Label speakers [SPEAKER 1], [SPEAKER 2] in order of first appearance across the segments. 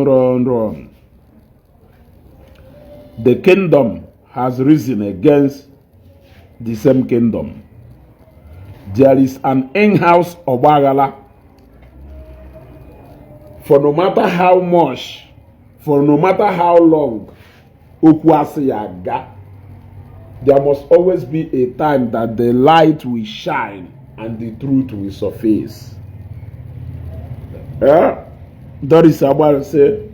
[SPEAKER 1] run. The kingdom has risen against the same kingdom. There is an in-house Obagala. For no matter how much, for no matter how long, there must always be a time that the light will shine and the truth will surface. Doris Abba say,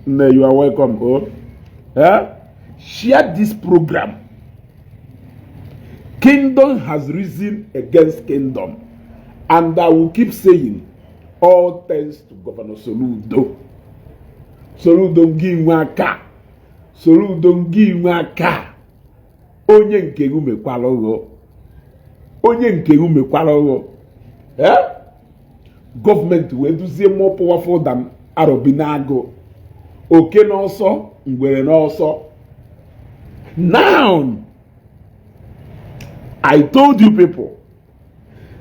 [SPEAKER 1] no, you are welcome. Share this program. Kingdom has risen against kingdom. And I will keep saying, all thanks to Governor Soludo. Soludo Ngiwaka. Soludo Ngiwaka. Onye nke umekwalogo. Onye nke umekwalogo. Government will do more powerful than Arobinago. Okay, no so, ngwere no so. Now, I told you people,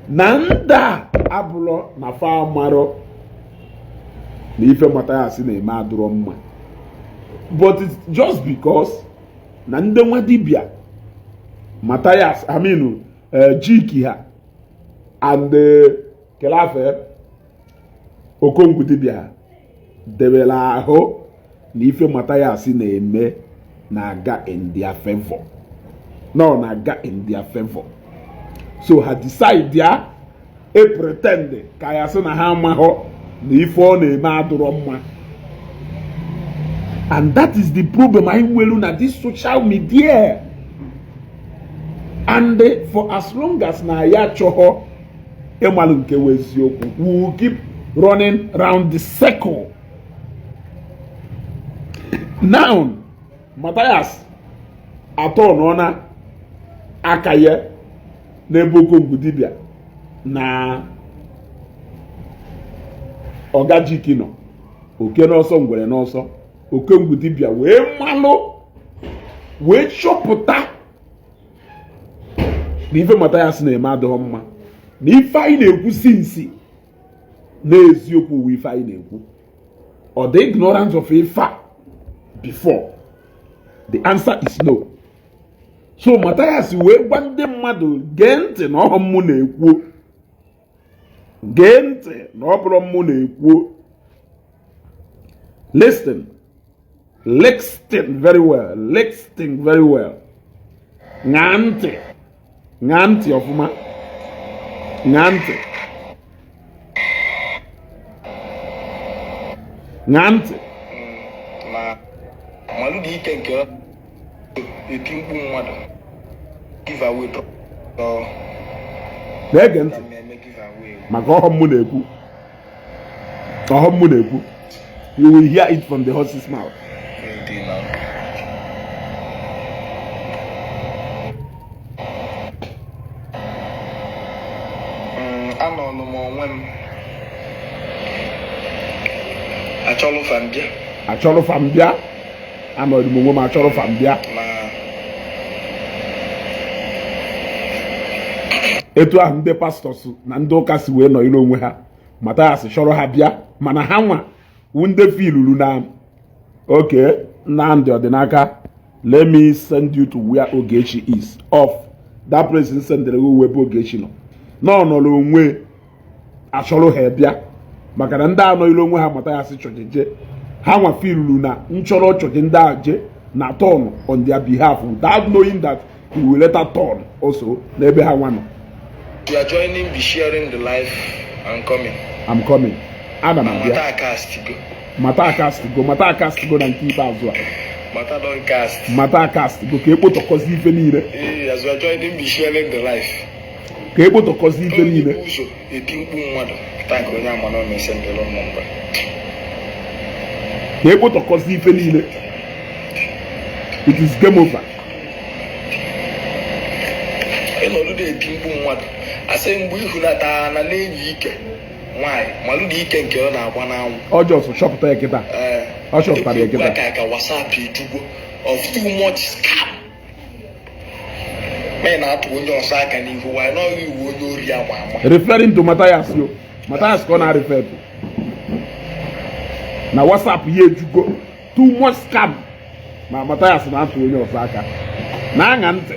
[SPEAKER 1] Nanda Abulo na fa maro na ife Mathias na eme aduro mma. But it's just because Nanda Dibia, Mathias, Jiki ha, and Kelafe Okongwu Dibia, debela aho na ife Mathias na eme na aga in their favor. No, na aga in their favor. So ha decide there, pretend kaya se na ha maho na ife o na eme aduro mma. And that is the problem I will na this social media. And for as long as na ya choho emalu nke weziokwu, we will keep running round the circle. Now, Mathias aton ona akaye na Okongwu Dibia na Ogajiki no oke n'ọsọ ngwere n'ọsọ Okongwu Dibia wee malụ wee chọpụta na ife Mathias na-eme adịghị mma na ife anyị na-ekwu sinsi na eziokwu wu ife anyị na-ekwu or the ignorance of ife before. The answer is no. So Mathias wee gwa ndị mmadụ gee ntị na ọhụ mụ na-ekwu. Gee ntị na ọ bụrụ mụ na-ekwu. Listen very well. Listen very well. Ṅaa ntị ọfụma. Ṅaa ntị.
[SPEAKER 2] Malu di ike nke eti mkpu mmadụ give away
[SPEAKER 1] na-ege ntị maka ọhụ mụ na-ekwu. Ọhụ mụ na-ekwu. You will hear it from the horse's mouth.
[SPEAKER 2] Anọnụ m onwe m achọlụ fambia. Anọdụ m onwe m achọrọ fambia. Etu ahụ ndị pastọs na ndị ụka si wee nọ ire onwe ha, Mathias chọrọ ha bịa, mana ha nwa ndị filuru na okay, Nnamdi Ọdịnaka, let me send you to where Ogechi is. Off that person sendere uwe ebe Ogechi nọ. N'ọnọrọ onwe achọrọ ha bịa maka na ndị anọ ire onwe ha Mathias chọjeje. Ha nwa filuru na nchọrọ chọje ndị aje na turn on their behalf without knowing that he will later turn also n'ebe ha nwa nọ. You are joining, be sharing the life. I'm coming.
[SPEAKER 1] Ana m abịa. Mata cast go na nke ikpeazụ a. Mata cast go ka ekpotọkọzi ife niile.
[SPEAKER 2] As you are joining, be sharing the life.
[SPEAKER 1] Ka ekpotọkọzi ife niile.
[SPEAKER 2] Eti mkpu mmadụ thank onye amana na ese ndelo mmụba.
[SPEAKER 1] Ka ekpotọkọzi ife niile. It is game over.
[SPEAKER 2] Ịnọdụ eti mkpu mmadụ. Ase mgbe ihu na taa na na-enyi ike. Why? Malu di ike nke ọ na-agba n'anwụ.
[SPEAKER 1] Ọ just chọpụta ya kịta. Ọ chọpụtara ya kịta.
[SPEAKER 2] Ka WhatsApp ejugo of too much scam. Men na-atụ onye ọsọ aka n'ihu why not iwu onye ori ama.
[SPEAKER 1] Referring to Mathias yo. Mathias ka ọ na-refer to.
[SPEAKER 2] na WhatsApp ya ejugo too much scam ma Mathias na-atụ onye ọzọ aka na-aṅa ntị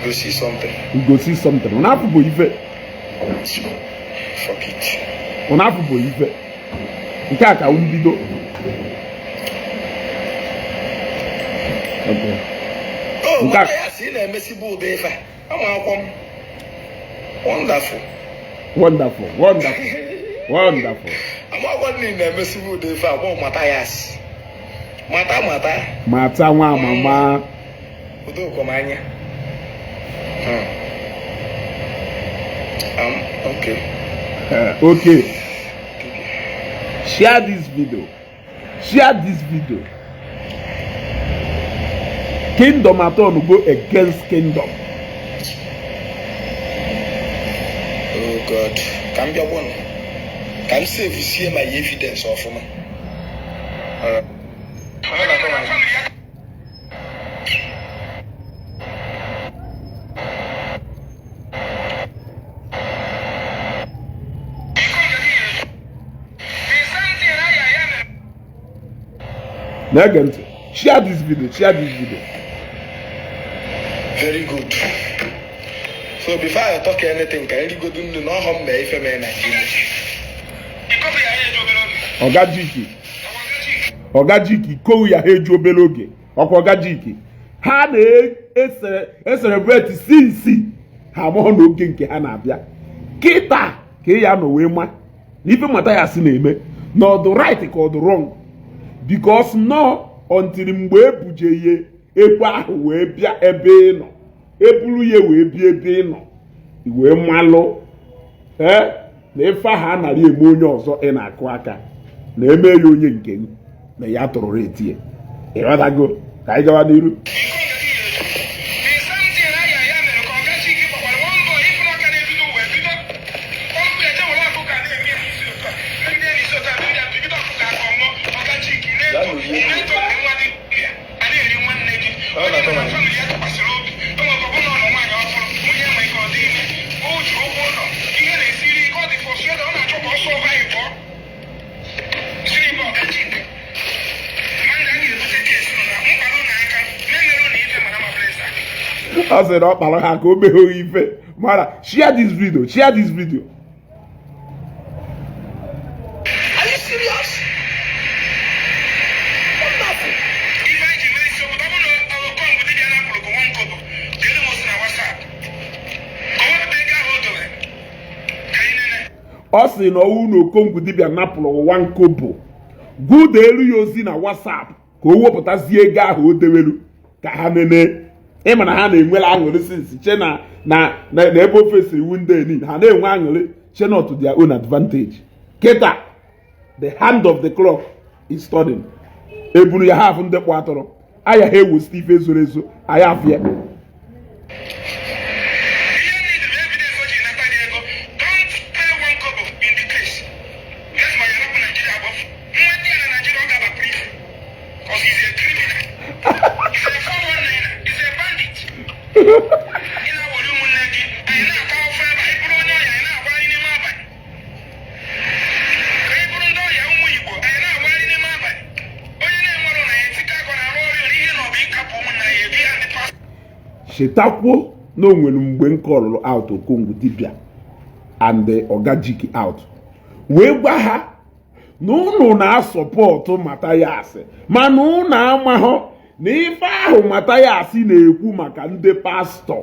[SPEAKER 3] go see something.
[SPEAKER 2] gosi something ụnafụ bụ ife
[SPEAKER 3] Fuck it.
[SPEAKER 2] ụnafụ bụ ife nke a ka mbido
[SPEAKER 3] Oh, Mathias na-emesibu ụdị ife ama akwọ m. Wonderful.
[SPEAKER 2] Wonderful, wonderful, wonderful.
[SPEAKER 3] Ama akwọ nni na-emesibu ụdị ife abụọ Mathias. Mata.
[SPEAKER 2] Mata nwa amama.
[SPEAKER 3] Udokom anya. Okay.
[SPEAKER 2] Okay. Share this video. Share this video. Kingdom aton go against kingdom.
[SPEAKER 3] Oh God. Can be one. Can save you see my evidence of me.
[SPEAKER 2] Negent, share this video. Share this video.
[SPEAKER 3] Very good. So before I talk anything, can you go do no harm me if I'm in Nigeria?
[SPEAKER 2] Ogajiki kowu ya heju obere oge ọkwa Ogajiki ha na-celebrate since ha amụọ n'oge nke ha na-abịa kịta ka ya nọ wee ma n'ife Mathias na-eme na ọ dị right ka ọ dị wrong because no until mgbe ebuje ihe ekwe ahụ wee bịa ebe ị nọ eburu ya wee bịa ebe ị nọ wee malụ na ife ahụ anaghị eme onye ọzọ ị na-akụ aka na eme ya onye nke m na ya tụrụ retie ịghọtago ka anyị gawa n'iru I said, "Oh, Are share this video. Share this video."
[SPEAKER 3] Are you serious? Wonderful.
[SPEAKER 2] Ọ sị na ọwụ na Okongwu Dibia napụrụ 1 kobo good elu ya ozi na WhatsApp ka o wepụtazie ego ahụ o dewelu ka ha nene ịma na ha na-enwela aṅụrị since che na ebe ofe siri iwu ndị niile ha na-enwe aṅụrị che not to their own advantage kịta the hand of the clock is turning eburu ya half ndị kpụ atọrọ aya ha ewosi ife zoro ezo aya afịa chetakwo na onwere mgbe nke ọlụlụ out Okongwu Dibia and the Ogajiki out wee gwa ha na unu na-asọpọtụ Mathias mana unu amahụ na ife ahụ Mathias na-ekwu maka ndị pastọ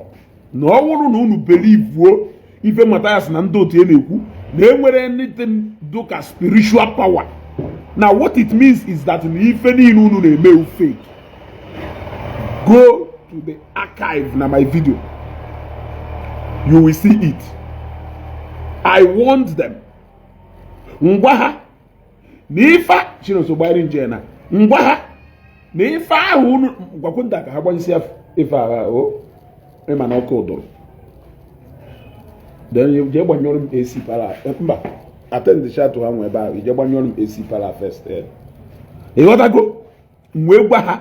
[SPEAKER 2] na ọ bụrụ na unu belivuo ife Mathias na ndị otu na-ekwu na enwere anything dịka spiritual power. Now what it means is that na ife niile unu na-eme fake. Go to the archive na my video, you will see it. I warned them. Ngwa ha na ife Chinonso gbari nje na ngwa ha na ife ahụ unu gwakwunta ka ha gbanyesi ife agha o ema na ọkụ ụdụrụ then you je gbanyoro m AC pala mba attend the chat ha nwe ebe ahụ je gbanyoro m AC pala first ịghọtago mwe gwa ha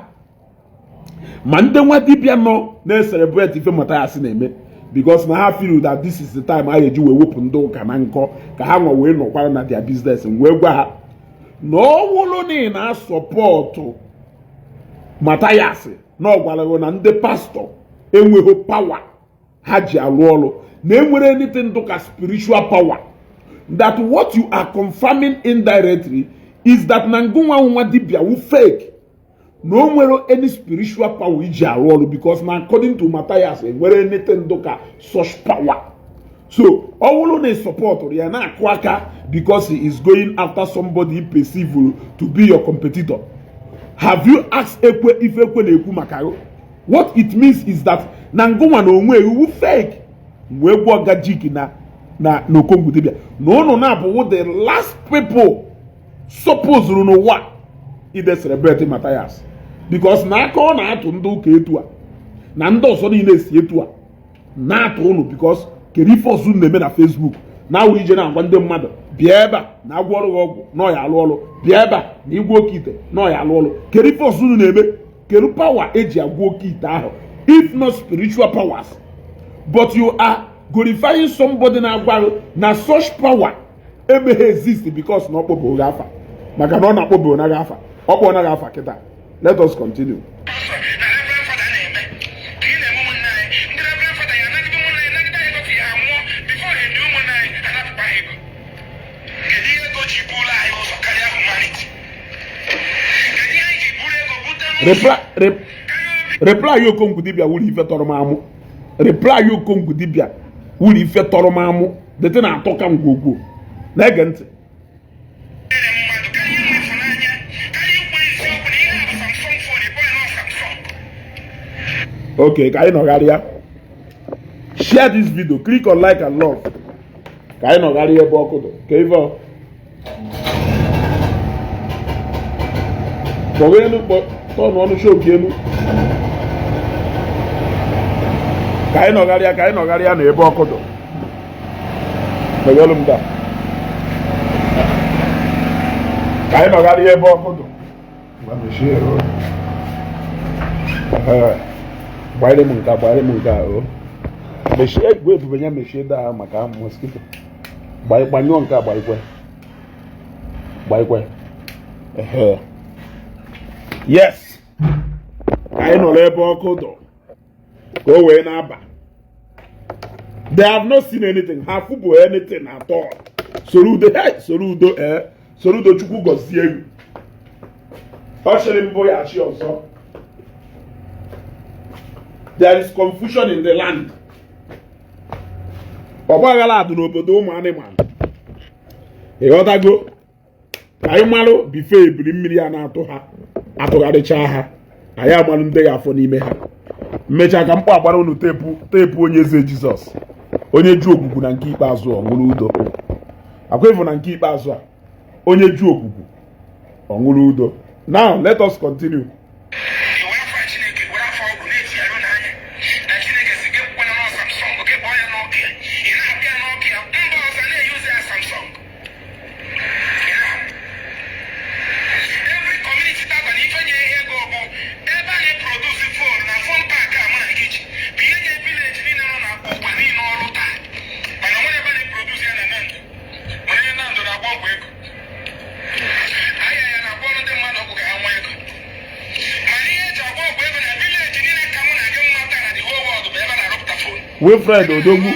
[SPEAKER 2] ma ndị nwa dibịa nọ na-celebrate ife Mathias na-eme because na ha feel that this is the time ha eji wee wepụ ndị ụka na nkọ ka ha nwa wee nọkwara na their business wee gwa ha no wolo na support Mathias no gwara na ndị pastor enweghị power ha ji arụ ọrụ na enwere anything to spiritual power. That what you are confirming indirectly is that Okongwu Dibia will fake. No nwere any spiritual power iji arụ ọrụ because na according to Mathias enwere anything to such power. So all na support ya na akụ aka because he is going after somebody perceived to be your competitor. Have you asked Ekwe if Ekwe na-ekwu maka ya? What it means is that Okongwu will fake. We go gajiki na Okongwu Dibia. No na bụ the last people supposed to know what it is celebrating Mathias. Because na aka ọ na-atụ ndị ụka etu a na ndị ọzọ niile esi etu a na-atụ ụnụ because kedu ife ọzọ na-eme na Facebook na awụ ije na-agwa ndị mmadụ bịa ebe a na agwọ ọrụ ọgwụ na ọya alụ ọrụ bịa ebe a na igwe oke ite na ọya alụ ọrụ kedu ife ọzọ na-eme kedu power eji agwọ oke ite ahụ if not spiritual powers. But you are glorifying somebody na-agwa na such power emeghe exist because na ọkpọbụ oge afa maka na ọ na-akpọbụ onaghị afa ọkpọ onaghị afa kịta. Let us continue. Reply you Okongwu Dibia wuli ife tọrọ m amụ. Reply you Okongwu Dibia wuli ife tọrọ m amụ. Dete na atọ ka ngwogwo. Na-ege ntị. Okay, ka anyị nọgharịa. Share this video, click on like and love. Ka anyị nọgharịa ebe ọkụ dị. Ka ife ọ. Kpọrọ elu tọnụ ọnụ show elu. Ka anyị nọgharịa na ebe ọkụ dị. Megelu m da. Ka anyị nọgharịa ebe ọkụ dị. Ngwa mechie ero. Gbanyere m nke ahụ. Mechie egwu ebube nya mechie daa maka mosquito. Gbanyụọ nke a gbaikwe. Yes. Ka anyị nọrọ ebe ọkụ dọ. Ka o wee na-aba. They have not seen anything. Ha fụbụ anything at all. Sorudo Chukwu gọzie egwu. Ọ chịrị mbụ ya achị ọzọ. There is confusion in the land. Ọgbaghara adụ n'obodo ụmụ anụmanụ. Ịghọtago ka anyị marụ bife ebiri mmiri a na-atụ ha atụgharịcha ha anyị amalụ ndị ya afọ n'ime ha. Mmecha ka mkpọ agbara unu teepu onye eze Jizọs onye ju ogbugbu na nke ikpeazụ ọ ṅụrụ udo. Akwefu na nke ikpeazụ a onye ju ogbugbu ọ ṅụrụ udo. Now let us continue. Wilfred Odogwu.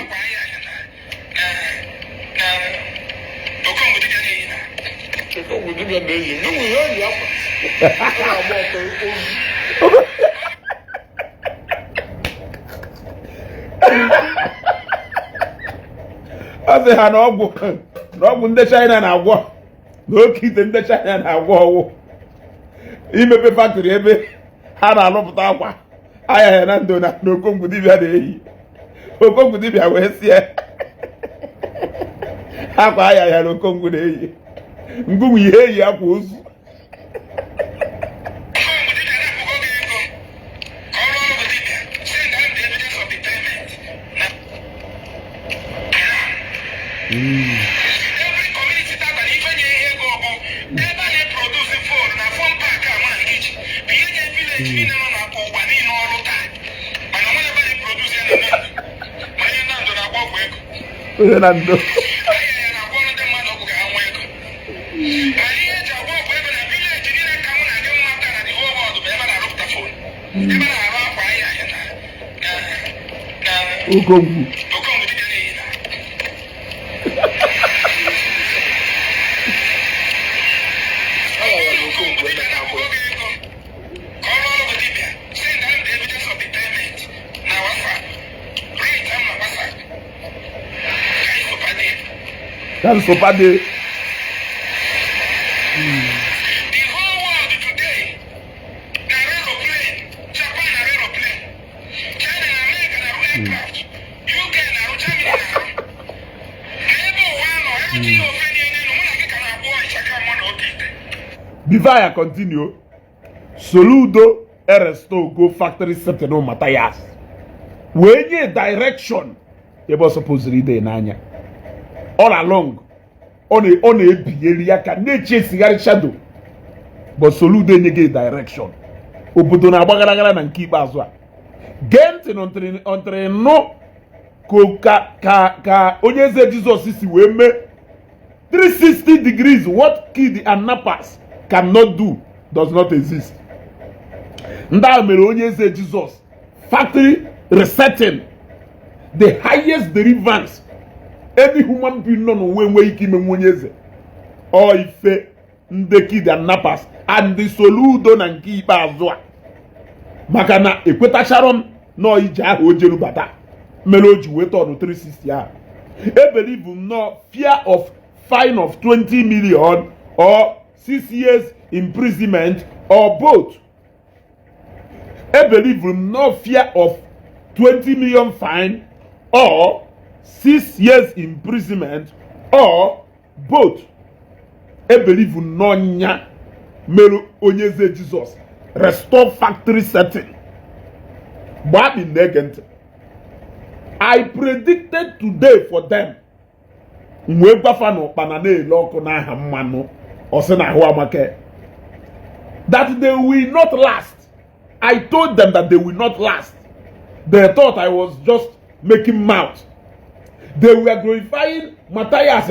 [SPEAKER 2] Ọ sị ha na ọgwụ ndị China na-agwọ na oke ite ndị China na-agwọ ọwụ imepe factory ebe ha na-alụpụta akwa aya ya na ndo na Okongwu Dibia na-eyi. Okongwu Dibia wee sie akwa aya ya na Okongwu na-eyi ngwunwu ihe eyi akwa ozu. Okongwu. That's super day.
[SPEAKER 3] The whole world today, na aeroplane, Japan na aeroplane, China na America na aircraft, UK na Germany na. Ebe ụwa nọ, everything ofe niile nọ, mụ na gị ka na-abụọ ịchaka mụ na oge.
[SPEAKER 2] Before I continue, Soludo Eresto go factory setting on Mathias. When you direction, you was supposed to read the nanya. All along, on a area can nature cigarette shadow. But Soludo nege direction. Obudona bagara and keep as well. Gent in entre no ka Onye Eze Jesus is we me 360 degrees. What kid and nappers cannot do does not exist. Nda mere Onye Eze Jesus factory resetting the highest deliverance any human being no way ike ime Onye Eze o ife ndị kid and nappers and the Soludo na nke ikpeazụ a maka na ekwetachara m no ije ahụ ojelu bata mere o ji weta ọnụ 360 ahụ. I believe no fear of fine of 20 million or 6 years imprisonment or both. I believe no fear of 20 million fine or 6 years imprisonment or both. I believe no nya melo Onye Eze Jesus restore factory setting. But in negent, I predicted today for them. Mwe gbafano panane loko na hamano osena huamake that they will not last. I told them that they will not last. They thought I was just making mouth. They were glorifying Mathias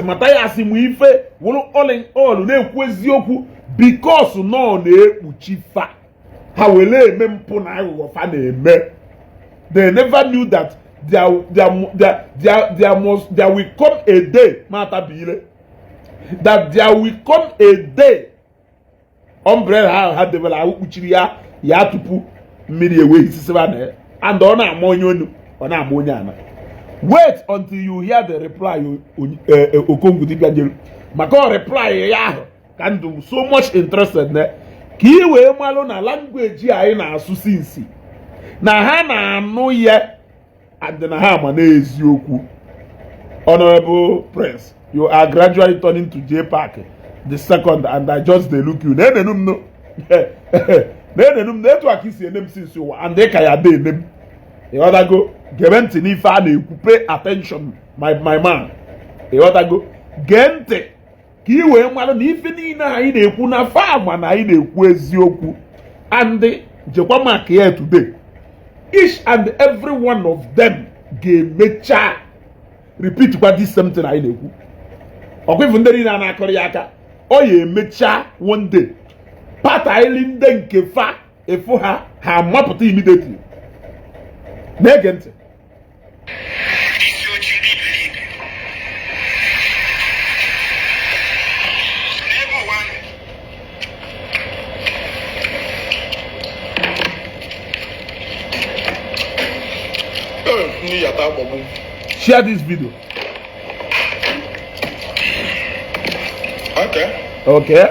[SPEAKER 2] Mwife all in all na-ekwu because no na-ekpuchi fa ha wele eme mpụ na aghụghọ fa na-eme. They never knew that there will come a day that there will come a day umbrella ha devela akpuchiri ya tupu mmiri ewe hisiseba na and ọ na-ama onye onu ọ na-ama onye ana. Wait until you hear the reply Okongwu Dibia nyere maka ọ reply ya ahụ ka ndụ so much interested na ka i wee malụ na language anyị na-asụ sinsi na ha na-anụ ya and na ha ma n'eziokwu. Honorable Prince, you are gradually turning to J Park the second and I just dey look you. Nenenum no. Nenenum network is name since you and they kaya dey name. The other go Geventi n'ife a na-ekwu pay attention my man. The other go gente ka i wee mmalụ na ife niile anyị na-ekwu na fama na anyị na-ekwu eziokwu and jekwa mark here today. Each and every one of them ga-emecha repeat kwa this same thing anyị na-ekwu. Ọkwa ifu ndị niile na-akọrọ ya aka ọ ya emecha one day pata ili ndị nke fa efu ha mapụta immediately. Na-ege ntị. Share this video. Okay.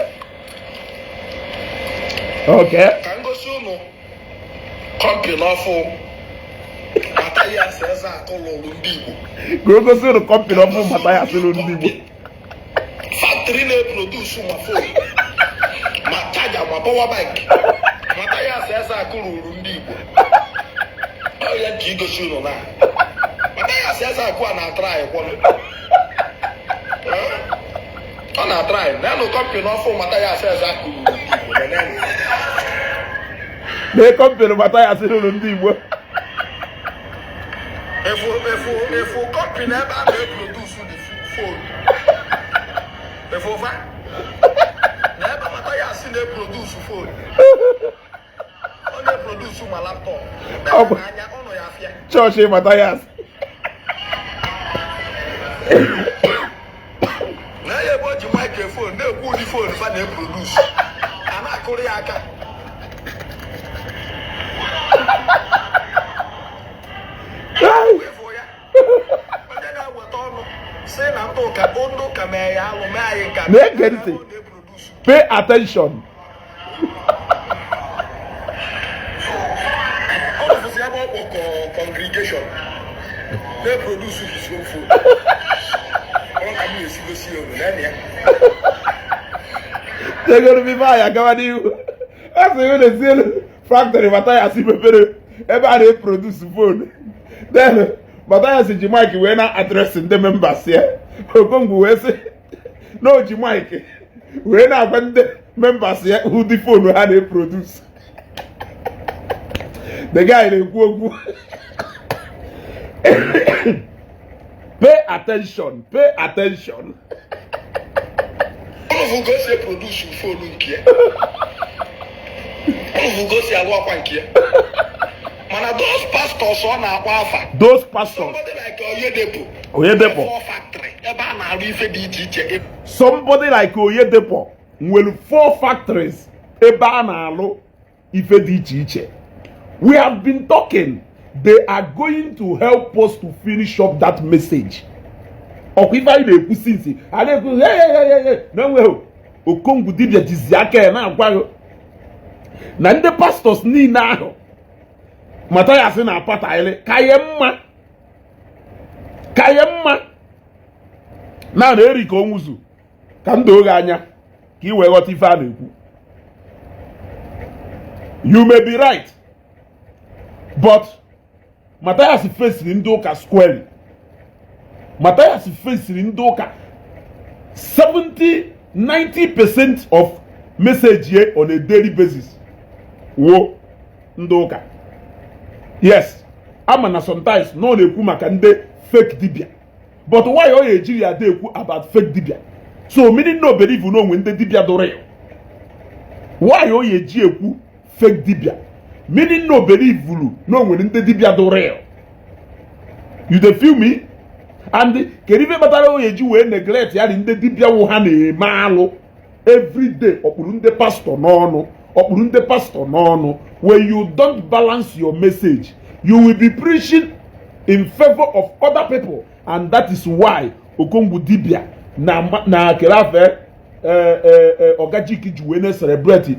[SPEAKER 3] Can go soon. Company lawful. Mathias Ezeaku Igbo.
[SPEAKER 2] Go see the company of Mathias Ezeaku.
[SPEAKER 3] Factory na produce my phone. Mataja my power bank. Mathias Ezeaku Igbo. Oh yeah, go soon na. Mathias Ezeaku na try one. On a try. Now no company lawful Mathias Ezeaku Igbo.
[SPEAKER 2] The company Mathias Ezeaku.
[SPEAKER 3] If you company never produce the phone. If you never Mathias produce phone. Onye produce my laptop.
[SPEAKER 2] Church Mathias.
[SPEAKER 3] Na ye bo ji microphone, na ku di phone fa na produce. Ana akuri aka.
[SPEAKER 2] Pay attention.
[SPEAKER 3] Congregation. They produce his own food.
[SPEAKER 2] They're going to be fire. Come on, you. That's the sale factory. Mathias prepare. Everybody produce food. Then Mathias and Jamaica were not addressing the members here. Okongwu we say no Jamaica. We not when the members here who the phone how they produce. The guy they go. Pay attention. Pay attention.
[SPEAKER 3] Vous go say produce phone nkie. Vous go say alwa kwa nkie. Mana those pastors on akwa.
[SPEAKER 2] Those pastors.
[SPEAKER 3] Somebody like Oyedepo.
[SPEAKER 2] Oyedepo.
[SPEAKER 3] For factory. Eba na aru ife di iche.
[SPEAKER 2] Somebody like Oyedepo will 4 factories. Eba na alu ife di iche. We have been talking. They are going to help us to finish up that message. Okwifa ide ekwu since. Ade ekwu hey. No we Okongwu Dibia jiziaka na agwa. Na ndị pastors niile ahụ Mathias na apata ile kayemma na eri ka onwuzu ka ndo oge anya ka iwe ghọta ife a na-ekwu. You may be right, but Mathias facing ndị ụka squarely. Mathias facing ndị ụka 70-90% of message here on a daily basis. Wo ndị ụka. Yes, ama na sometimes no na-ekwu maka ndị fake dibia. But why o Nigeria dey ekwu about fake dibia? So meaning no believe no when the dibia do real. Why o eji ekwu fake dibia? Meaning no believe no when the dibia do real. You dey feel me? And keribe batara o eji we neglect ya ndị dibia wo ha na-eme alụ every day okpuru ndị pastor n'ọnụ. When you don't balance your message, you will be preaching in favor of other people, and that is why Okongwu Dibia na kerafe ogajiki juwe na celebrate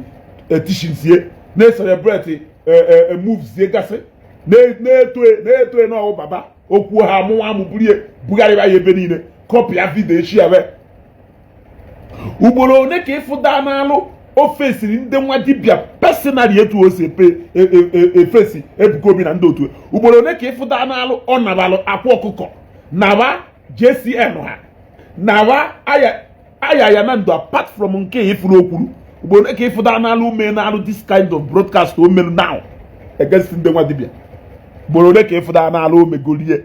[SPEAKER 2] teachings here, na celebrate moves ye gase, na etwe na o baba okwu ha mu burie bugari ba ye benine copy a video share ugboro ne ke fuda na alu o face ndị nwa dibia personally etu o se pe face Ebuka Obi na ndị otu ugboro ne ka ịfụda n'alụ ọ nabalụ akwa ọkụkọ nawa JCN ha nawa aya ya na ndụ apart from nke ifuru okwuru ugboro ne ka ịfụda n'alụ ume n'alụ this kind of broadcast o melu now against ndị nwa dibia ugboro ne ka ịfụda n'alụ o megolie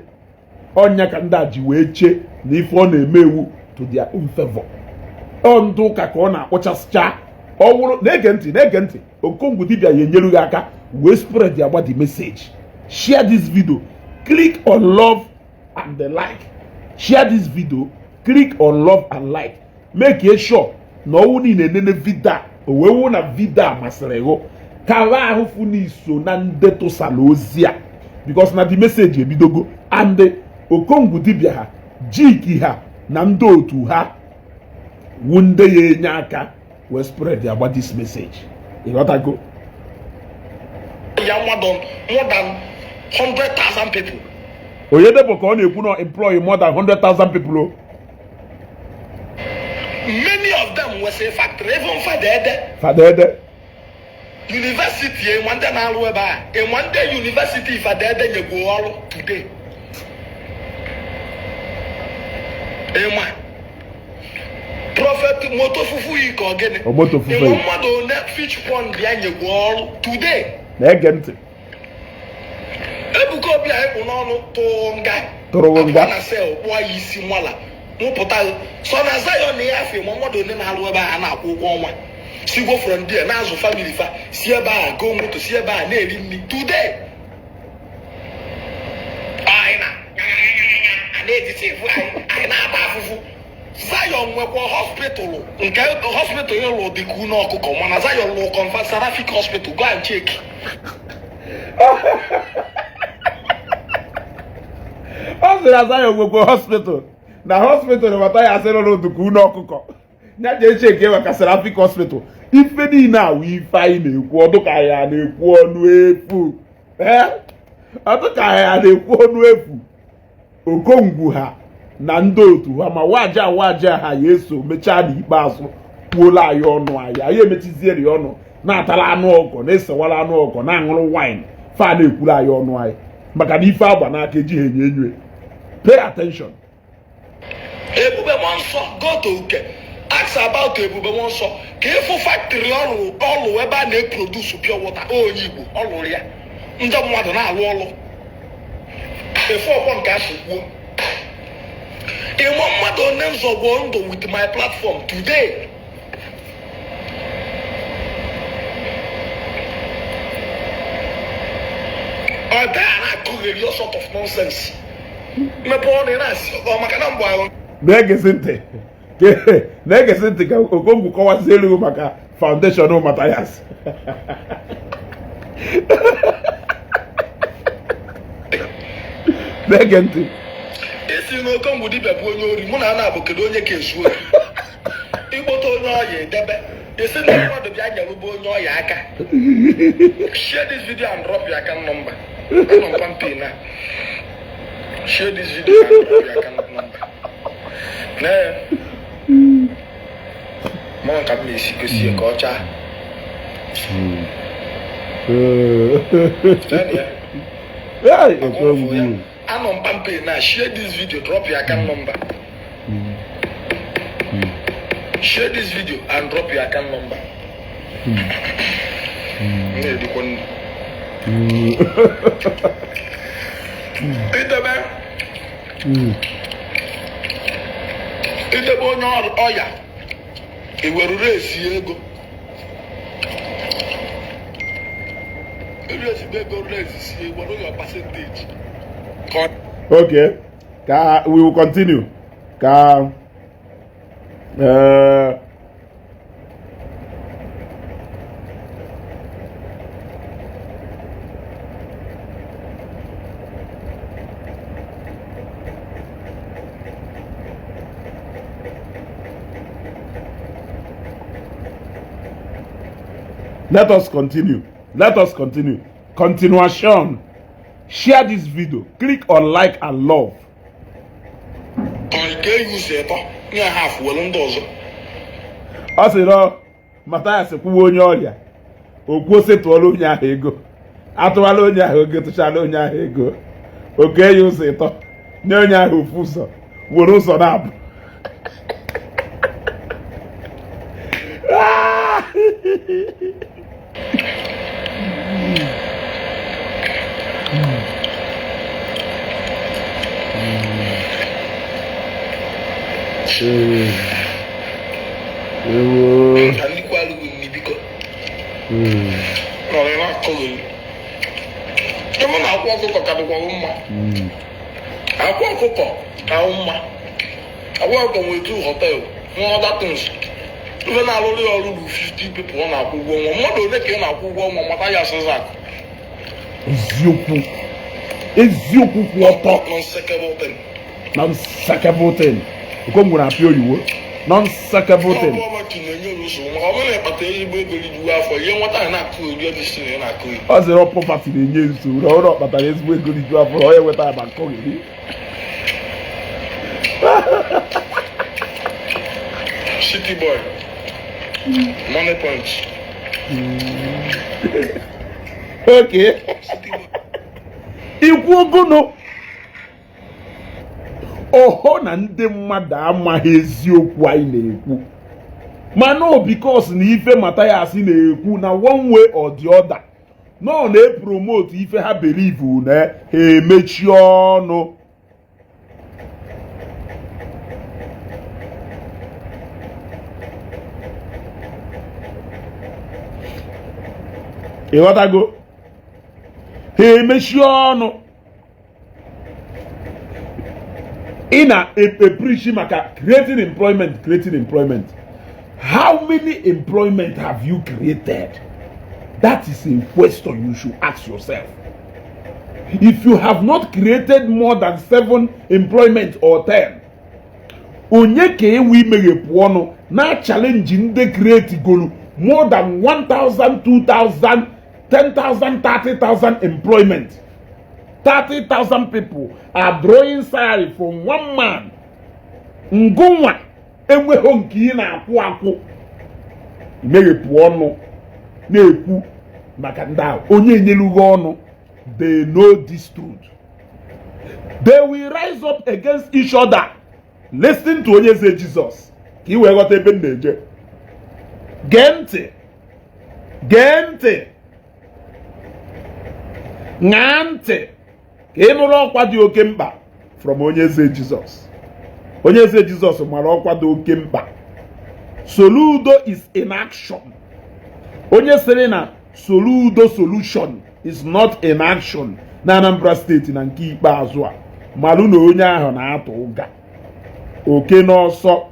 [SPEAKER 2] ọnya ka ndị a ji wee che na ife ọ na-eme ewu to their own favor ọ ndị ụka ka ọ na-akpọchasịcha ọwụrụ na-ege ntị Okongwu Dibia ya enyere gị aka wee spread the about the message. Share this video, click on love and the like. Share this video, click on love and like. Make sure na ọwụ niile nene video owewu na video masịrị gị ka ahụ fụ n'iso na ndetu salozia because na the message ebidogo and Okongwu Dibia ha jiki ha na ndị otu ha wunde ya enye aka we spread about this message. You got to go.
[SPEAKER 3] More than 100,000 people.
[SPEAKER 2] Oyedepo ka on employ more than 100,000 people.
[SPEAKER 3] Many of them were say factory, even
[SPEAKER 2] Fadede.
[SPEAKER 3] University, in one day now, in one day university, Fadede, you go all today. Amen. Prophet Motofufu iko gene.
[SPEAKER 2] Motofufu.
[SPEAKER 3] E mmadụ na fish pond bịa nyegwu ọrụ today.
[SPEAKER 2] Na-ege ntị.
[SPEAKER 3] Ebuka Obi anyị n'ọnụ
[SPEAKER 2] tụrụ nga.
[SPEAKER 3] Na sel kpụọ isi nwala. Mụpụta so na Zion na ya afọ mmadụ ole na-alụ ebe a na-akwụ ụgwọ ọnwa. si go from there na-azụ family fa si ebe a go moto si ebe a na-eri nri today anyị na-aba afụfụ Zion nwekwa hospital nke hospital ịlụ dịka unu ọkụkọ mana Zion lụ Seraphic hospital go and check.
[SPEAKER 2] ọ sịrị Zion nwekwa hospital na hospital mata ya asịrị ụlọ dịka unu ọkụkọ ya ji eche nke maka Seraphic hospital ife niile awụ ife anyị na-ekwu ọdụ ka ya na-ekwu ọnụ efu ọdụ ka ya na-ekwu ọnụ efu Okongwu ha na ndị otu ha ma waja ha ya eso mechaa n'ikpeazụ kwuola anyị ọnụ anyị emechizieri ọnụ na-atala anụ ọkọ na-esewara anụ ọkọ na-aṅụrụ wine fa na-ekwuru anyị ọnụ anyị maka na ife agba n'aka ejighị enyo enyo. Pay attention.
[SPEAKER 3] Ebube Monsọ go to uke ask about Ebube Monsọ ka ịfụ factory ọlụ ebe a na-eproduce pure water onye Igbo ọlụrụ ya ndị mmadụ na-alụ ọlụ efe ọgbọ nke asụ kwuo ịma mmadụ onye nzọgbo ndụ with my platform today. Ọ daa na-akụgheri all sort of nonsense mepe ọnụ na-asị ọ maka na mgbe ahụ
[SPEAKER 2] na-egesi ntị ka Okongwu kọwazie elu maka foundation Mathias. na-ege ntị
[SPEAKER 3] esi na Okongwu Dibia bụ onye ori mụ na na-abụ kedu onye ka ezu ori ịkpọta onye ọya edebe esi na mmadụ bịa nyerụba onye ọya aka. Share this video and drop your account number. Share this video and drop your account number. Mọ nka m na-esi gosi ka ọcha. Anọ mpampe na share this video, drop your account number. Share this video and drop your account number. Idebe onye ọya eweruru esi ego your percentage.
[SPEAKER 2] Okay, we will continue. Let us continue. Continuation. Share this video. Click on like and love. Ọ sị na Mathias kwuo onye ọrịa okwu setụọla onye ahụ ego atụwala onye ahụ ego tụchala onye ahụ ego oke ya ụzọ ịtọ nye onye ahụ ofu ụzọ were ụzọ na-abụ.
[SPEAKER 3] Akwa ọkụkọ ka dịkwa mma. Akwa ọkụkọ ka mma. Akwa ọkụkọ nwere two hotel, one other things. Even na alụrụ ya ọrụ 50 people ọ na-akwụ ụgwọ ọnwa. Mmadụ ole ka ị na-akwụ ụgwọ ọnwa Mathias Ezeaku?
[SPEAKER 2] Eziokwu kwụ ọtọ. Non-sackable thing. Okongwu na-apịa oyiwo. Non-sackable thing. Ọ zero property na-enye nsogbu na ọrụ ọkpatara ezigbo ego n'iju afọ onye weta ya ma nkọgheri.
[SPEAKER 3] City boy. Money punch.
[SPEAKER 2] Okay. Ikwu ogono. Oho na ndị mmadụ amaghị eziokwu anyị na-ekwu. Mana because na ife Mathias na-ekwu na one way or the other. No na-epromote ife ha believe na ha emechi ọnụ. ịghọtago ha emechie ọnụ ị na-preach maka creating employment. How many employment have you created? That is a question you should ask yourself. If you have not created more than 7 employment or 10, onye ka ewe imeghepụ ọnụ na challenge ndị create golu more than 1,000, 2,000, 10,000, 30,000 employment. 30,000 people are drawing salary from one man. Ngunwa enweghị nke ị na-akwụ akwụ imeghepụ ọnụ na-ekwu maka ndị ahụ onye enyelughị ọnụ. They know this truth. They will rise up against each other. Listen to Onye Eze Jesus. Ka ị wee ghọta ebe m na-eje. Gee ntị. Ṅaa ntị ka ị nụrụ ọkwa dị oke mkpa from Onye Eze Jesus. Onye Eze Jesus mara ọkwa dị oke mkpa. Soludo is in action. Onye sịrị na Soludo solution is not in action na Anambra steeti na nke ikpeazụ a malụ na onye ahụ na-atụ ụga. Oke n'ọsọ,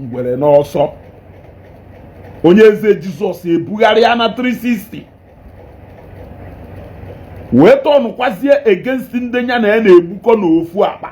[SPEAKER 2] ngwere n'ọsọ. Onye Eze Jesus ebugharị ya na 360 wee tọnụkwazie against ndị nya na ya na-egbukọ n'ofu akpa.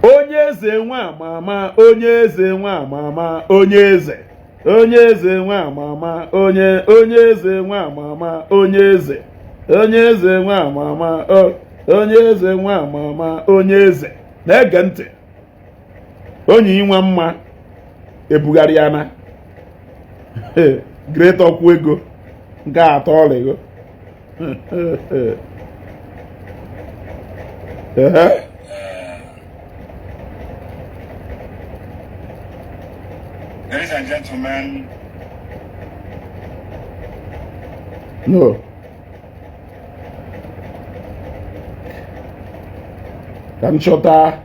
[SPEAKER 2] Onye Eze nwa amama, Onye Eze nwa amama, Onye Eze. Onye Eze nwa amama, Onye Eze nwa amama, Onye Eze. Onye Eze nwa amama, Onye Eze nwa amama, Onye Eze. Na-ege ntị. Onye inwe mma ebugharị ya na great ọkwụ ego nke atọ ọlịgo.
[SPEAKER 3] Ladies and gentlemen,
[SPEAKER 2] No. Ka m chọta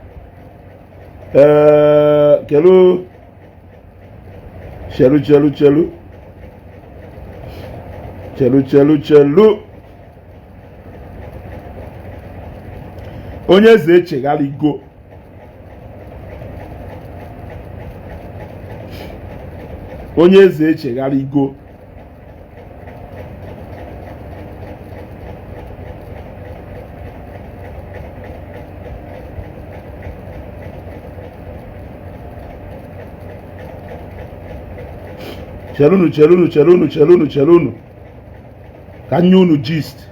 [SPEAKER 2] kelu chelu Onye Eze echeghaligo. Onye Eze echeghaligo. Chelunu. Ka nye unu gist.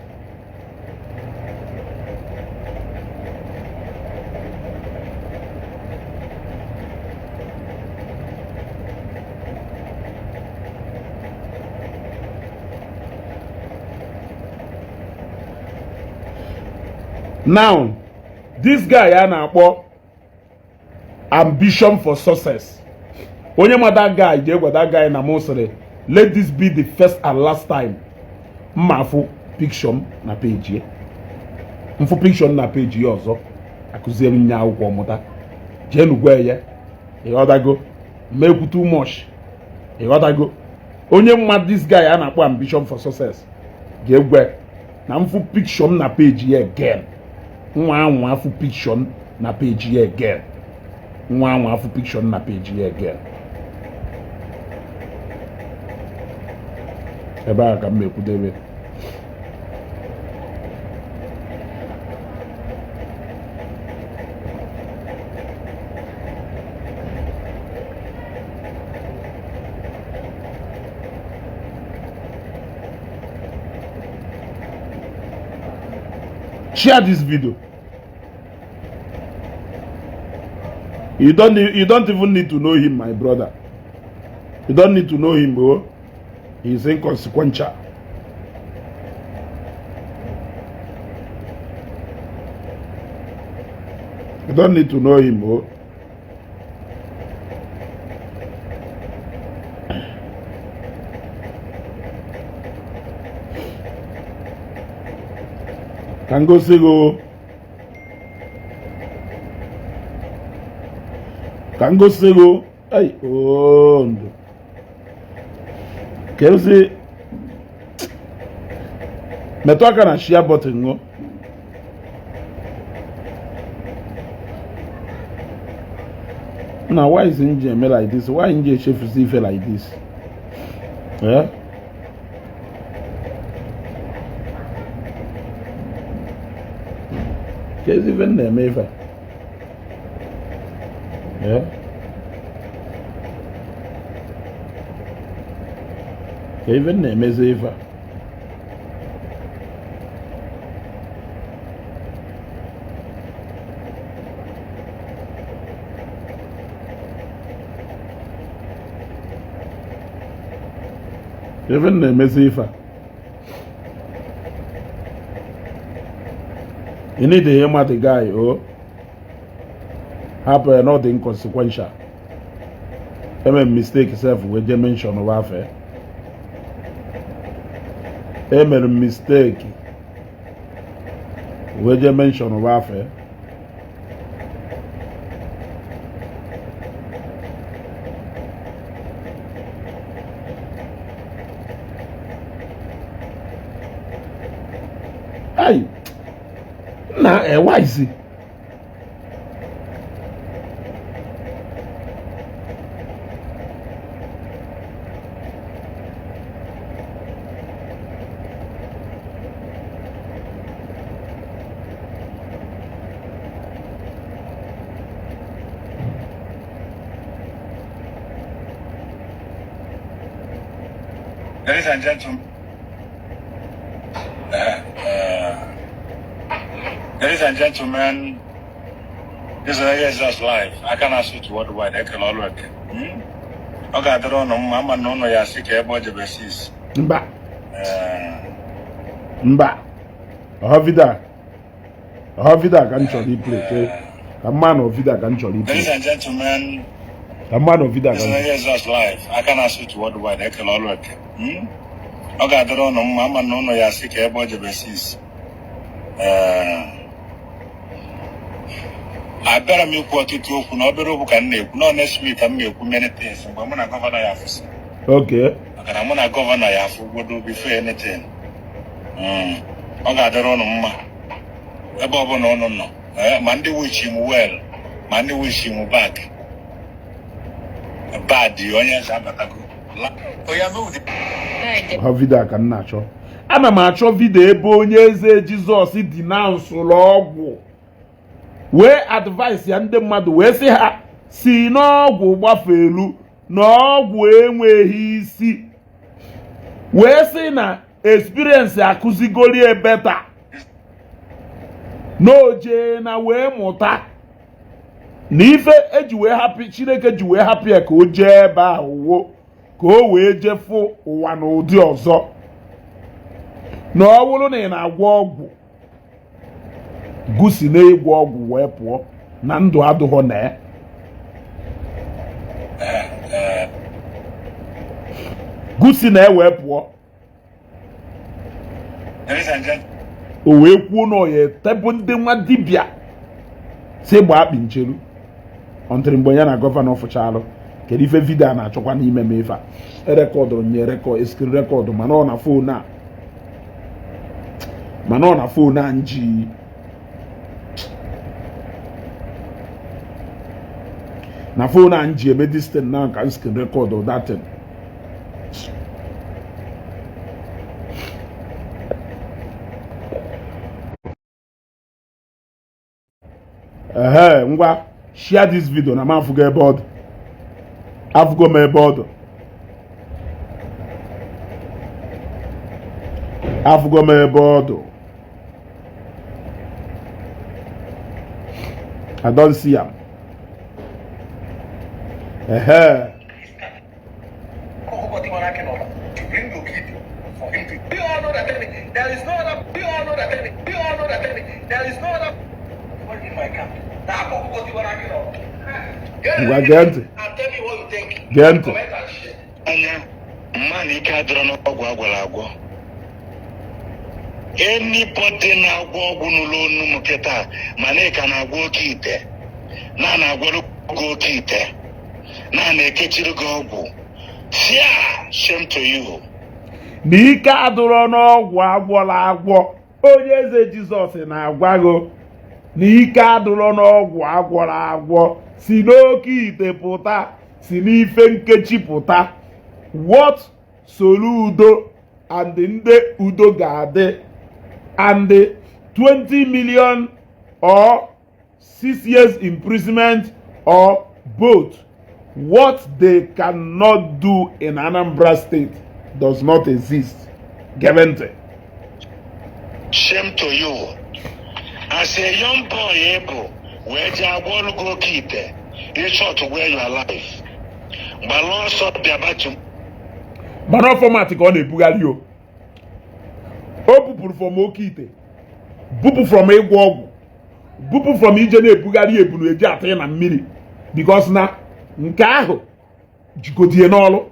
[SPEAKER 2] Now, this guy a na-akpọ ambition for success. Onye ma that guy, je gwa that guy na mosere, let this be the first and last time mmafu picture na page ye. Mfu picture na page ye ọzọ. Akuziere nya akwụkwọ ọmụta. Je nu gwa ya. Ịghọtago. Make too much. Ịghọtago. Onye ma this guy a na-akpọ ambition for success. Je gwa na mfu picture na page ye again. Nwa afu picture na page ye again. Nwa afu picture na page ye again. Ebe a ka m ekwudebe. Share this video. You don't even need to know him, my brother. You don't need to know him, bro. He's inconsequential. You don't need to know him, bro. Can go see go. Can go say go. Hey, oh. Can you see? Me talk na share button go. Now why is India me like this? Why India chef is even like this? Yeah. There's even them ever. Yeah. Even them is ever. Even them is ever. You need to hear what the guy, oh, happen not inconsequential. I made mistake itself with the mention of affair. I made a mistake with the mention of affair. Hey. Now, why is it?
[SPEAKER 3] Ladies and gentlemen, ladies and gentlemen, this is Onye Eze's live. I can ask you to worldwide. I can all work. Okay, I don't know. Mama, no, ya sick. Everybody overseas.
[SPEAKER 2] Mba. Havida can actually play. A man of Vida can actually play.
[SPEAKER 3] Ladies and gentlemen,
[SPEAKER 2] a man of Vida
[SPEAKER 3] this is
[SPEAKER 2] can.
[SPEAKER 3] Onye Eze's live. I can ask you to worldwide. I can all work. Okay, I don't know. Mama, no, ya sick. Everybody overseas. I better me quote it to no better who can make no next week and make many things. But I'm gonna governor Yafus.
[SPEAKER 2] Okay.
[SPEAKER 3] I'm gonna governor Yafu would do before anything. Okay, I don't know. Above no. Monday wish him well. Monday wish him back. Bad, the Onye Eze.
[SPEAKER 2] Havida can natural. Ana m achọ video ebe Onye Eze Jizọs denounce ụlọ ọgwụ wee advice ya ndị mmadụ wee sị ha si n'ọgwụ gbafelu na ọgwụ enweghị isi wee sị na experience akụzigolie beta n'oje na wee mụta na ife eji wee hapụ Chineke ji wee hapụ ya ka o jee ebe ahụ ka o wee jefu ụwa n'ụdị ọzọ na ọ bụrụ na ị na-agwọ ọgwụ gusi na-egwu ọgwụ wee pụọ na ndụ adụghọ na ya gusi na wee pụọ o wee kwuo na ya tebụ ndị nwa dibịa si gba akpị ncheru ọntịrị mgbe ya na gọvanọ fụchalụ kedu ife vidio a na-achọkwa n'ime m ife a erekọdụrụ nye eskiri rekọdụ mana ọ na fon a nji na phone and eme this thing now can screen record of that thing. Ngwa share this video na ma fugo ebe ọdụ afugo m ebe ọdụ afugo m ebe ọdụ I don't see him. Gente.
[SPEAKER 3] Anybody na agwọ ọgwụ n'ụlọ unu mketa mana ị ka na agwọ oke ite na agwọ go kite. Na na-ekechiri gị ọgwụ. Fear, shame to you.
[SPEAKER 2] N'ike adụrọ n'ọgwụ agwọla agwọ. Onye eze Jizọs na-agwa gị n'ike adụrọ n'ọgwụ agwọla agwọ. Si n'oke ite pụta, si n'ife nkechi pụta. What Soludo and ndị udo ga-adị, and the 20 million or 6 years imprisonment or both. What they cannot do in Anambra State does not exist. Gevente.
[SPEAKER 3] Shame to you. As a young boy able, where you want to go kite, you short to where you are alive. But also be about to.
[SPEAKER 2] But not format on a bugalio. Opu from Okite. Bupu from Egwogu. Bupu from Ijene Bugali Ebunu Eji na mmiri. Because na nke ahụ jigodie n'ọlụ.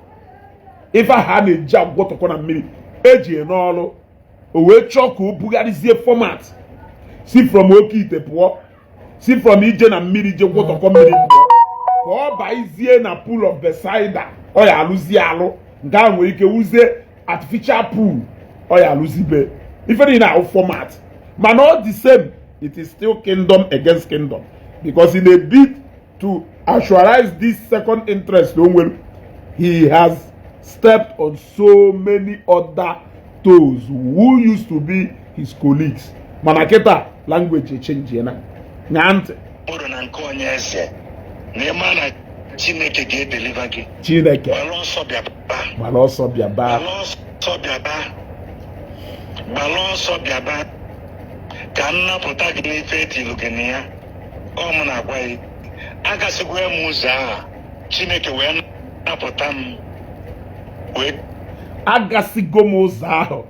[SPEAKER 2] Ife ha na-eji agwọtọkọ na mmiri ejie n'ọlụ. O wee chọọ ka o bugarizie format. Si from Okite pụọ. Si from ije na mmiri je gwọtọkọ mmiri pụọ. Ka ọ baizie na pool of Bethesda. Ọ ya alụzie alụ. Nke ahụ nwere ike wuzie artificial pool. Ọ ya alụzibe. Ife dị na format. But not the same. It is still kingdom against kingdom. Because in a bid to actualize this second interest, he has stepped on so many other toes who used to be his colleagues. Manaketa language change na. Nyante.
[SPEAKER 3] Onye Eze. Nemana Chineke ga-edeliver gị.
[SPEAKER 2] Chineke.
[SPEAKER 3] Balọsọ bịaba. Ka nnapụta gị n'ife etilu gị na ya. Ọ mụ na-agwa gị. Agasigwe m ụzọ ahụ. Chineke wee napụta m.
[SPEAKER 2] Agasigo m ụzọ ahụ.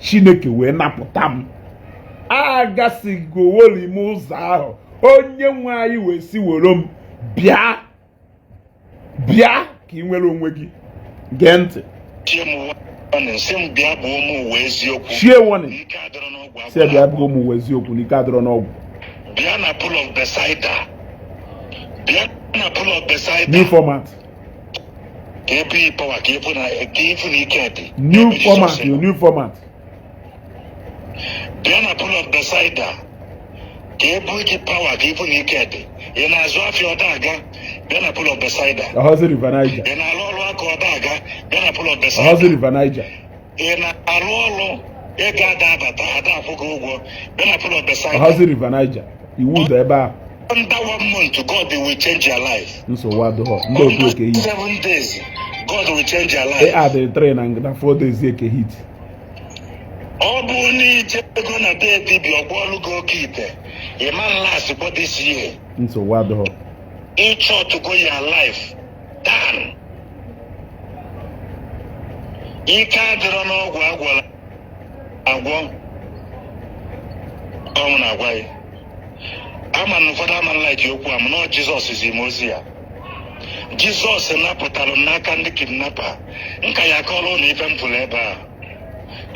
[SPEAKER 2] Chineke wee napụta m. Agasigowoli m ụzọ ahụ. Onye nwe anyị wee si were m. Bịa ka ị nwere onwe gị. Gee ntị.
[SPEAKER 3] Nsị bịa bụ ụmụ uwe eziokwu.
[SPEAKER 2] Shie warning. Si bịa bụ ụmụ uwe eziokwu n'ike adọrọ n'ọgwụ.
[SPEAKER 3] Bịa na pool of Bethesda.
[SPEAKER 2] New format.
[SPEAKER 3] Ka ebu power ka efu na ike dị.
[SPEAKER 2] New format.
[SPEAKER 3] Bịa na pool of Bethesda. Ka ebu gị power ka efu na ike dị. Ị na-azụ afịa ọda aga. Bịa na pool of Bethesda.
[SPEAKER 2] Ọhọzi River Niger.
[SPEAKER 3] Ị na-alụ ọrụ aka ọda aga. Bịa na pool of Bethesda.
[SPEAKER 2] Ọhọzi River Niger.
[SPEAKER 3] Ị na-arụ ọrụ ego ada abata ada akwụghị ụgwọ. Bịa na pool of Bethesda.
[SPEAKER 2] Ọhọzi River Niger. Iwu dị ebe a.
[SPEAKER 3] Under 1 month, God will change your life.
[SPEAKER 2] Nsogbu adịghọ. Ndị otu eke hit.
[SPEAKER 3] 7 days, God will change your life.
[SPEAKER 2] They add 3 na 4 days eke hit.
[SPEAKER 3] Ọ bụ na ije ego na be dibịa ọgbọọlụ gị oke ite. A man last for this year.
[SPEAKER 2] Nsogbu adịghọ.
[SPEAKER 3] Ịchọ to go your life. Dan. Ike adịrọ n'ọgwụ agwọ. Ọ na-agwa ya. Ụfọdụ ama like okwu am na Jizọs zi m ozi ya. Jizọs napụtara m n'aka ndị kidnapa. Nka ya akọrọ ụnụ ife m fụrụ ebe a.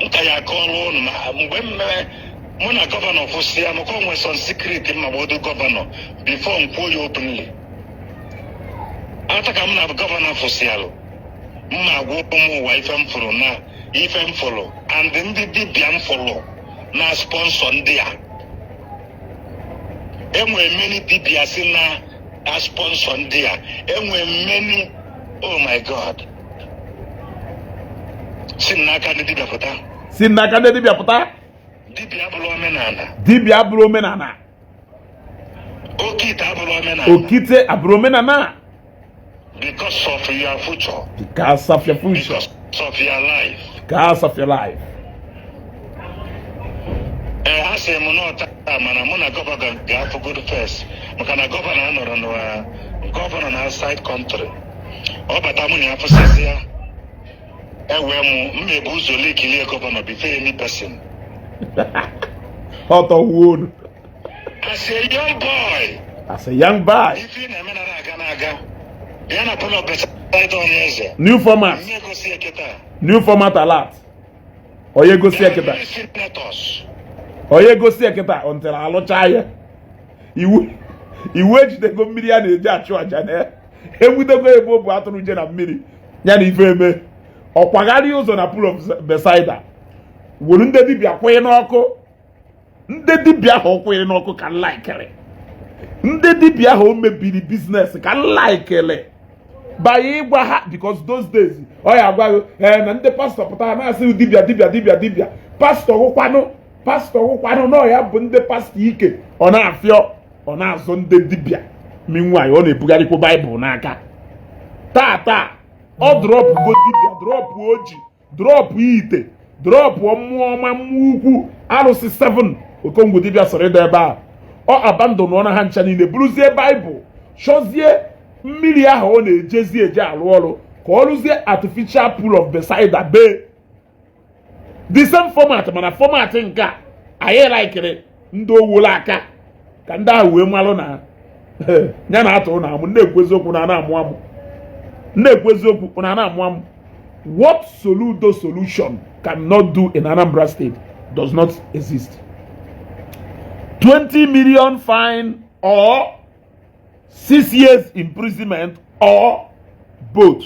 [SPEAKER 3] Nka ya akọrọ ụnụ na mgbe m mere mụ na gọvanọ kwụsịa m ka o nwere some secret ma gbodo gọvanọ before m kwuo ya openly. Ata ka m na gọvanọ kwụsịalụ. M na-agwa ụmụ ụwa ife m fụrụ na ife m fụrụ and ndị dibịa m fụrụ na sponsor ndị a. Enwere many dibia si na sponsor ndị a. Enwere many, oh my God. Si n'aka ndị dibia pụta. Dibia abụrụ omenala. Okite abụrụ omenala. Because of your future.
[SPEAKER 2] Because of your life.
[SPEAKER 3] Asị m n'ọta mana mụ na gọvanọ ga-afụ good first maka na gọvanọ nọrọ gọvanọ na outside country. Ọ bata mụ na ya fụsịsị ya ewe m ebu ụzọ lekilie gọvanọ before any person.
[SPEAKER 2] Ọtọ wuonu.
[SPEAKER 3] As a young boy. Ife ị na-eme na-aga. Bịa na pool of Bethesda Onye Eze.
[SPEAKER 2] New format alert. Onye gosi eketa. Onye gosi eketa until alụcha ya. Iwu iwu ejidego mmiri a na-eji achụ aja na enwudego ebe ọ bụ atụrụ je na mmiri ya na ife eme ọkwagharị ụzọ na pool of Bethesda were ndị dibịa kwụnye n'ọkụ ndị dibịa ahụ kwụnye n'ọkụ ka nlaikere ndị dibịa ahụ o mebiri biznes ka nlaikele banye ịgwa ha because those days ọ ya agwa na ndị pastọ pụtara na-asị dibịa pastọ gwụkwanụ na ya bụ ndị pastọ ike ọ na-afịọ ọ na-azụ ndị dibịa mi nwaanyị ọ na-ebugharịkwa baịbụl n'aka taa ọ drọpụgo dibịa drọpụ oji drọpụ ite drọpụ mmụọ ọma mmụọ ukwu arụsị 7 Okongwu Dibia sọrọ ịda ebe a ọ abandon ọna ha ncha niile buruzie baịbụl chọzie mmiri ahụ ọ na-ejezi eje arụ ọrụ ka ọ rụzie artificial pool of Bethesda bee the same format mana format nke a anyị laikiri ndị owolo aka ka ndị ahụ wee malụ na ya na-atụ na amụ na-ekwu eziokwu na na-amụ amụ na-ekwu eziokwu na na-amụ amụ. What Soludo solution cannot do in Anambra State does not exist. 20 million fine or 6 years imprisonment or both.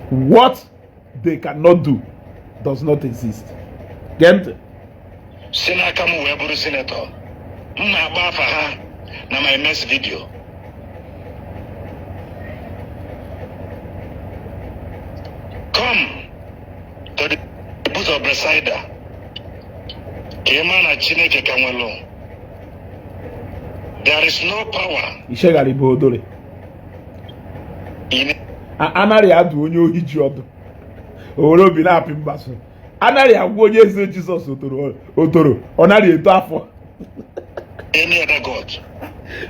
[SPEAKER 2] What they cannot do does not exist. Gente.
[SPEAKER 3] Senator mu wee bụrụ senator. M na-agba afa ha na my next video. Come to the booth of Bethesda. Kema na Chineke ka nwelo. There is no power.
[SPEAKER 2] Ishegari bụ odore. Anaghị adụ onye ohi ji ọdụ. Owere obi na-apị mgbaso. Anaghị agwa onye eze Jizọs otoro. Ọ naghị eto afọ.
[SPEAKER 3] Any other God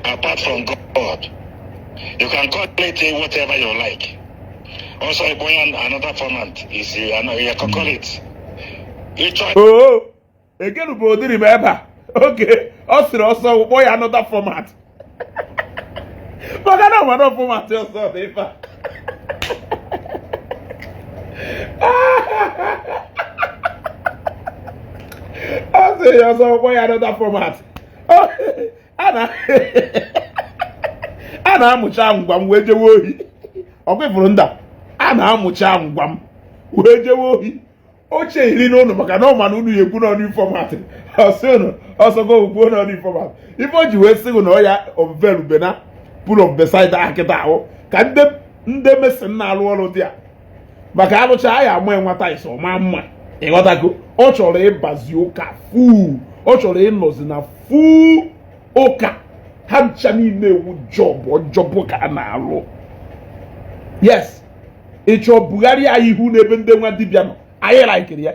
[SPEAKER 3] apart from God. You can call it whatever you like. Also, another format is you can call it.
[SPEAKER 2] Oh, again, bro, did remember? Okay, also, boy, another format. But I don't want no format yourself, Eva. I say, also, boy, another format. Oh, Anna, amụcha ngwa m wee jewe ohi. Ọkwa ifuru nda. A na-amụcha ngwa m wee jewe ohi. Oche iri n'ụlọ maka na ọma na unu ekwu n'ọnụ fọmatị. Ọsọgo okwu n'ọnụ fọmatị. Ife o ji wee sị na ọ ya ọvelube na pool of Bethesda akịta ahụ ka ndị mesin na-alụ ọrụ dị a. Maka alụcha a ya ama enweta isi ọma mma. Ịghọtago ọ chọrọ ịbazi ụka fuu. Ọ chọrọ ịnọzi na fuu ụka. Ha ncha niile ewu jọbụ ka a na-alụ. Yes, ịchọ bugharị ya ihu n'ebe ndị nwa dibịa nọ anyị laikiri ya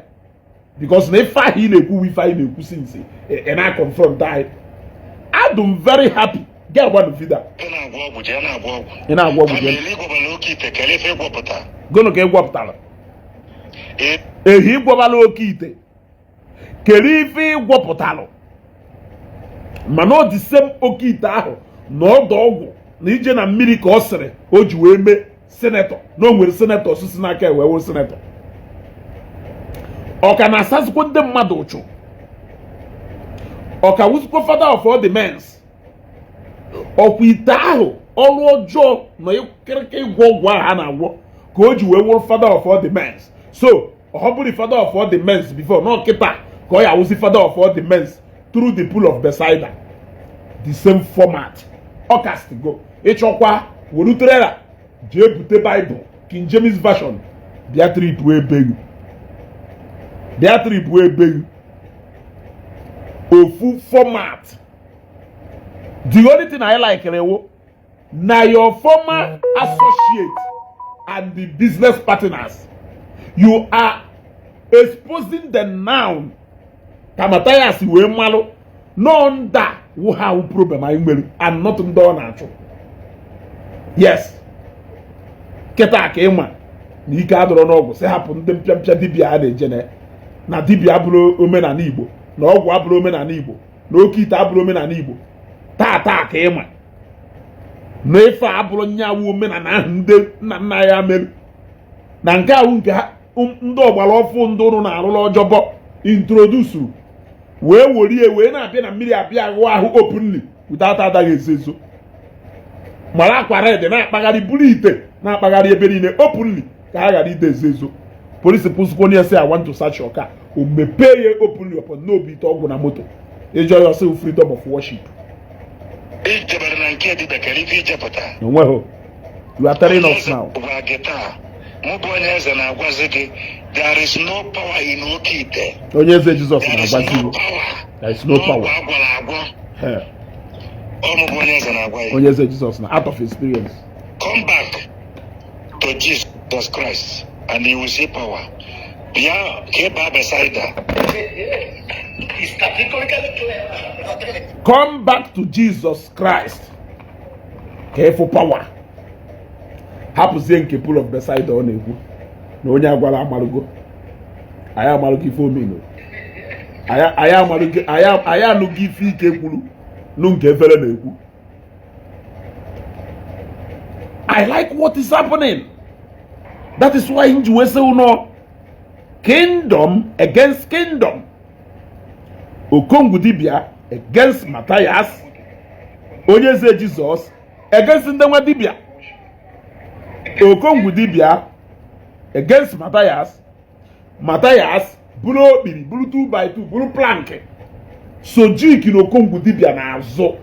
[SPEAKER 2] because na ife ahụ ị na-ekwu ife anyị na-ekwu since ị na-confront anyị. I'm very happy gị agwa na vida ị na-agwa ọgwụ gụnụ ka ị gwọpụtara ehi ịgwọbala oke ite kere ife ịgwọpụtalụ mana ọ dị same oke ite ahụ na ọdụ ọgwụ na ije na mmiri ka ọ sịrị o ji wee mee senetọ na o nwere senetọ osisi n'aka ewe wee senetọ ọ ka na-asazikwa ndị mmadụ ụchụ ọ ka wụzikwa father of all the mens ọkwa ite ahụ ọrụ ọjọọ na ịkịrịka ịgwọ ọgwụ ahụ a na-agwọ ka o ji wee wụrụ father of all the mens so ọ bụrụ father of all the mens before na ọkịta ka ọ ya wụzi father of all the mens through the pool of Bethesda the same format ọ kastigo ịchọkwa were trailer jee bute Bible King James version bịa trip wee beghị ofu format. The only thing I like na your former associate and the business partners you are exposing them now ka Mathias wee malụ no nda who have problem anyị nwere and not ndị ọ na-achụ. Yes, kịta ka ịma na ike adọrọ n'ọgwụ sị hapụ ndị mpịampịa dibịa a na-eje na dibịa abụrụ omenala Igbo na ọgwụ abụrụ omenala Igbo na oke ite abụrụ omenala Igbo taa ka ịma na ife abụrụ nyawu omenala ahụ ndị nna nna ya mere na nke ahụ nke ha ndị ọgbara ọfụ ndị ụrụ na-arụrụ ọjọbọ introdusuru wee worie wee na-abịa na mmiri abịa ahụ openly without adaghị ezo mara akwa red na-akpagharị buru ite na-akpagharị ebe niile openly ka ha ghara ide ezo polisi pụsụkwa onye sị I want to search your car o mepee ya openly upon n'obi ite ọgwụ na moto enjoy yourself freedom of worship. Onweghị you are telling us now.
[SPEAKER 3] Onye Eze na-agwazi gị there is no power in Okite.
[SPEAKER 2] Onye Eze Jizọs na-agwazi gị there is no power. Onye Eze Jizọs na out of experience.
[SPEAKER 3] Come back to Jesus Christ and you will see power. Bịa keba beside her.
[SPEAKER 2] Come back to Jesus Christ. Careful power. Hapụzie nke pool of Bethesda ọ na-ekwu na onye agwala amarugo anyị amarugo ife omeno anyị anụgo ife ike kwuru nụ nke efere na-ekwu. I like what is happening. That is why nji wee sị ụnọ kingdom against kingdom. Okongwu Dibia against Mathias, Onye Eze Jesus against ndị nwa dibia. Okongwu Dibia against Mathias buru okpiri buru 2x2 buru plank sojiki na Okongwu Dibia na-azụ.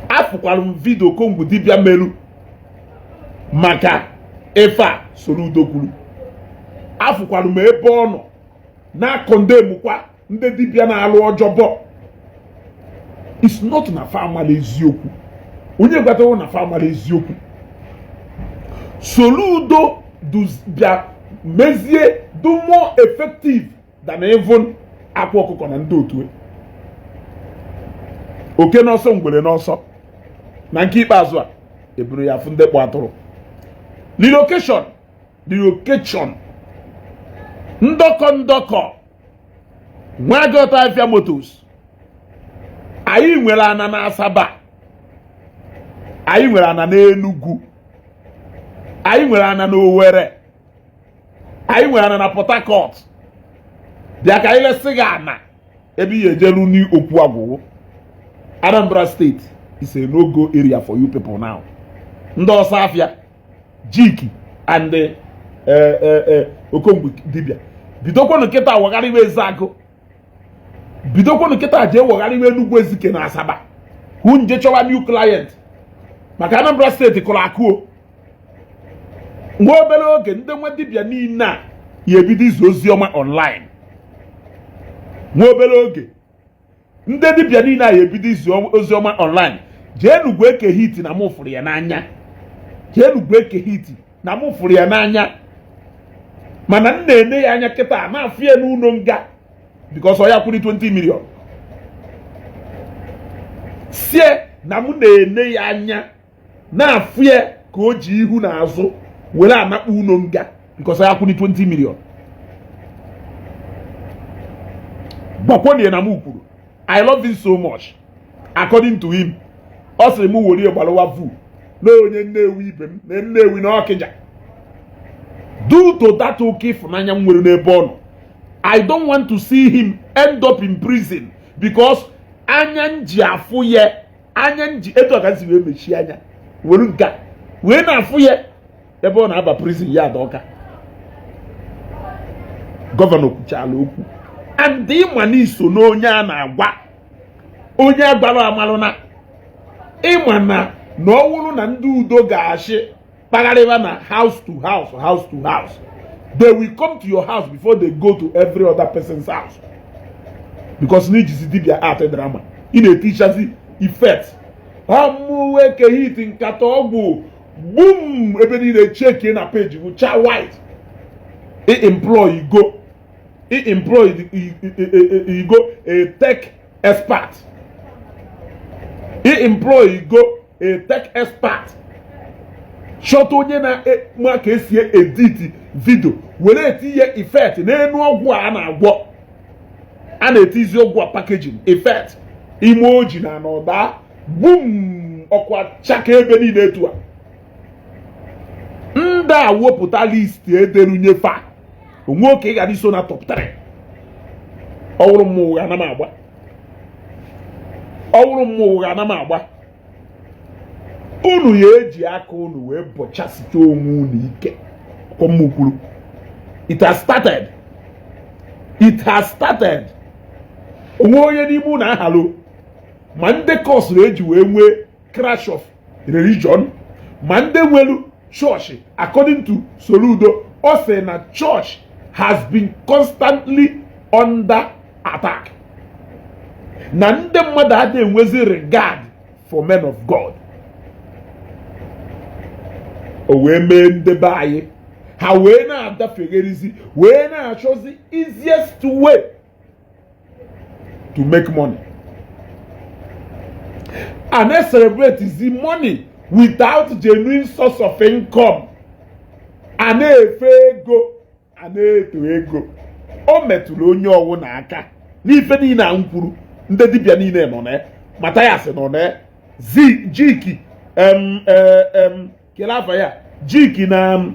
[SPEAKER 2] Afụkwara m vidio Okongwu Dibia meru maka ife a soro udo kwuru. Afụkwara m ebe ọ nọ na-akọndemukwa ndị dibia na-alụ ọjọbọ. It's not na famala eziokwu. Onye gwatawo na famala eziokwu. Soludo bịa mezie do more effective than even akwa ọkụkọ na ndị otu. Oke n'ọsọ ngwere n'ọsọ. Na nke ikpeazụ a eburu ya afụ ndị kpọ atụrụ. Relocation. Ndọkọ. Nwagọta Afia Motors. Anyị nwere ana na Asaba. Anyị nwere ana na Enugu. Anyị nwere ana na Owerri. Anyị nwere ana na Port Harcourt. Bịa ka anyị lesi gị ana ebe ihe ejelu ni okwu agwụgwụ. Anambra State is a no-go area for you people now. Ndị ọsọ afịa Jiki and Okongwu Dibia. Bidokwanụ nkịta wagharịwa Ezeaku. Bidokwanụ nkịta jee wagharịwa Enugu Ezike na Asaba. Hụ nje chọwa new client. Maka Anambra State kụrụ akụo. Nwa obere oge ndị nwa dibia niile a ya ebido izu oziọma online. Nwa obere oge ndị dibia niile a ya ebido izu oziọma online. Jee Enugu eke hiti na mụ fụrụ ya n'anya. Mana m na-ene ya anya kịta na-afụ ya n'ụlọ nga because ọ ya kwụrụ 20 million. Sie na m na-ene ya anya na-afụ ya ka o ji ihu na azụ were anakpụ ụlọ nga because ọ ya kwụrụ 20 million. Gbakwonie na m kwuru I love him so much. According to him, ọ sịrị m were gbarawa vu na onye Nnewi ibe m na Nnewi na Ọkịja. Due to that okay funanya nwere n'ebe ọ nọ, I don't want to see him end up in prison because anya nji afụ ya anya nji etu aka si wee mechie anya were nka wee na-afụ ya ebe ọ na-aba prison ya adọka. Gọvanọ kwuchala okwu and ịma n'iso n'onye a na-agwa onye agbara amalụ na ịma na ọ wụrụ na ndị udo ga-achị kpagharịba na house to house. They will come to your house before they go to every other person's house. Because n'ijizi dibia art drama. Ị na-etichazi effect. Ọmụwe ke hit nkata ọgwụ boom ebe niile cheki na page bụ cha white. Employ a tech expert. A tech expert. Shot onye na ka esi edit video were etinye effect n'enu ọgwụ a na-agwọ. A na-etizi ọgwụ a packaging effect emoji na n'ọda boom ọkwa chaka ebe niile etu a. Ndị a wepụta list ederunye fa onwe oke ị ga-adị so na top 3. Ọwụrụ m ụgha na m agba. ọwụrụ mmụọ ụgha na m agba unu ya eji aka unu wee bọchasịta onwe unu ike kwuru it has started onwe onye n'ime unu ahalụ ma ndị kọsụrụ eji wee nwee crash of religion ma ndị nwelu chọọchị according to Soludo ọ sị na church has been constantly under attack na ndị mmadụ adịghị enwezi regard for men of God o wee mee ndị be anyị ha wee na-adafegherizi wee na-achọzi easiest way to make money and they celebrate the money without genuine source of income a na-efe ego a na-eto ego o metụrụ onye ọwụ n'aka n'ife niile a kwuru ndị dibịa niile nọ na Mathias nọ na jiki kelafa ya jiki na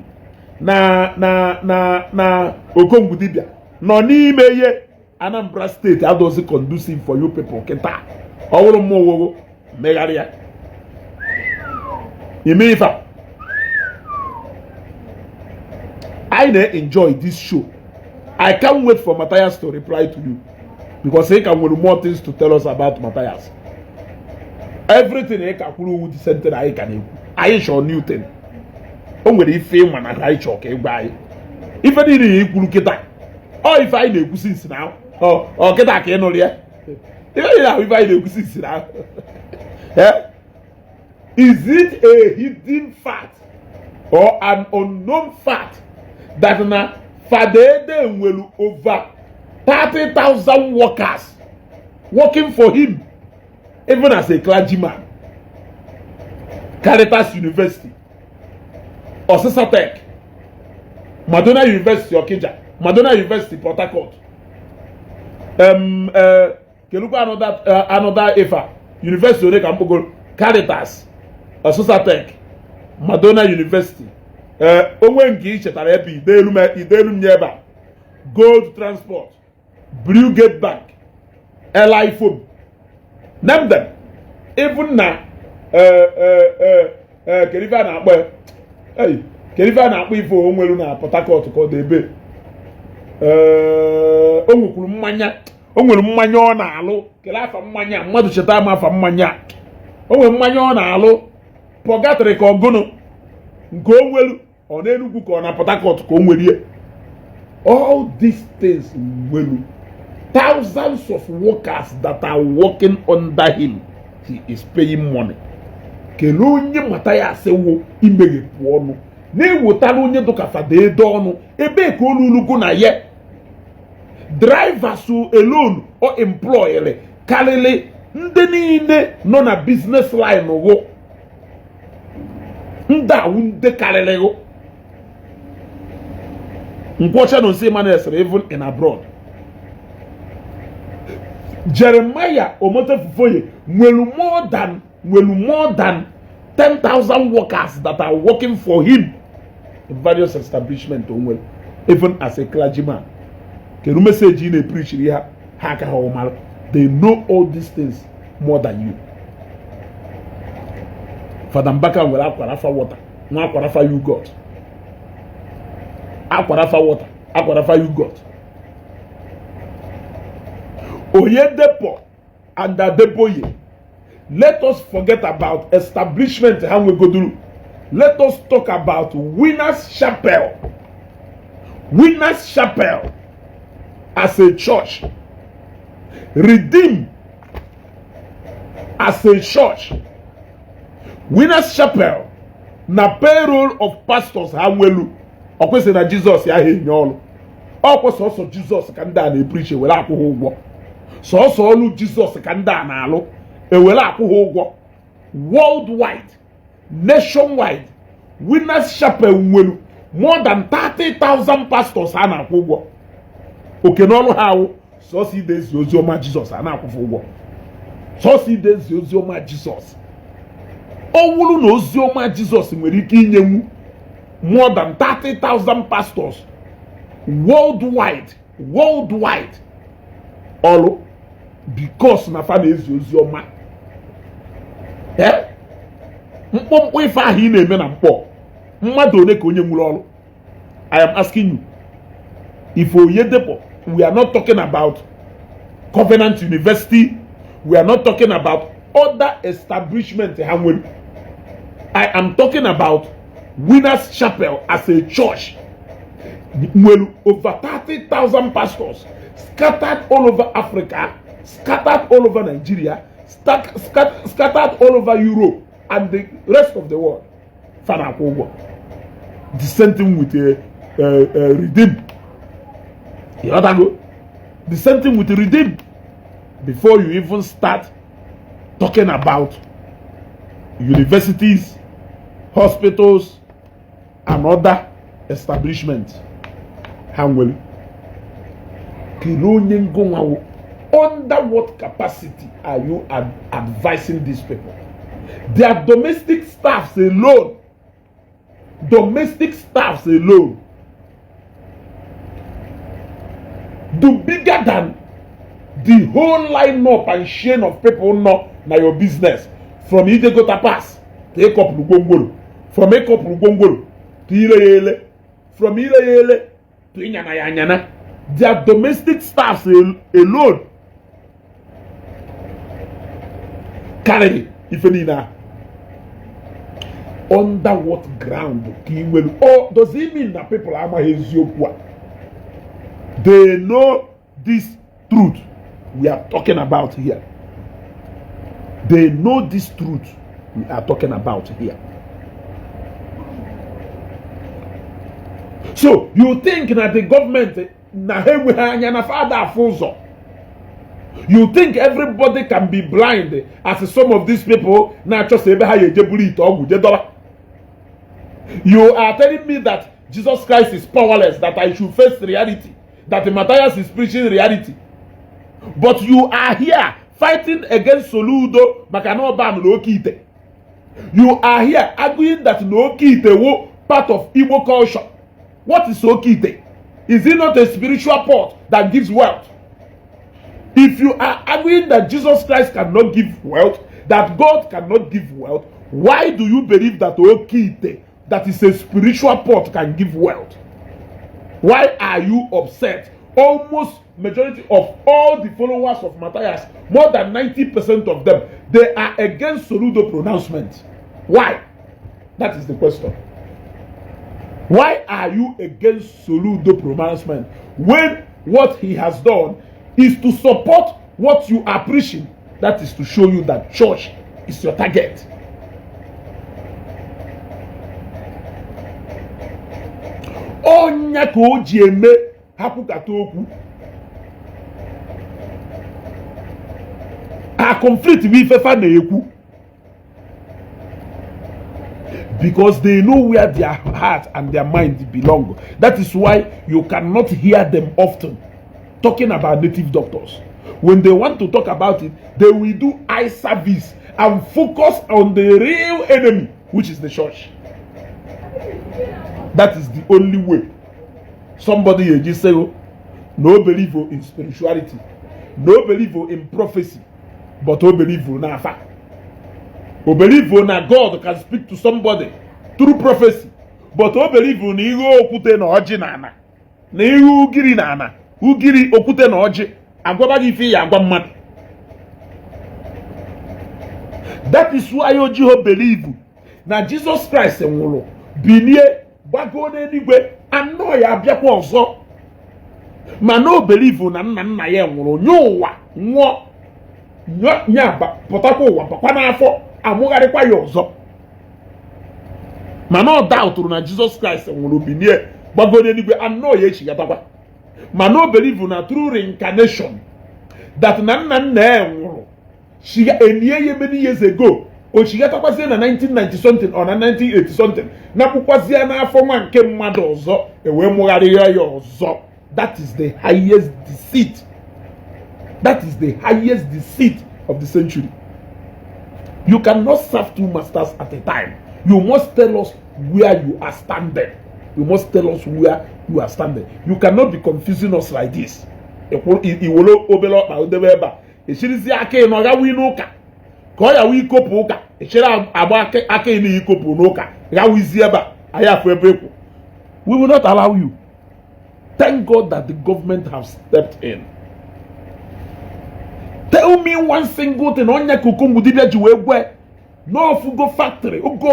[SPEAKER 2] Okongwu Dibia nọ n'ime ihe Anambra steeti adọzi conducive for you people kịta ọwụrụ mmụọ megharịa ime ife I enjoy this show. I can't wait for Mathias to reply to you because he can have more things to tell us about Mathias. Everything he can do with the center I can. I show new thing. Onwere ife man na I chok e gba yi. Ife ni ri ikuru kita. Oh if I na-ekwu since now. Oh kita ka enu ria. Ife ni na if I na-ekwu since now. Eh? Is it a hidden fact or an unknown fact that na Fadede will over 30,000 workers working for him, even as a clergyman? Caritas University, Osisa Tech, Madonna University Okija, Madonna University Port Harcourt, another EFA University of Campogol, Caritas, Osisa Tech, Madonna University. Onwe nke ichetara ebe idelu nyeba Gold Transport, Brewgate Bank, LI Foam, name them. Even na keriva na-akpọ ife onwelu na Port Harcourt ka ọ dị ebe o nwekwuru mmanya o nwere mmanya ọ na-alụ kele afa mmanya mmadụ cheta ama afa mmanya o nwere mmanya ọ na-alụ pọgatịrị ka ọgụnụ nke onwelu ọ na-enugwu ka ọ na Port Harcourt ka o nwere all these things nwelu thousands of workers that are working under him. He is paying money. Kele onye Mathias wo imeghepụ ọnụ na-ewetara onye dụka Fadede ọnụ ebe ka olulugo na ye drivers alone or employer karịrị ndị niile nọ na business line wo ndị awụ ndị karịrị wo nkwọcha no say man is even in abroad. Jeremiah Omotefufoye nwelu more than 10,000 workers that are working for him in various establishments, even as a clergyman. Can message in a preach here? They know all these things more than you. Father Mbaka will aquarafa water. No aquarafa you got. Aquarafa water. Aquarafa you got. Oyedepo and Adeboye. Let us forget about establishment and we go through. Let us talk about Winners Chapel. Winners Chapel as a church. Redeem as a church. Winners Chapel na payroll of pastors Hamwelu. Okwese na Jesus ya he nyolo. Okwese also Jesus ka nda na preach wele akwụghị ụgwọ. So olu Jesus ka nda na alụ ewele akwụghị ụgwọ. Worldwide, nationwide, Winners Chapel nwelu more than 30,000 pastors ha na akwụ ụgwọ. Oke n'ọlụ ha awụ so si dezi oziọma Jesus ha na akwụghị ụgwọ. So si dezi oziọma Jesus. Owulu na oziọma Jesus nwere ike inyenwu more than 30,000 pastors worldwide. All because na fa na ezi oziọma mkpọmkpọ ife ahụ ị na-eme na mkpọ mmadụ one ka onye nwere ọrụ. I am asking you, if Oyedepo, we are not talking about Covenant University, we are not talking about other establishments. I am talking about Winners Chapel as a church. Well, over 30,000 pastors scattered all over Africa, scattered all over Nigeria, scattered all over Europe and the rest of the world. The same thing with Redeem. You know that go? The same thing with Redeem. Before you even start talking about universities, hospitals, and other establishments. Under what capacity are you advising these people? Their domestic staffs alone, do bigger than the whole line-up and chain of people now your business. From Idegota Pass to Ekop Lugongoro, from Ekop Lugongoro to Ileyele, from Ileyele to Inyana. Their domestic staffs alone carry if any now. Under what ground? Or does it mean that people are they know this truth we are talking about here? They know this truth we are talking about here. So you think that the government you think everybody can be blind as some of these people now just say you are telling me that Jesus Christ is powerless, that I should face reality, that Mathias is preaching reality, but you are here fighting against Soludo Makanoba Lokite. You are here arguing that Lokite was part of Igbo culture. What is Okite? Is it not a spiritual pot that gives wealth? If you are arguing that Jesus Christ cannot give wealth, that God cannot give wealth, why do you believe that Okite, that is a spiritual pot, can give wealth? Why are you upset? Almost majority of all the followers of Mathias, more than 90% of them, they are against Soludo pronouncement. Why? That is the question. Why are you against Soludo pronouncement when what he has done is to support what you are preaching? That is to show you that church is your target. Onya ko jieme hapukatoku. A conflict with Fefa. Because they know where their heart and their mind belong. That is why you cannot hear them often talking about native doctors. When they want to talk about it, they will do eye service and focus on the real enemy, which is the church. That is the only way. Somebody just say, oh, no believer in spirituality, no believer in prophecy, but no believer in fact. O believe that God can speak to somebody through prophecy, but o believe in ihu okute na oji na ana, na ihu ugiri na ana, ugiri okute na oji, agwaba gi fi ya agwa mmadu. That is why Ojiho believe na Jesus Christ nwụrụ bilie gbago n'eluigwe anọ ya abịakwa ọzọ, ma no believe na nna ya nwụrụ nye ụwa nwụọ nyaba pụtakwa ụwa bakwa n'afọ amụgharịkwa ya ọzọ. Ma no doubt na Jesus Christ nwụrụ bilie gbago n'eluigwe anọ ya echigatakwa. Ma no believe na true reincarnation, that nna ya nwụrụ shiga enye ye many years ago, o shigatakwazie na 1990 something or na 1980 something, na kwukwazie na afọ nwa nke mmadụ ọzọ ewe mụgharịa ya ọzọ. That is the highest deceit. That is the highest deceit of the century. You cannot serve two masters at a time. You must tell us where you are standing. You must tell us where you are standing. You cannot be confusing us like this. Iwolo obelo ma odebeba. Eshirizi ake no ga wi n'ụka. Ka ọ ya wi kopu ụka. echere agba aka ị ikopụ n'ụka gawizie ebe a anyị afọ ebe ekwu. We will not allow you. Thank God that the government have stepped in. Tell me one single thing onye Okongwu Dibia ji wee gwe no fugo factory ogo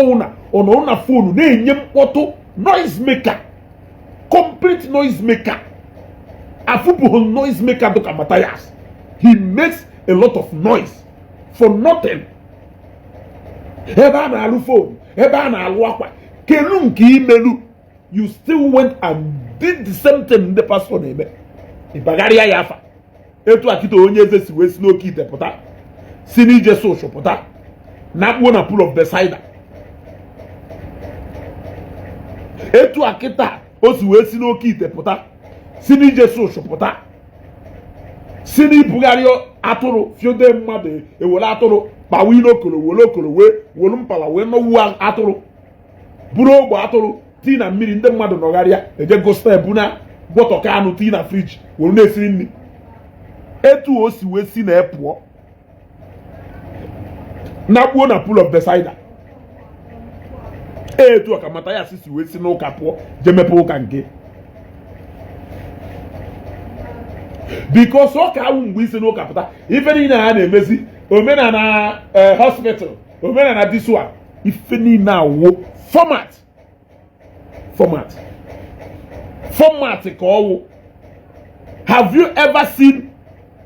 [SPEAKER 2] una phone na-enye mkpọtụ noise maker, complete noise maker. Afupu noise maker doka Mathias. He makes a lot of noise for nothing. Ebe a na-alụ phone, ebe a na-alụ akwa, kelu nke imelu, you still went and did the same thing ndị pastor na-eme. Ịbagharịa ya afa. Etu akịta onye eze si wee si n'oke ite pụta, si n'ije social pụta, na-akpuo na pool of Bethesda. Etu akịta o si wee si n'oke ite pụta, si n'ije social pụta, si n'ibugharị atụrụ fiode mmadụ ewere atụrụ kpawa inokolo were okolo were mpala wee nọwuo atụrụ buru ogbe atụrụ tii na mmiri ndị mmadụ nọgharịa eje gosta ebu na bọtọ anụ tii na friji were na-esiri nri. Etu o si wee si na pụọ na-akpuo na pool of Bethesda. Etu ka Mathias si wee si n'ụka pụọ je mepe ụka nke. Because ụka ahụ mgbe isi n'ụka pụta ife niile ha na-emezi omenala hospital, omenala disua, ife niile awụ format ka ọwụ. Have you ever seen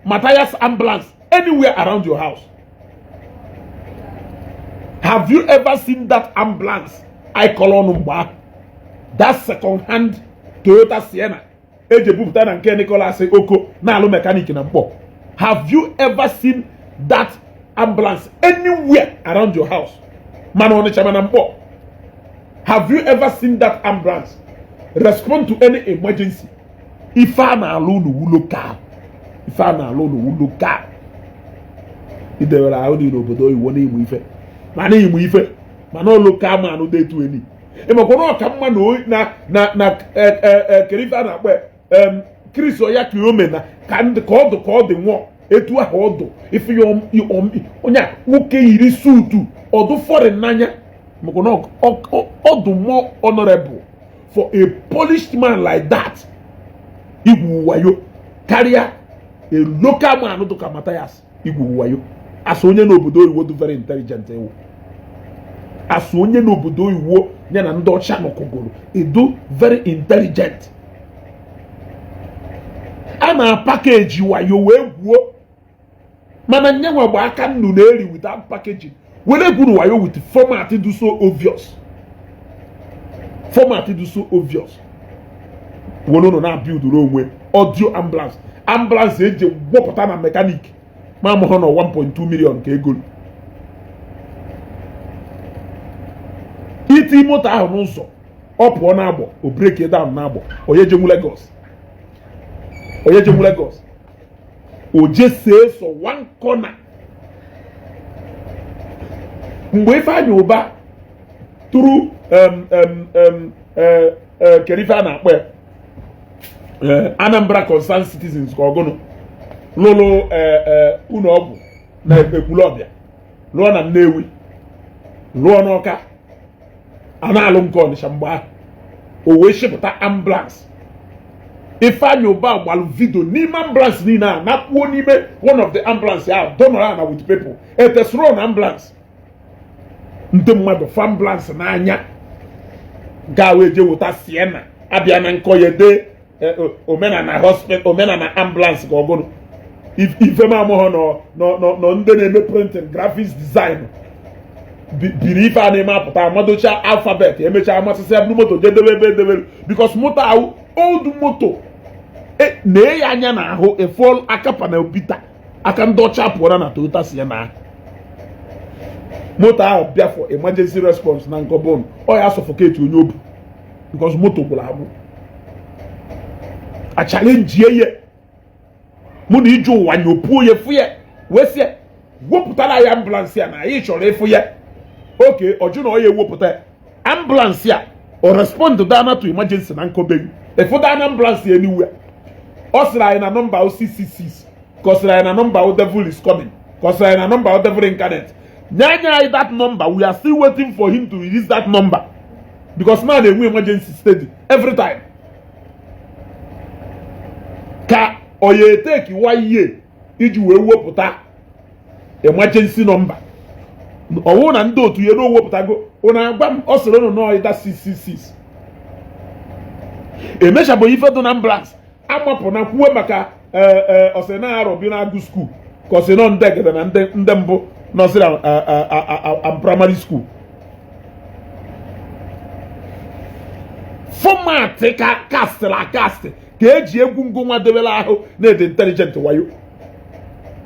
[SPEAKER 2] Mathias ambulance anywhere around your house? Have you ever seen that ambulance I call on Mbaka? That second hand Toyota Sienna eje bupụta na nke Nicholas Oko na-alụ mechanic na Mkpọ. Have you ever seen that ambulance anywhere around your house? Man Onitsha na Mkpọ. Have you ever seen that ambulance respond to any emergency? Ife a na-alụ n'uwu local. Ife a na-alụ n'uwu local. Idewere ahụ dị n'obodo oyibo na-ịmụ ife. Mana ịmụ ife. Mana local man dị etu eni. Ịmakwa ọka mma na kerife a na-akpọ Chris Oya Kiomena ka ọ dị nwụọ etu ahụ ọdụ ife onye nwoke yiri suutu ọdụ foreign n'anya maka na ọdụ more honorable for a polished man like that igwu wayo karịa a local man dịka Mathias igwu wayo. Asụ onye n'obodo oyibo dị very intelligent ewu. Asụ onye n'obodo oyibo ya na ndị ọcha nọkọgoro edo very intelligent. A na package wayo wee gwuo mana nyanwa gba aka nnu na-eri without packaging were gwuru wayo with format do so obvious. Wono na build onwe audio ambulance eje gbopụta na mechanic ma mo no 1.2 million ka ego. Iti moto ahụ n'ụzọ ọ pụọ na-agbọ o break it down na-agbọ onye je mu Lagos o je see so one corner mgbe ife anya ụba tụrụ kerife a na-akpọ Anambra Concerned Citizens ka ọgụnụ lụlụ ụlọ ọgwụ na Ekwulọbịa lụọ na Nnewi lụọ n'Ọka a na-alụ nke Ọnịsha mgbe ahụ o wee shipụta ambulance. Ifeanyi Uba gbalụ vidio n'ime ambulance niile a na-akpuo n'ime one of the ambulance ahụ donora na with people etesoro na ambulance ndị mmadụ fa ambulance n'anya ga wee je weta Sienna abịa na Nkoyede omenala hospital omenala ambulance ka ọgụnụ ife ma amụghọ nọ ndị na-eme printing graphics design biri ife a na-eme apụta amadocha alphabet emechaa amasịsị ya bụrụ moto jedebe ebe edebere because moto ahụ old moto na-enye anya n'ahụ efuol aka panel bita aka ndị ọcha pụọra na Toyota Sienna. Moto ahụ bịa for emergency response na nkọbọn ọ ya suffocate onye obu because moto gwụrụ agbụ a challenge ye mụ na ije ụwa nyopuo ya fụ ya wee sie wepụtara ya ambulance ya na anyị chọrọ ịfụ ya oke ọjụ na ọ ya ewepụta ambulance ya o respond dana to emergency na nkọbeghị efuda na ambulance anywhere ọ sịrị anyị na nọmba 666 ka ọ sịrị anyị na nọmba devil is coming ka ọ sịrị anyị na nọmba devil incarnate Nyanya that number, we are still waiting for him to release that number. Because now they will emergency steady every time. Ka oye take 1 year iji wee wepụta emergency number. Ọwụ na ndị otu ya no wepụtago, una agba m ọ sịrị no ida 666. Emesha bụ ife dị na ambulance amapụ na kwuwe maka ọsị na arọbi na agụ school ka ọsị nọ ndegede na ndị mbụ nọsịrị primary school. Format ka cast ka eji egwu ngụ nwa debela ahụ na-ede intelligent wayo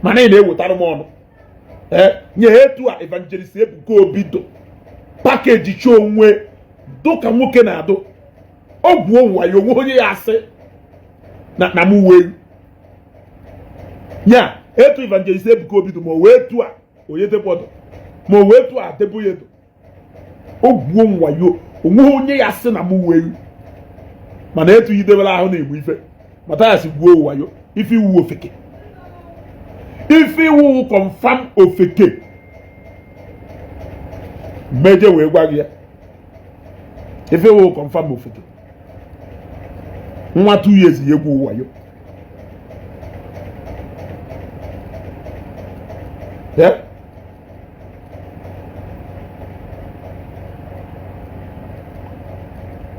[SPEAKER 2] mana ị na-ewetara m ọnụ nye etu a evangelist Ebuka Obi do pakeji chi onwe do ka nwoke na-adụ ọgwụ wayo onwe onye ya asị na m wee nya etu evangelist Ebuka Obi do ma wee tu a onye debodo ma wee tu a deboyedo ọgwụ wayo onwe onye ya asị na m wee mana etu yidebela ahụ na-egbu ife Mathias gwuo wayo ife iwu ofeke ife iwu confirm ofeke meje wee gwa gị ya ife iwu confirm ofeke nwa 2 years ya egwu wayo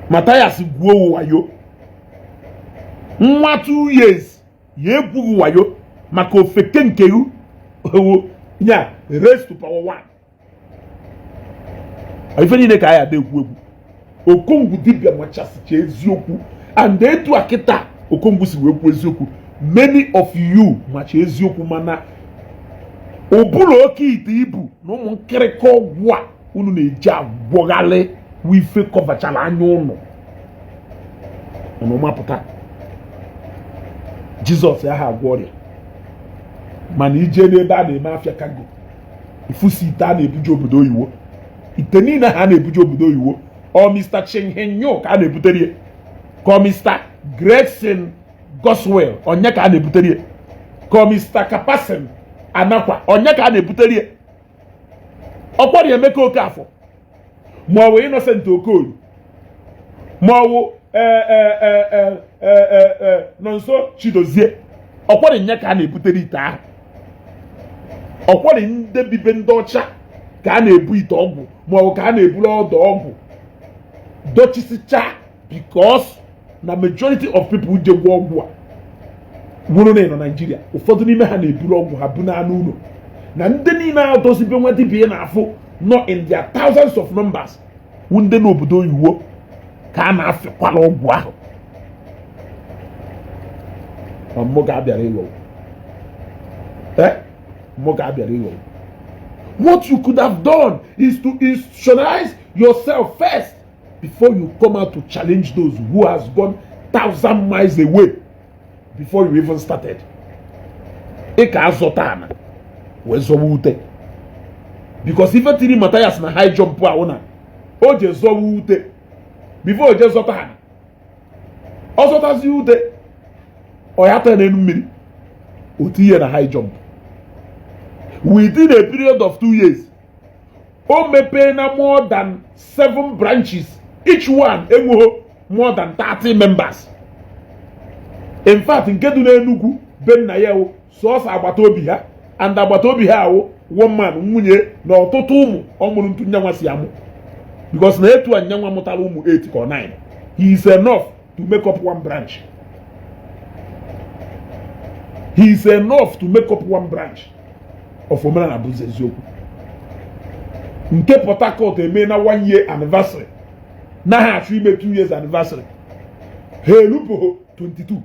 [SPEAKER 2] Mathias gwuo wayo nwa 2 years ya egwu wayo maka ofeke nke yu nya raise to power 1 ife niile ka aya da egwu Okongwu Dibia machasicha eziokwu and etu akịta Okongwu si wee kwu eziokwu many of you macha eziokwu mana obulu oke ite ibu na ụmụ nkịrịka ọgwụ a unu na-eji agwọghalị wife kọvachala anya ụnụ mapụta Jizọs ya ha agwọ ọrịa mana ije n'ebe a na-eme afịa kago ifusi ite a na-ebuje obodo oyiwo ite niile ha na-ebuje obodo oyiwo ọ Mr. Chenhenyo ka a na-ebuterie ka Mr. Gregson Goswell onye ka a na-ebuterie ka Mr. Kapasen Anakwa onye ka a na-ebuterie ọkwari Emeka Okafọ ma ọ bụ Innocent Okolu ma ọ bụ Nonso Chidozie ọkwari nye ka a na-ebutere ite ahụ ọkwari ndị bibe ndị ọcha ka a na-ebu ite ọgwụ ma ọ bụ ka a na-eburu ọdụ ọgwụ dochisicha because na majority of people je gwa ọgwụ a bụrụ na Nigeria ụfọdụ n'ime ha na-eburu ọgwụ ha bụ n'anụ ụlọ na ndị niile a dozibe nwa dibia na-afụ nọ in their thousands of numbers ndị n'obodo oyiwo ka a na-afịkwala ọgwụ ahụ mmụ ga-abịara ịlọ what you could have done is to institutionalize yourself first before you come out to challenge those who has gone 1,000 miles away before you even started. Eka azotana wezowute because if you Mathias na high jump awuna o je zowute before o je zotana o zotazi ute o yata na enu mmiri o tiye na high jump within a period of 2 years o mepe na more than 7 branches each one enwo more than 30 members. In fact nke du na Enugu ben na ya sọọsọ agbata obi ha and agbata obi ha awụ one man nwunye na ọtụtụ ụmụ ọmụrụ ntu nyanwa si amụ because na etu anyanwa mụtara ụmụ 8 or 9 he is enough to make up one branch. He is enough to make up one branch of omenala bụ eziokwu. Nke Port Harcourt eme na 1 year anniversary na ha achọ ime 2 years anniversary ha elupo 22.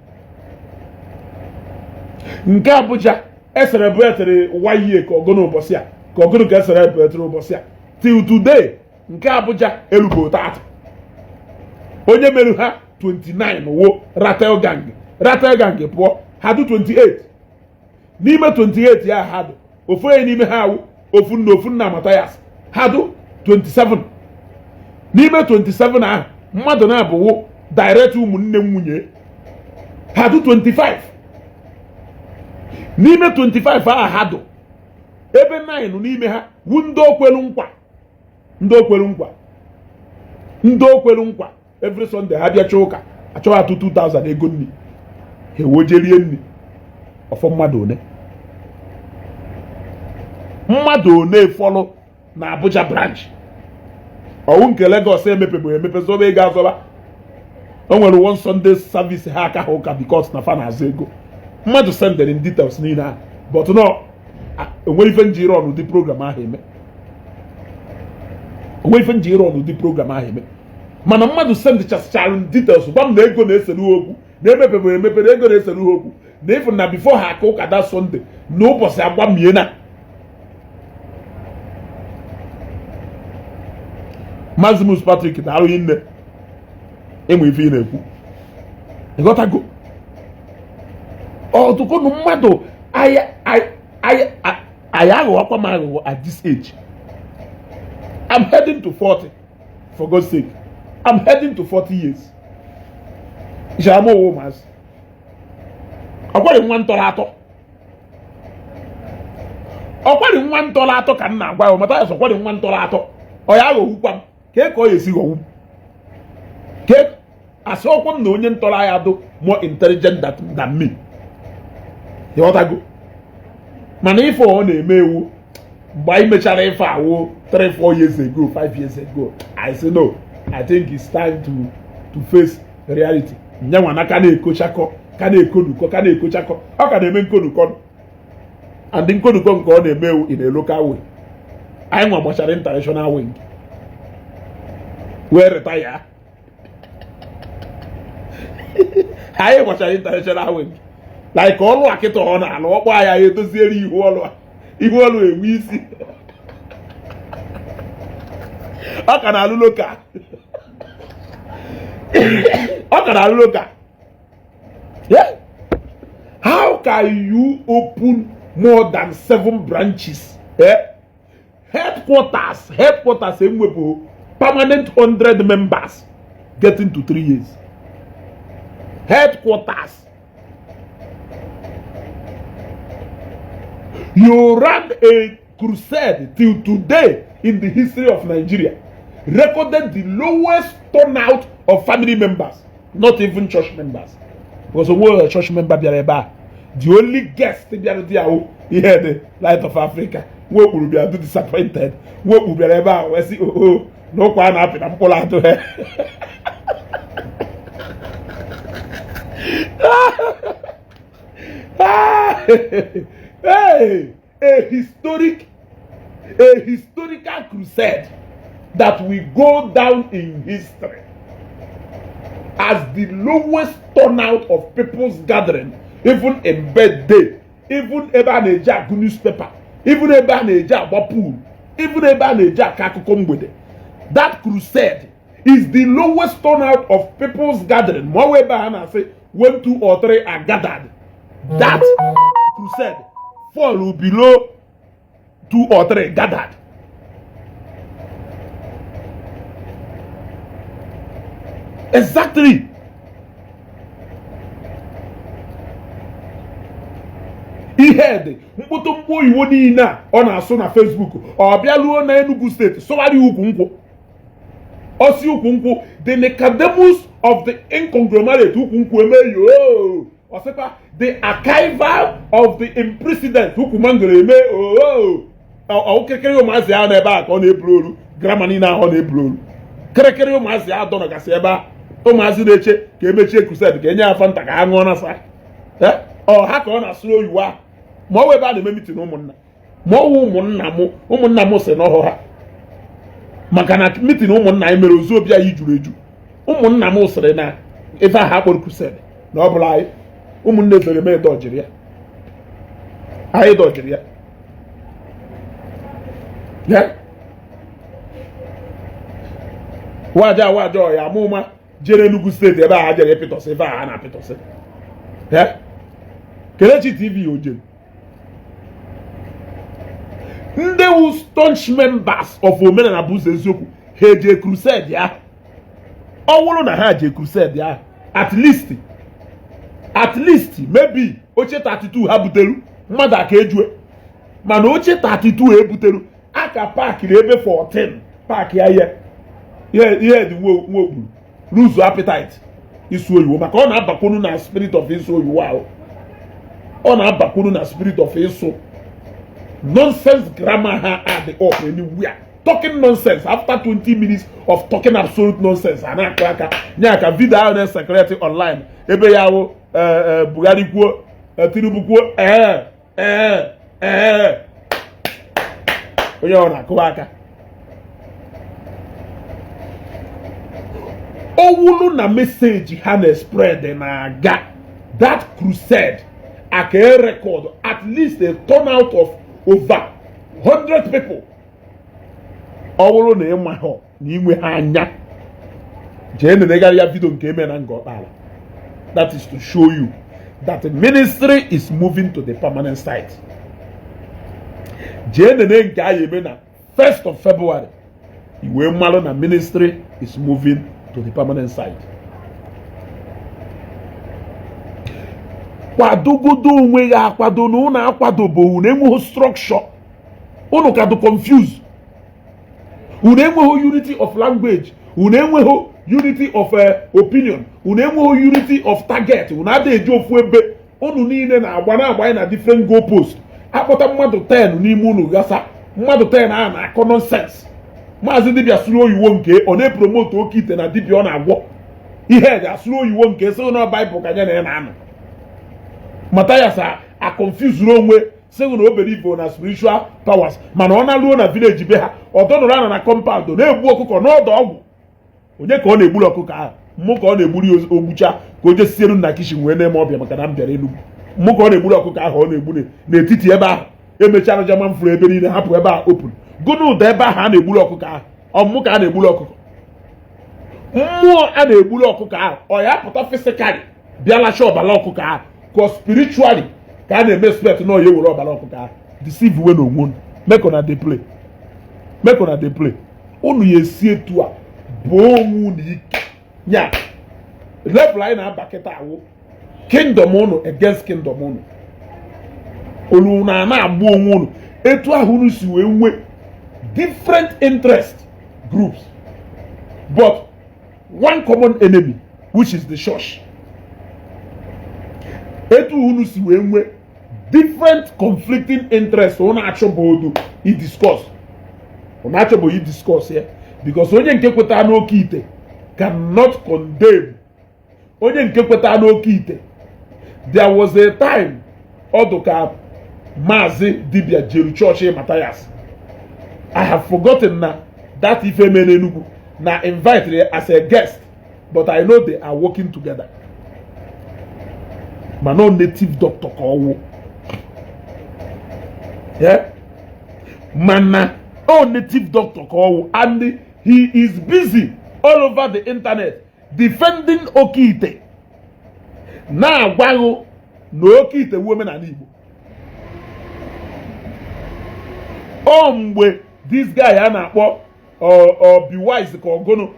[SPEAKER 2] Nke Abuja celebrated 1 year ka ogono ụbọchị a ka ogono ka celebrated ụbọchị a till today nke Abuja elubo 30 onye meru ha 29 wo Ratel gang pụọ ha do 28 n'ime 28 ya ha do ofu onye n'ime ha ofu nna Mathias ha do 27 n'ime 27 ahụ mmadụ na-abụwo direct ụmụnne nwunye ha do 25 n'ime 25 ahụ ha do ebe 9 n'ime ha wu ndị okwelu nkwa ndị okwelu nkwa every Sunday ha bịacha ụka achọghị atụ 2000 ego nri ha ewojerie nri ọfọ mmadụ one fọlụ na Abuja branch ọwụ nke Lagos emepebeghị emepe zoba ego azọba o nwere one Sunday service ha aka ha ụka because na fa na-azụ ego mmadụ sendere in details niile ha but no onwere ife nji ịrụ ụdị program ahụ eme mana mmadụ sendịchasịchara details gwa m na ego na-esere okwu na emepebeghị emepe na ego na-esere okwu na ịfụ na before ha aka ụka da Sunday na ụbọchị agwa mie na Mazimus Patrick na arụghị nne enwe ife ị na-ekwu ịghọtago ọtụkọnụ mmadụ anyị aghọwakwa m aghụghọ at this age. I'm heading to 40 for God's sake. I'm heading to 40 years. Ishamo womas. Ọkwari nwa ntọrọ atọ ka m na-agwa ya Mathias ọkwari nwa ntọrọ atọ ọ ya aghọwukwa m ka ọ ya esi ghọwu m ka asị ọkwụ m na onye ntọrọ ya dị more intelligent than me. Ịghọtago mana ife ọ na-eme ewu mgbe anyị mechara ife awụ 3-4 years ago 5 years ago I say no, I think it's time to face reality. Nyanwa na ka na-ekochakọ ka na-ekonukọ ọ ka na-eme nkonukọ and nkonukọ nke ọ na-eme ewu in a local way. Anyị nwa gbachara international wing wee retire anyị gbachara international wing like ọlụ akịta ọ na-alụ ọkpọ ya edoziere ihu ọlụ enwe isi ọ ka na-alụ loka yeah. How can you open more than 7 branches headquarters enwepụ permanent 100 members getting to 3 years headquarters. You ran a crusade till today in the history of Nigeria, recorded the lowest turnout of family members, not even church members. Because a church member, the only guest here, the Light of Africa, what will be disappointed? What will be about? We see, no one happy. I'm pull out to her. Hey, a historical crusade that will go down in history as the lowest turnout of people's gathering, even in birthday, even eba neja newspaper, even eba neja pool, even eba neja kakukombede. That crusade is the lowest turnout of people's gathering. More way back, say when 2 or 3 are gathered. That crusade fall below 2 or 3 gathered. Exactly. Ihe dị mkpụtụ mkpụ iwu niile a ọ na-asụ na Facebook ọ bịaluo na Enugu steeti sọwarị ukwu nkwụ osi ukwu nkwụ the Nicodemus of the inconglomerate ukwu nkwụ emeyo ọsịkwa the archival of the imprisoned ukwu mangoro eme ọkịrịkịrị ụmụazị ya n'ebe a ka ọ na-eburu olu grama niile ahụ ọ na-eburu olu kịrịkịrị ụmụazị ya dọnọgasị ebe a ụmụazị na-eche ka emechie crusade ka enye ya fanta ka ha ṅụọ na sa ọ ha ka ọ na-asụrụ oyiwu ahụ ma ọ wee ebe a na-eme mitin ụmụnna ma ọwụ ụmụnna m sị n'ọhụ ha maka na mitin ụmụnna anyị mere ozu obi anyị juru eju ụmụnna m sịrị na ife ahụ akpọrọ crusade na ọ bụla anyị ụmụnne dere mee dọjiri ya anyị dọjiri ya waja ya amụma jere Enugu steeti ebe a jere pịtọsị ebe a na-apịtọsị Kelechi TV ojere ndị wu staunch members of Omenala bụ ụzọ eziokwu ha eje crusade ya ọ wụrụ na ha je crusade ya at least maybe oche 32 ha buteru mmadụ aka ejue mana oche 32 ebutelu aka park ebe 14 park ya ihe dị nwa lose appetite isu oyiwo maka ọ na-abakwunu na spirit of isu oyiwo ahụ ọ na-abakwunu na spirit of isu nonsense grammar ha adị up anywhere talking nonsense after 20 minutes of talking absolute nonsense a na-akụ aka nye aka video ahụ na-esekreti online ebe ya ahụ Buhari kwuo Tinubu kwuo onye ọ na-akụ aka owulu na meseji ha na-spread na-aga that crusade aka record at least a turnout of over 100 people owulu na ịma ha na inwe ha anya jee nenegharị ya video nke eme na nga ọkpala. That is to show you that the ministry is moving to the permanent site. jee nene nke a eme na 1st of February iwe mmalụ na ministry is moving to the permanent site. kwadogodo onwe ya akwado na ụnụ akwadobo unu enweghị structure unu ka dị confused unu enweghị unity of language unu enweghị unity of opinion unu enweghị unity of target unu adịghị eji ofu ebe unu niile na-agba na different goalpost akpọta mmadụ 10 n'ime unu gasa mmadụ 10 a na-akọ nonsense. Maazị Dibia sụrụ oyiwo nke ọ na-epromote oke ite na dibia ọ na-agwọ ihe ga asụrụ oyiwo nke sị na Bible ka ya na-anọ. Mathias a confuse onwe sị na o believe na spiritual powers mana ọ na-alụọ na village be ha ọ dọnọrọ na compound na-egbu ọkụkọ n'ọdọ ọgwụ. Onye ka ọ na-egburu ọkụkọ ahụ? Mmụ ka ọ na-egburu ogbucha ka o je siere na kishin wee na-eme ọbịa maka na m bịara Enugu. Mmụ ka ọ na-egburu ọkụkọ ahụ ọ na-egburu n'etiti ebe ahụ emechara jama mfuru ebe niile hapụ ebe ahụ open gụnụ ụda ebe ahụ a na-egburu ọkụkọ ahụ ọmụmụ ka a na-egburu ọkụkọ. Mmụọ a na-egburu ọkụkọ ahụ ọ ya pụta fisikali bịalacha ọbara ọkụkọ ahụ ka spiritually ka a na-eme spet na onye were ọbara ọkụkọ ahụ deceive we na onwe unu mekona dey play unu ya esi etu a bụ onwe unu ike nya level anyị na-aba kịta awụ kingdom unu against kingdom unu unu na-agba onwe unu etu ahụ unu si wee nwe different interest groups but one common enemy which is the church. Etu unu si wee nwe different conflicting interests unu achọbodo i discuss unu achọbo i discuss ya because onye nke kweta n'oke ite cannot condemn onye nke kweta n'oke ite. There was a time ọdụka Maazị Dibia jeru church Mathias. I have forgotten na that ife mere Enugu na invite as a guest but I know they are working together. Ma no native doctor ka ọwụ. Yeah? Mana no native doctor ka ọwụ and he is busy all over the internet defending Okite. Na-agwaghị na Okite women and Igbo. Mgbe this guy a na-akpọ be wise ka ọgụnụ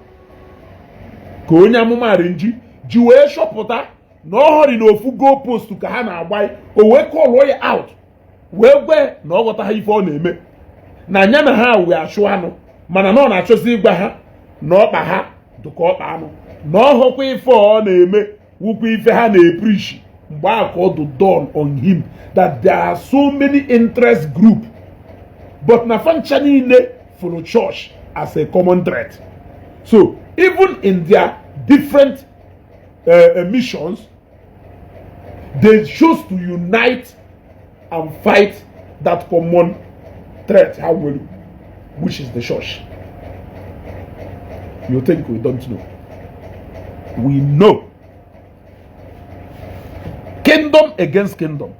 [SPEAKER 2] ka onye amụma Arinji ji wee chọpụta na ọhụrụ na ofu goalpost ka ha na-agba o wee call ya out wee gwe na ọ ghọta ha ife ọ na-eme na anya na ha wee achụ anụ mana na ọ na-achọzi ịgwa ha na ọkpa ha dụka ọkpa anụ na ọhụkwa ife ọ na-eme wukwa ife ha na-eprishi mgbe a ka ọ dị dawn on him that there are so many interest group but na fancha niile for church as a common threat. So even in their different missions, they chose to unite and fight that common threat, which is the church. You think we don't know? We know. Kingdom against kingdom.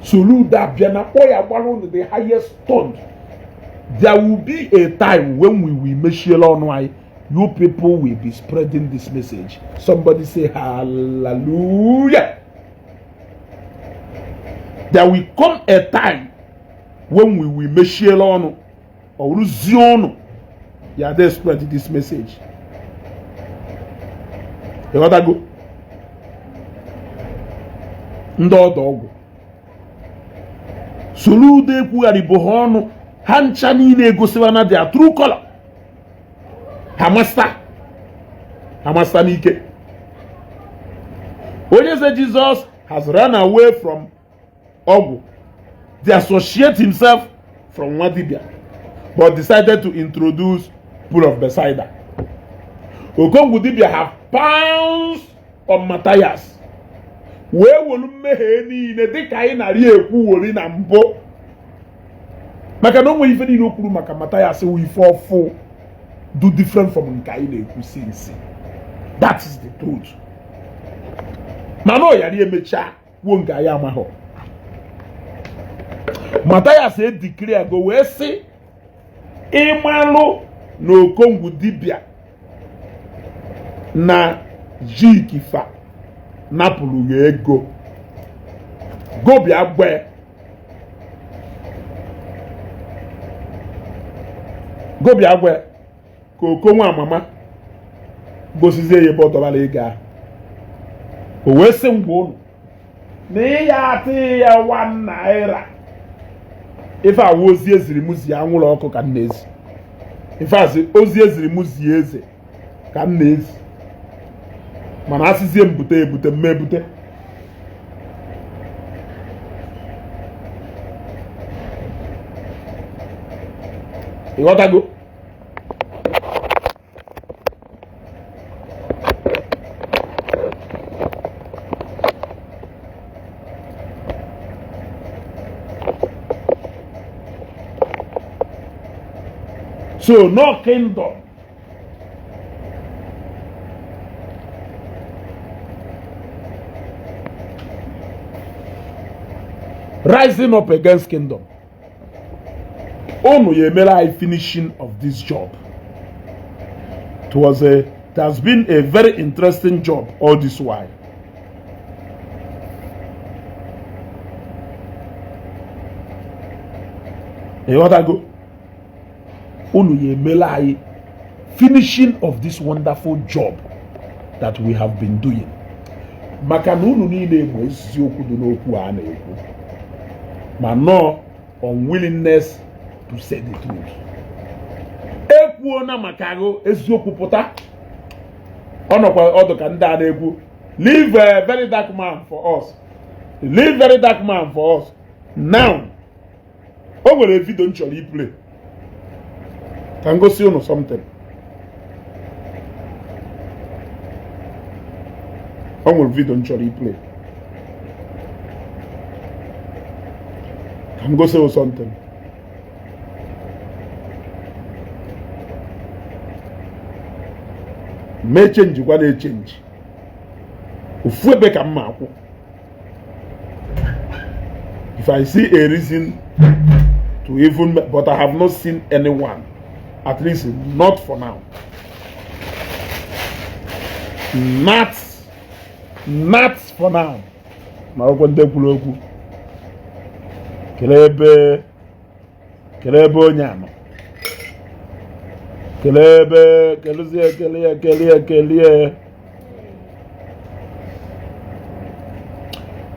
[SPEAKER 2] Soluda Bianapoya the highest tone. There will be a time when we will make sure you people will be spreading this message. Somebody say hallelujah. There will come a time when we will make sure or Zion. Yeah, they spread this message. You gotta go. Ndo dog. Solude Puaribohono hancha niile egosiwa na their true color. Hamasta n'ike. Onye Eze Jesus has run away from Ogwu, to associate himself from Dibia, but decided to introduce Pool of Bethesda. Okongwu Dibia have pounced on Mathias. Wee wolu mmehie niile dịka anyị narị ekwu wori na mbụ. Maka na onwe ife niile o kwuru maka Mathias wụ ife ọfụ do different from nke anyị na-ekwu since. That is the truth. Mana ọ yari emecha kwuo nke anyị amahọ. Mathias declare go wee sị ịmalụ na Okongwu Dibia na jikifa napụrụ ya ego gobia gbe ka Okongwu amama gosizie ya ebe ọ dọbara ego ahụ. O wee sị ngwa unu na ya atị ya 1 naira ife awụ ozi eziri m zi anwụrụ ọkụ ka m na-ezi. Ife asị ozi eziri m zi eze ka m na-ezi. Mana asịzie m bute ebute m ebute. Ịghọtago? So no kingdom rising up against kingdom. Onu yemela finishing of this job. It has been a very interesting job all this while. Go. Onu yemela finishing of this wonderful job that we have been doing. Maka na unu niile bụ eziokwu dị n'okwu a na-ekwu. Ma no unwillingness to say the truth. Ekwuo na maka agụ eziokwu pụta. Ọnọkwa ọdụ ka ndị a na-ekwu. Leave a very dark man for us. Leave very dark man for us. Now, o nwere video nchọrọ iplay. Can go see unu something. O nwere video nchọrọ iplay. Can go see unu something. May change gwa na change. Ofu ebe ka mma akwụ. If I see a reason to even, but I have not seen anyone, at least not for now. Not for now. Ma okwu ndị kwuru okwu. Kelebe onye ama. Kelee.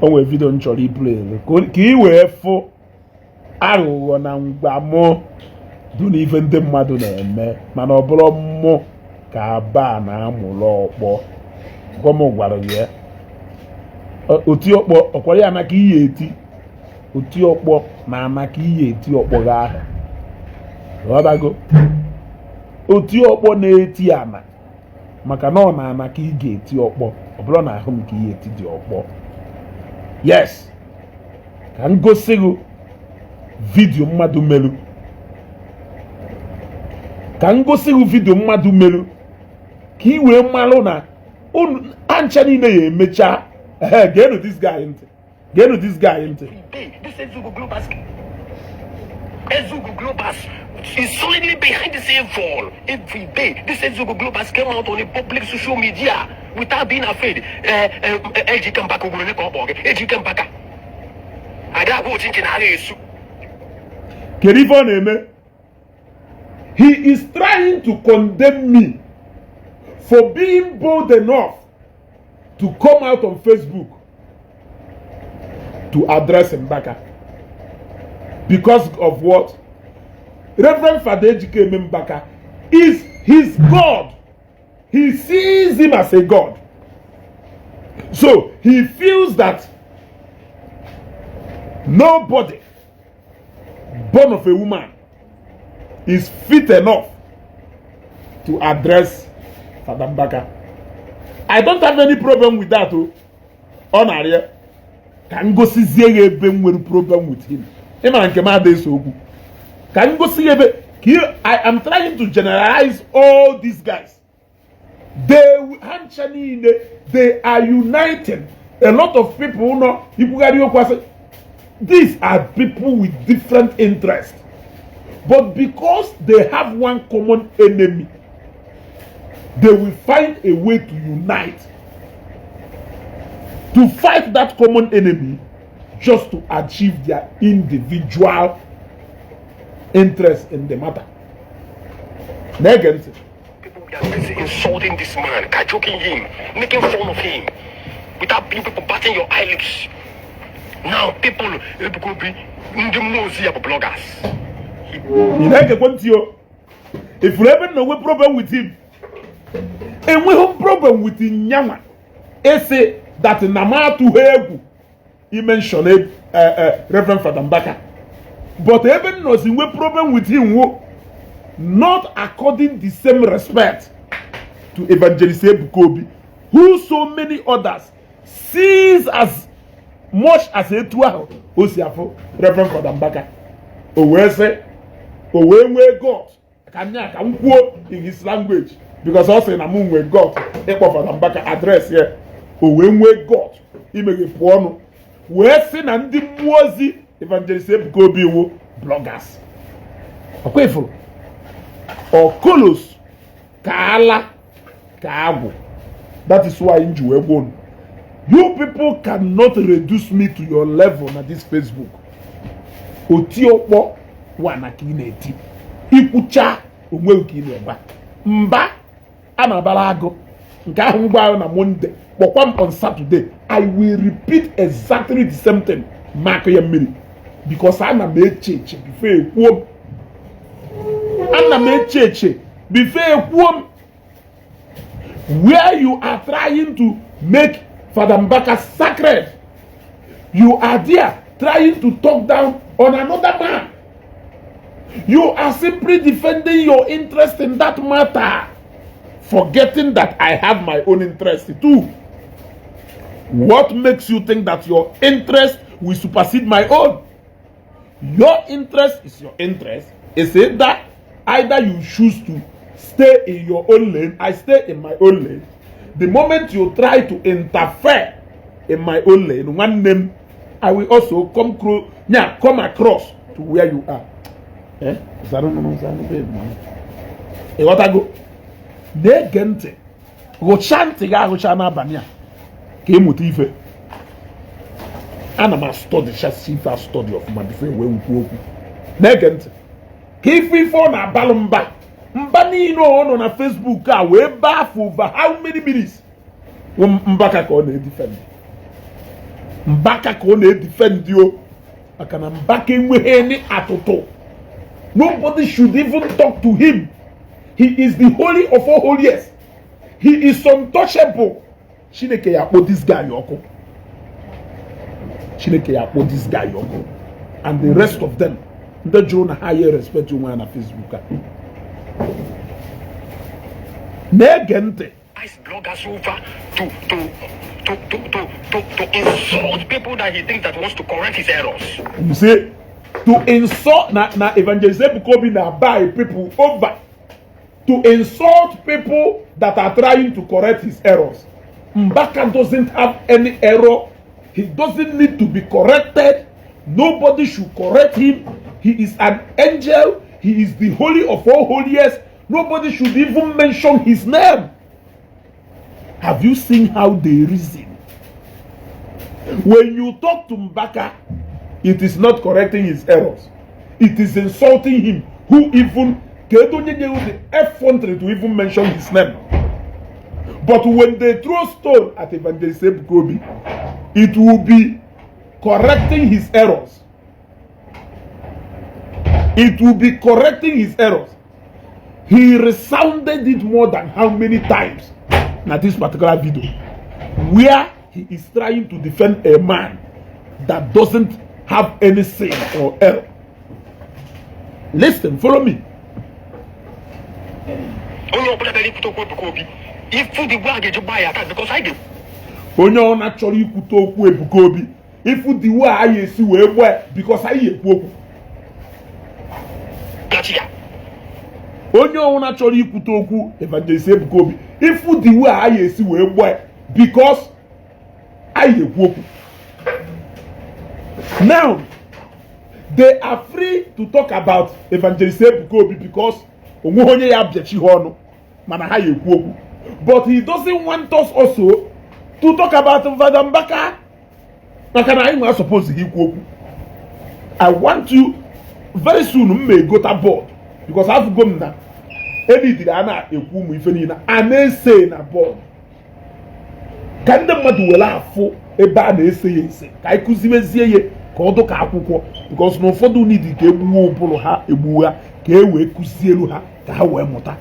[SPEAKER 2] Onwe video nchọrọ iplay ka i wee fụ aghụghọ na mgbamụ dị n'ife ndị mmadụ na-eme, mana ọ bụrụ mmụ ka aba na-amụrụ ọkpọ. Gọm gwara ya oti ọkpọ ọkwara ya maka ihe eti oti ọkpọ na maka ihe eti ọkpọ ga ahụ. Ghọtago? Oti ọkpọ na-eti ana maka na ọ na-ana ka ị ga-eti ọkpọ, ọ bụrụ na ahụ m ka ihe eti dị ọkpọ. Yes, ka m gosi gị vidio mmadụ melu. Ka m gosi gị vidio mmadụ melu ka ị wee mmalụ na ancha niile ya emecha. Geenụ this guy ntị.
[SPEAKER 3] This Ezeaku Globus is solidly behind this evil every day. This Ezeaku Globus came out on the public social media without being afraid. Ebuka Mbaka.
[SPEAKER 2] He is trying to condemn me for being bold enough to come out on Facebook to address Mbaka. Because of what? Reverend Father Ejike Mbaka is his God. He sees him as a God. So he feels that nobody born of a woman is fit enough to address Father Mbaka. I don't have any problem with that. On area, can go see Zege problem with him. Can go see I am trying to generalize all these guys. They are united. A lot of people know. These are people with different interests. But because they have one common enemy, they will find a way to unite. To fight that common enemy just to achieve their individual interest in the matter. Negative.
[SPEAKER 3] People are busy insulting this man, joking him, making fun of him, without people batting your eyelids. Now people, Ebuka Obi, bloggers.
[SPEAKER 2] If you ever know a problem with him, and we have problem with him, say that Nama to Hegu, he mentioned Reverend Father Mbaka. But even knows we problem with him, not according the same respect to Evangelist Ebuka Obi, who so many others sees as much as a 12 Osiafo, Reverend Father Mbaka. Owe say, Owe God. Can quote in his language because also in a moon where God, Ebuka Father Mbaka address here. Owe God. He make a poem. Where sin and the Mozi Evangelist Ebuka Obi bloggers. Okay, for or Kolos Kaala Kaago. That is why in Juwebon. You people cannot reduce me to your level on this Facebook. Otiopo wanakineti. Ikucha umweukineba. Mba anabalago. Nka ngba na Monday. But on Saturday, I will repeat exactly the same thing. Mark your minute. Because I'm a change before where you are trying to make Father Mbaka sacred, you are there trying to talk down on another man. You are simply defending your interest in that matter, forgetting that I have my own interest too. What makes you think that your interest will supersede my own? Your interest is your interest. It's that either you choose to stay in your own lane, I stay in my own lane. The moment you try to interfere in my own lane, one name, I will also come across to where you are. What I go? They gente. Go chanting, I go chana banya. Came with Ife. And I'm a study, study of my different way we go. Negent. If we phone a balumba, Mbani no on a Facebook car, we bath over how many minutes? Mbaka kone defend. Mbaka kone defend you. I can Mbaka with any atoto. Nobody should even talk to him. He is the holy of all holiest. He is untouchable. Chineke yakpo this guy yoko. Chineke yakpo this guy yoko. And the rest of them, the Jonah higher respect you on Facebook. Negente.
[SPEAKER 3] Bloggers over to insult people that he thinks that wants to correct his errors.
[SPEAKER 2] You see, to insult na Evangelist Ebuka Obi na buy people over. To insult people that are trying to correct his errors. Mbaka doesn't have any error. He doesn't need to be corrected. Nobody should correct him. He is an angel. He is the holy of all holiest. Nobody should even mention his name. Have you seen how they reason? When you talk to Mbaka, it is not correcting his errors. It is insulting him. Who even gave the effrontery to even mention his name. But when they throw stone at Evangelist Ebuka Obi, it will be correcting his errors. it will be correcting his errors. He resounded it more than how many times na this particular video, where he is trying to defend a man that doesn't have any sin or error. Listen, follow me. Onye ọ na-achọrọ ikwute okwu Ebuka Obi, ifu the way anyị esi wee gbe because anyị ekwu okwu. Onye ọ na-achọrọ ikwute okwu Evangelist Ebuka Obi, ifu the way anyị esi wee gbe because anyị ekwu okwu. Now, they are free to talk about Evangelist Ebuka Obi because onwe onye ya bịachi ha ọnụ mana ha ekwu okwu. But he doesn't want us also to talk about Father Mbaka. I suppose he okwu. I want you very soon may go to board because I've gone now. Any did ana ekwu mu ife niile a na-ese na board. Ka ndị mmadụ were afọ ebe a na-ese ya ese ka anyị kụziwezie ya ka ọ dụka akwụkwọ because na ụfọdụ need ka egbuwe ụbụrụ ha egbuwe ha ka e wee kụzielu ha ka ha wee mụta.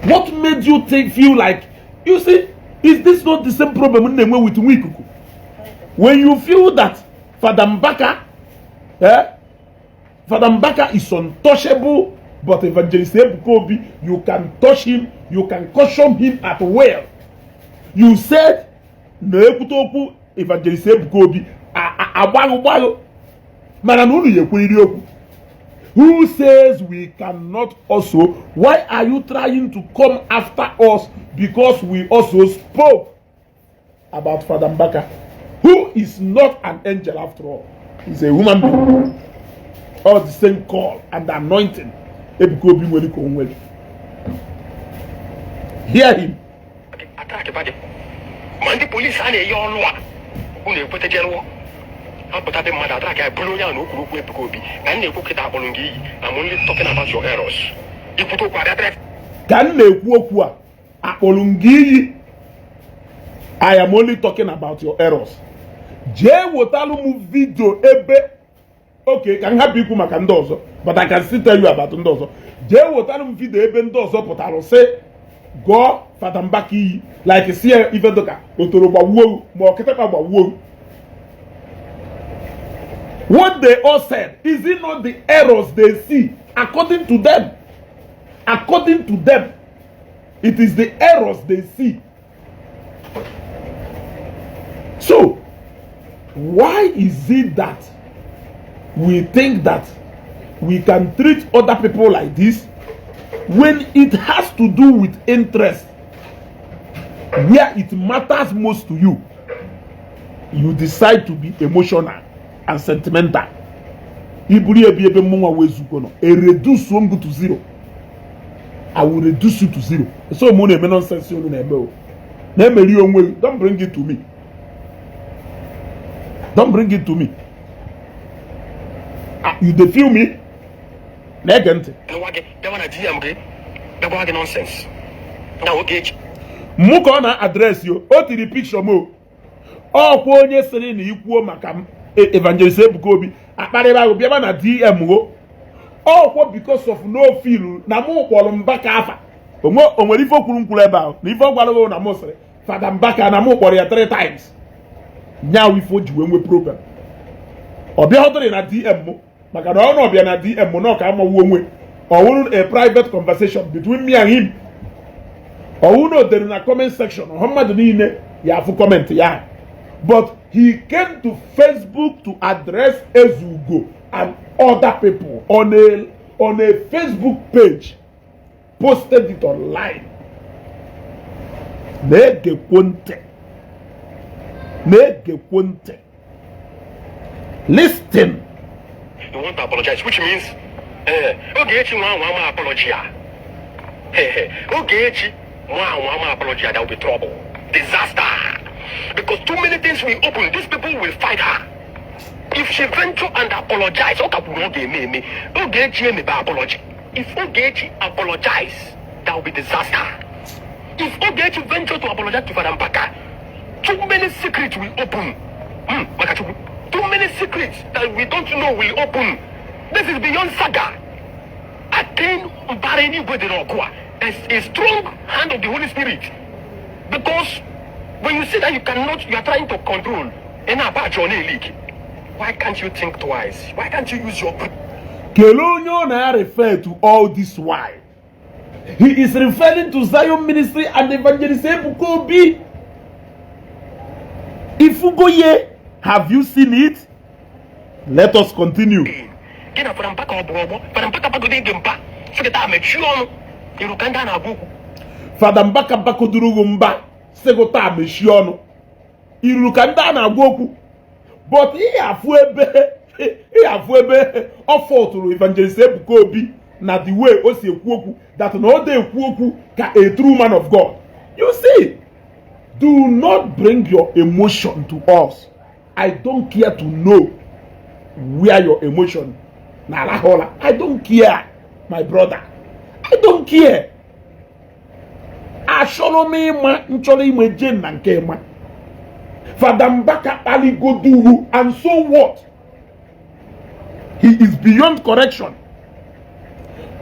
[SPEAKER 2] What made you feel like, you see, is this not the same problem in the way with Wikuku? When you feel that Father Mbaka, Father Mbaka is untouchable, but Evangelist Ebuka Obi, you can touch him, you can caution him at will. You said, no ekutoku Evangelist Ebuka Obi, abago, mananunu yekwiri oku. Who says we cannot also? Why are you trying to come after us because we also spoke about Father Mbaka, who is not an angel after all? He's a human being. All the same call and anointing. Hear him.
[SPEAKER 3] I'm only talking about your errors.
[SPEAKER 2] I am only talking about your errors. Jay Wotalumu video ebe. Okay, can have people makandozo, but I can still tell you about ndozo. Jay Wotalumu video ebe ndozo potalo say go Father Mbaki like see even doka otoroba wo mo ketapa ba wo. What they all said, is it not the errors they see? According to them, it is the errors they see. So, why is it that we think that we can treat other people like this when it has to do with interest, where it matters most to you? You decide to be emotional and sentimental. Reduce one to zero. I will reduce you to zero. So money nonsense. Don't bring it to me. Don't bring it to me. You feel me? Negant.
[SPEAKER 3] Nonsense. Now okay.
[SPEAKER 2] Mukona address you. What the picture mo? Oh, Onye Eze na ikwu maka Evangelist Ebuka Obi akparịba go bịaba na DM go. Oh, because of no feel na mu kpọrọ Mbaka afa. Onwere ife okwuru nkwuru ebe ahụ. Na ife ogwalo na mo sịrị Father Mbaka na mu kpọrọ ya 3 times. Nya we fo ji we problem. Obi hodere na DM mo maka na ọ no bịa na DM mo na ka amawu onwe. Or a private conversation between me and him. Or no there in a comment section. Muhammad niile ya fu comment ya. But he came to Facebook to address Ezugo and other people on a Facebook page, posted it online. Listen.
[SPEAKER 3] You want to apologize, which means okay, apology. Okay, apology, there will be trouble. Disaster. Because too many things will open, these people will fight her. If she venture and apologize, apology. If Ogechi apologize, that will be disaster. If Ogechi venture to apologize to Father Mbaka, too many secrets will open. Too many secrets that we don't know will open. This is beyond saga. Attain Bareni Godinokwa. There's a strong hand of the Holy Spirit. Because when you say that you are trying to control, why can't you think twice? Why can't you use your brain?
[SPEAKER 2] Kelonyo na refer to all this why. He is referring to Zion Ministry and Evangelist Ebuka Obi. Ifugoye, have you seen it? Let us continue. Father Mbaka Bakodurugumba Segota Meshiono Irukanda na Goku. But he have offered to Evangelist Ebuka Obi na the way Osi Ekwoku that no day Ekwoku ka a true man of God. You see, do not bring your emotion to us. I don't care to know where your emotion. I don't care, my brother. I don't care. Father Mbaka Ali Goduru, and so what? He is beyond correction.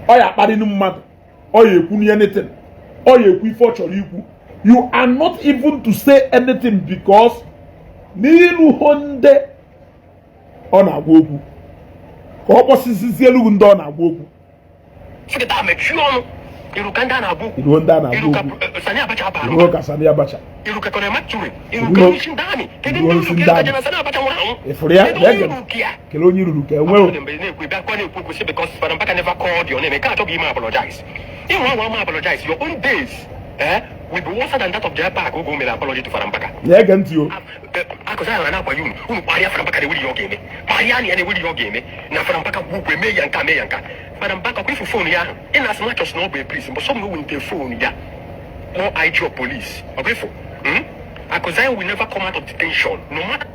[SPEAKER 2] Oya parinu mad, oya kuni anything, oya kui fortune. You are not even to say anything because nilu honde ona gogu. Kopo sisi elu ndo na gogu.
[SPEAKER 3] Fuketa mechuono. Irukanda na gogu.
[SPEAKER 2] Irukanda na gogu.
[SPEAKER 3] Sani abacha abaro.
[SPEAKER 2] Iruka sani abacha.
[SPEAKER 3] Iruka kone maturi. Iruka nishindani. Tedi iruka jana sani abacha mwana.
[SPEAKER 2] Efuria. Kelonyi iruka. Well.
[SPEAKER 3] Because Father Mbaka never called your name. I can't talk him apologize. You want to apologize. Your own days will be worse than that of the park. Who made an apology to Father Mbaka.
[SPEAKER 2] Yeah, can't you?
[SPEAKER 3] Because I ran up on you. Who Maria Father Mbaka the will your game. Mariani and the will your game. Now Father Mbaka who may yanka may yanka. Father Mbaka with phone ya. In as much as no be prison, but some will the phone ya. Or IG or police. Okay for. Because I will never come out of detention. No matter.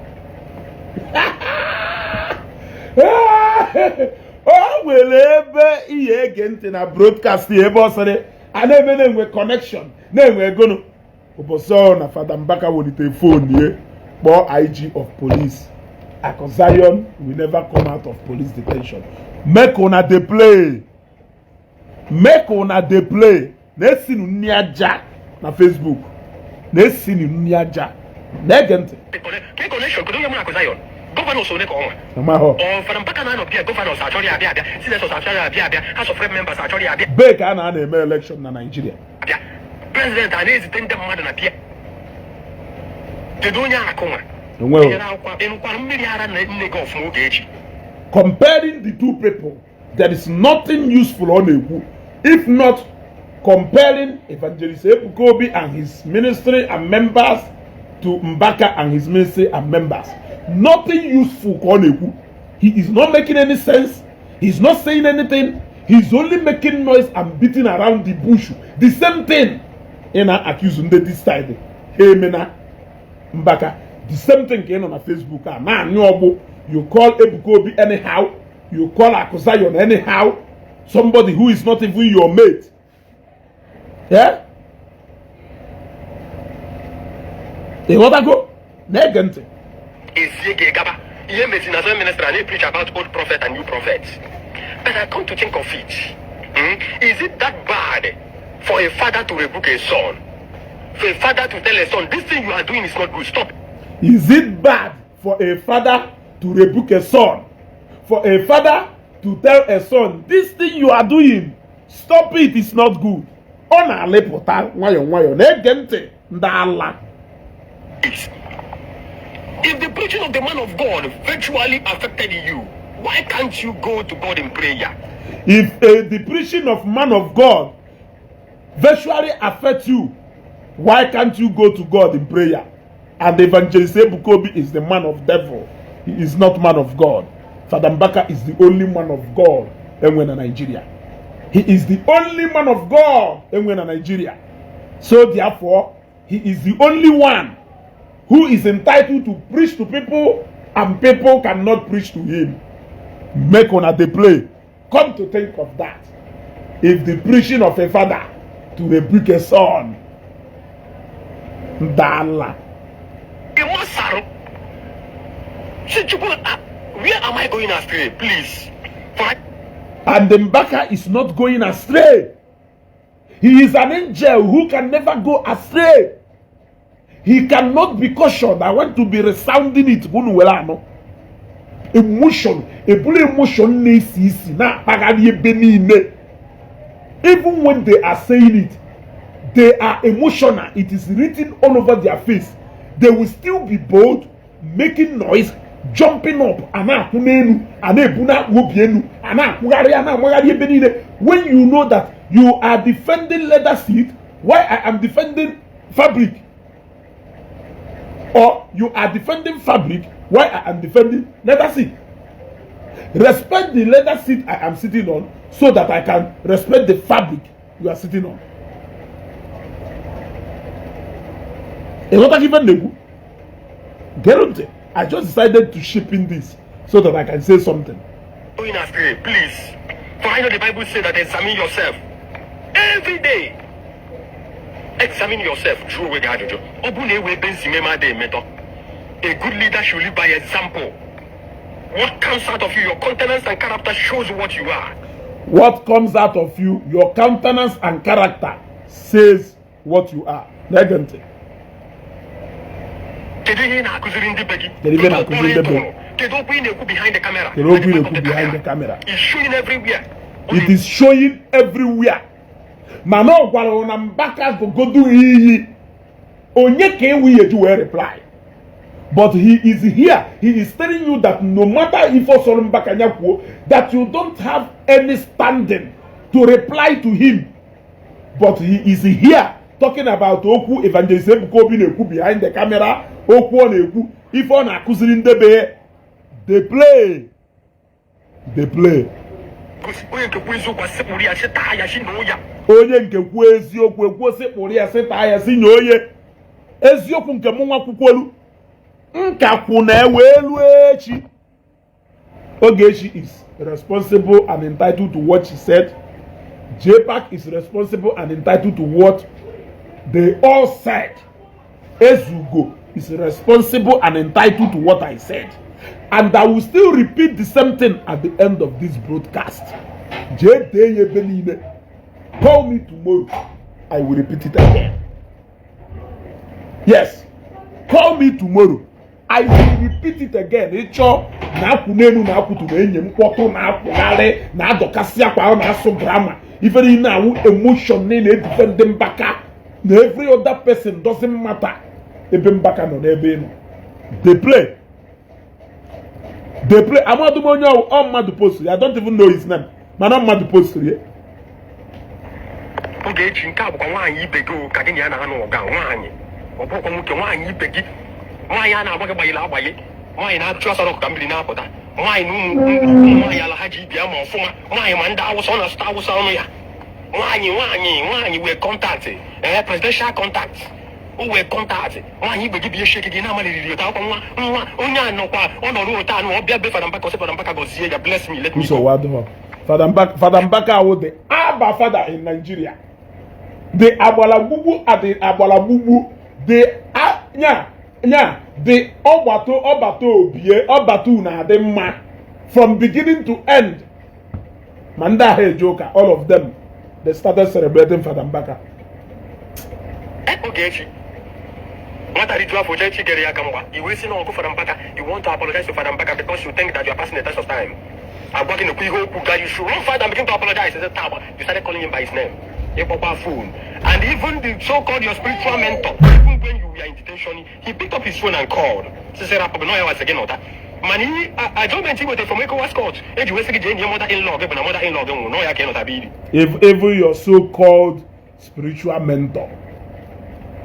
[SPEAKER 2] Oh, well, ever ye again in a broadcast here, boss. I never with connection. Then we're gonna. Oboson, Father Mbaka will the phone here. Or IG of police. Because Zion will never come out of police detention. Make on a play. Make on a play. Let's see Jack na Facebook. Let's see Jack. Negent.
[SPEAKER 3] Connection, could you make Zion? Governors will make on.
[SPEAKER 2] Or
[SPEAKER 3] Father Mbaka not be a governors actually are there. Senators actually are there. House of members actually are there.
[SPEAKER 2] Bake an election in Nigeria.
[SPEAKER 3] President and his tender mother appear. The Donya Akoma.
[SPEAKER 2] Comparing the two people, there is nothing useful on a if not comparing Evangelist Ebuka Obi and his ministry and members to Mbaka and his ministry and members. Nothing useful on a He is not making any sense. He's not saying anything. He's only making noise and beating around the bush. The same thing. Accusing this side. Hey, Mena Mbaka. The same thing came on Facebook. You call Ebuka Obi anyhow. You call Akosayon anyhow. Somebody who is not even your mate. Yeah? They want to go? Negante.
[SPEAKER 3] They preach about old prophet and new prophets. But I come to think of it. Is it that bad for a father to rebuke a son? For a father to tell a son, this thing you are doing is not good, stop.
[SPEAKER 2] Is it bad for a father to rebuke a son? For a father to tell a son, this thing you are doing, stop it, it's not good.
[SPEAKER 3] If the preaching of the man of God virtually affected you, why can't you go to God in prayer?
[SPEAKER 2] If the preaching of man of God virtually affects you, why can't you go to God in prayer? And Evangelist Ebuka Obi is the man of devil. He is not man of God. Father Mbaka is the only man of God in Nigeria. He is the only man of God in Nigeria. So therefore, he is the only one who is entitled to preach to people, and people cannot preach to him. Make on at the play. Come to think of that. If the preaching of a father to rebuke a son,
[SPEAKER 3] Where am I going astray? Please.
[SPEAKER 2] And Mbaka is not going astray. He is an angel who can never go astray. He cannot be cautioned. I want to be resounding it. Emotion. Even when they are saying it, they are emotional. It is written all over their face. They will still be bold, making noise, jumping up. When you know that you are defending leather seat, why I am defending fabric? Or you are defending fabric, why I am defending leather seat? Respect the leather seat I am sitting on so that I can respect the fabric you are sitting on. Guarantee. I just decided to ship in this so that I can say something.
[SPEAKER 3] Going astray, please. For I know the Bible says that examine yourself every day. Examine yourself. True way, a good leader should live by example. What comes out of you, your countenance and character shows what you are.
[SPEAKER 2] What comes out of you, your countenance and character says what you are. Negante.
[SPEAKER 3] Behind the camera. It's showing everywhere.
[SPEAKER 2] It is showing everywhere. Mano gwara Mbaka go do iyi. Onye ke we do reply. But he is here. He is telling you that no matter if Mbaka that you don't have any standing to reply to him. But he is here talking about Oku Evangelist Ebuka Obi behind the camera. Oku on Eku. If on accusing they play. They play. Onye nkekwu eziokwu ekwosị kpụrụ ya sịta ya si nye onye eziokwu nke mụ nwa kwukwolu nkakwu na ewe elu echi. Ogechi is responsible and entitled to what she said. JPAC is responsible and entitled to what they all said. Ezugo is responsible and entitled to what I said. And I will still repeat the same thing at the end of this broadcast. Call me tomorrow. I will repeat it again. Yes. Call me tomorrow. I will repeat it again. Echo na kunenu na akutu na enye mkwoto na akwugale na adokasi akwa na aso grammar. Even in now emotion na defend Mbaka. Na every other person doesn't matter. Ebe Mbaka no na ebe no. They play. They play. Amadu Monyo on Madu Post. I don't even know his name. Man on Madu Post here.
[SPEAKER 3] Okay, chinka kwa nwanyi bego kagini yana hanu oga nwanyi. Opoko muke nwanyi begi. Nwanyi ana abage bayila abaye. Nwanyi na atwa soro kambili na apota. Nwanyi nwanyi ala haji bia ma ofuma. Nwanyi manda awuso na sta awuso no ya. Nwanyi we contact. Presidential contact. We contact. Nwanyi begi bi shake gi na ma lili ta kwa nwa onye anokwa onoru ota anu obia be Father Mbaka Father Mbaka gozie ya bless me let me
[SPEAKER 2] so what do Father Mbaka was the Abba father in Nigeria. The Abalabubu at the Abalabubu. The the Obato Bie Obatu na the man from beginning to end. Manda Hey Joker, all of them, they started celebrating Father Mbaka.
[SPEAKER 3] Okay. What are you doing for Jenchi Geria Gamba? You wasting on Father Mbaka. You want to apologize to Father Mbaka because you think that you are passing a test of time. I'm working a quick guy. You should run fast and begin to apologize. He said, you started calling him by his name. A proper phone. And even the so-called your spiritual mentor, even when you were in detention, he picked up his phone and called. He said, I was again. Man, I don't mention with from ECOWAS court. If you your mother-in-law, but mother-in-law don't know I cannot be.
[SPEAKER 2] If ever your so-called spiritual mentor,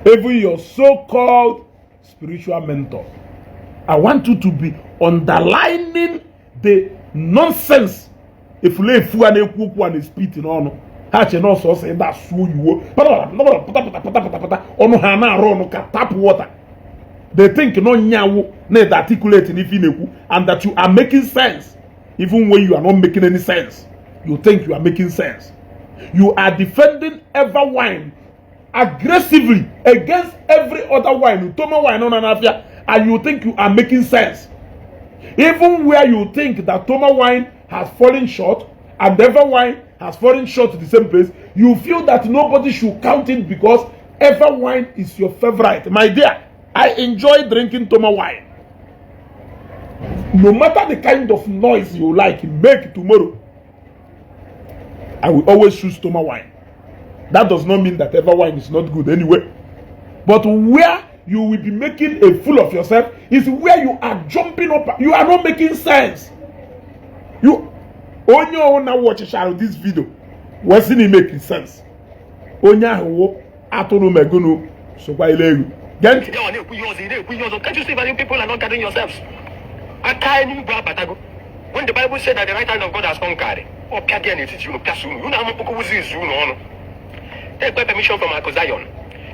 [SPEAKER 2] even your so-called spiritual mentor, I want you to be underlining the nonsense. If you lay food and a cook and spitting on, hatch and also say that so you on Hana run tap water. They think no nyawu need articulating if you and that you are making sense, even when you are not making any sense. You think you are making sense. You are defending every wine aggressively against every other wine. You toma wine on an affair, and you think you are making sense. Even where you think that Toma wine has fallen short and Ever wine has fallen short to the same place, you feel that nobody should count it because Ever wine is your favorite. My dear, I enjoy drinking Toma wine. No matter the kind of noise you like, make tomorrow, I will always choose Toma wine. That does not mean that Ever wine is not good anyway. But where you will be making a fool of yourself is where you are jumping up. You are not making sense. You only wanna watch this video. Wasn't it making sense? Onya who atunu megunu so kwa ilegu. Can't
[SPEAKER 3] you see value people are not gathering yourselves? When the Bible said that the right hand of God has conquered, or take permission from Zion.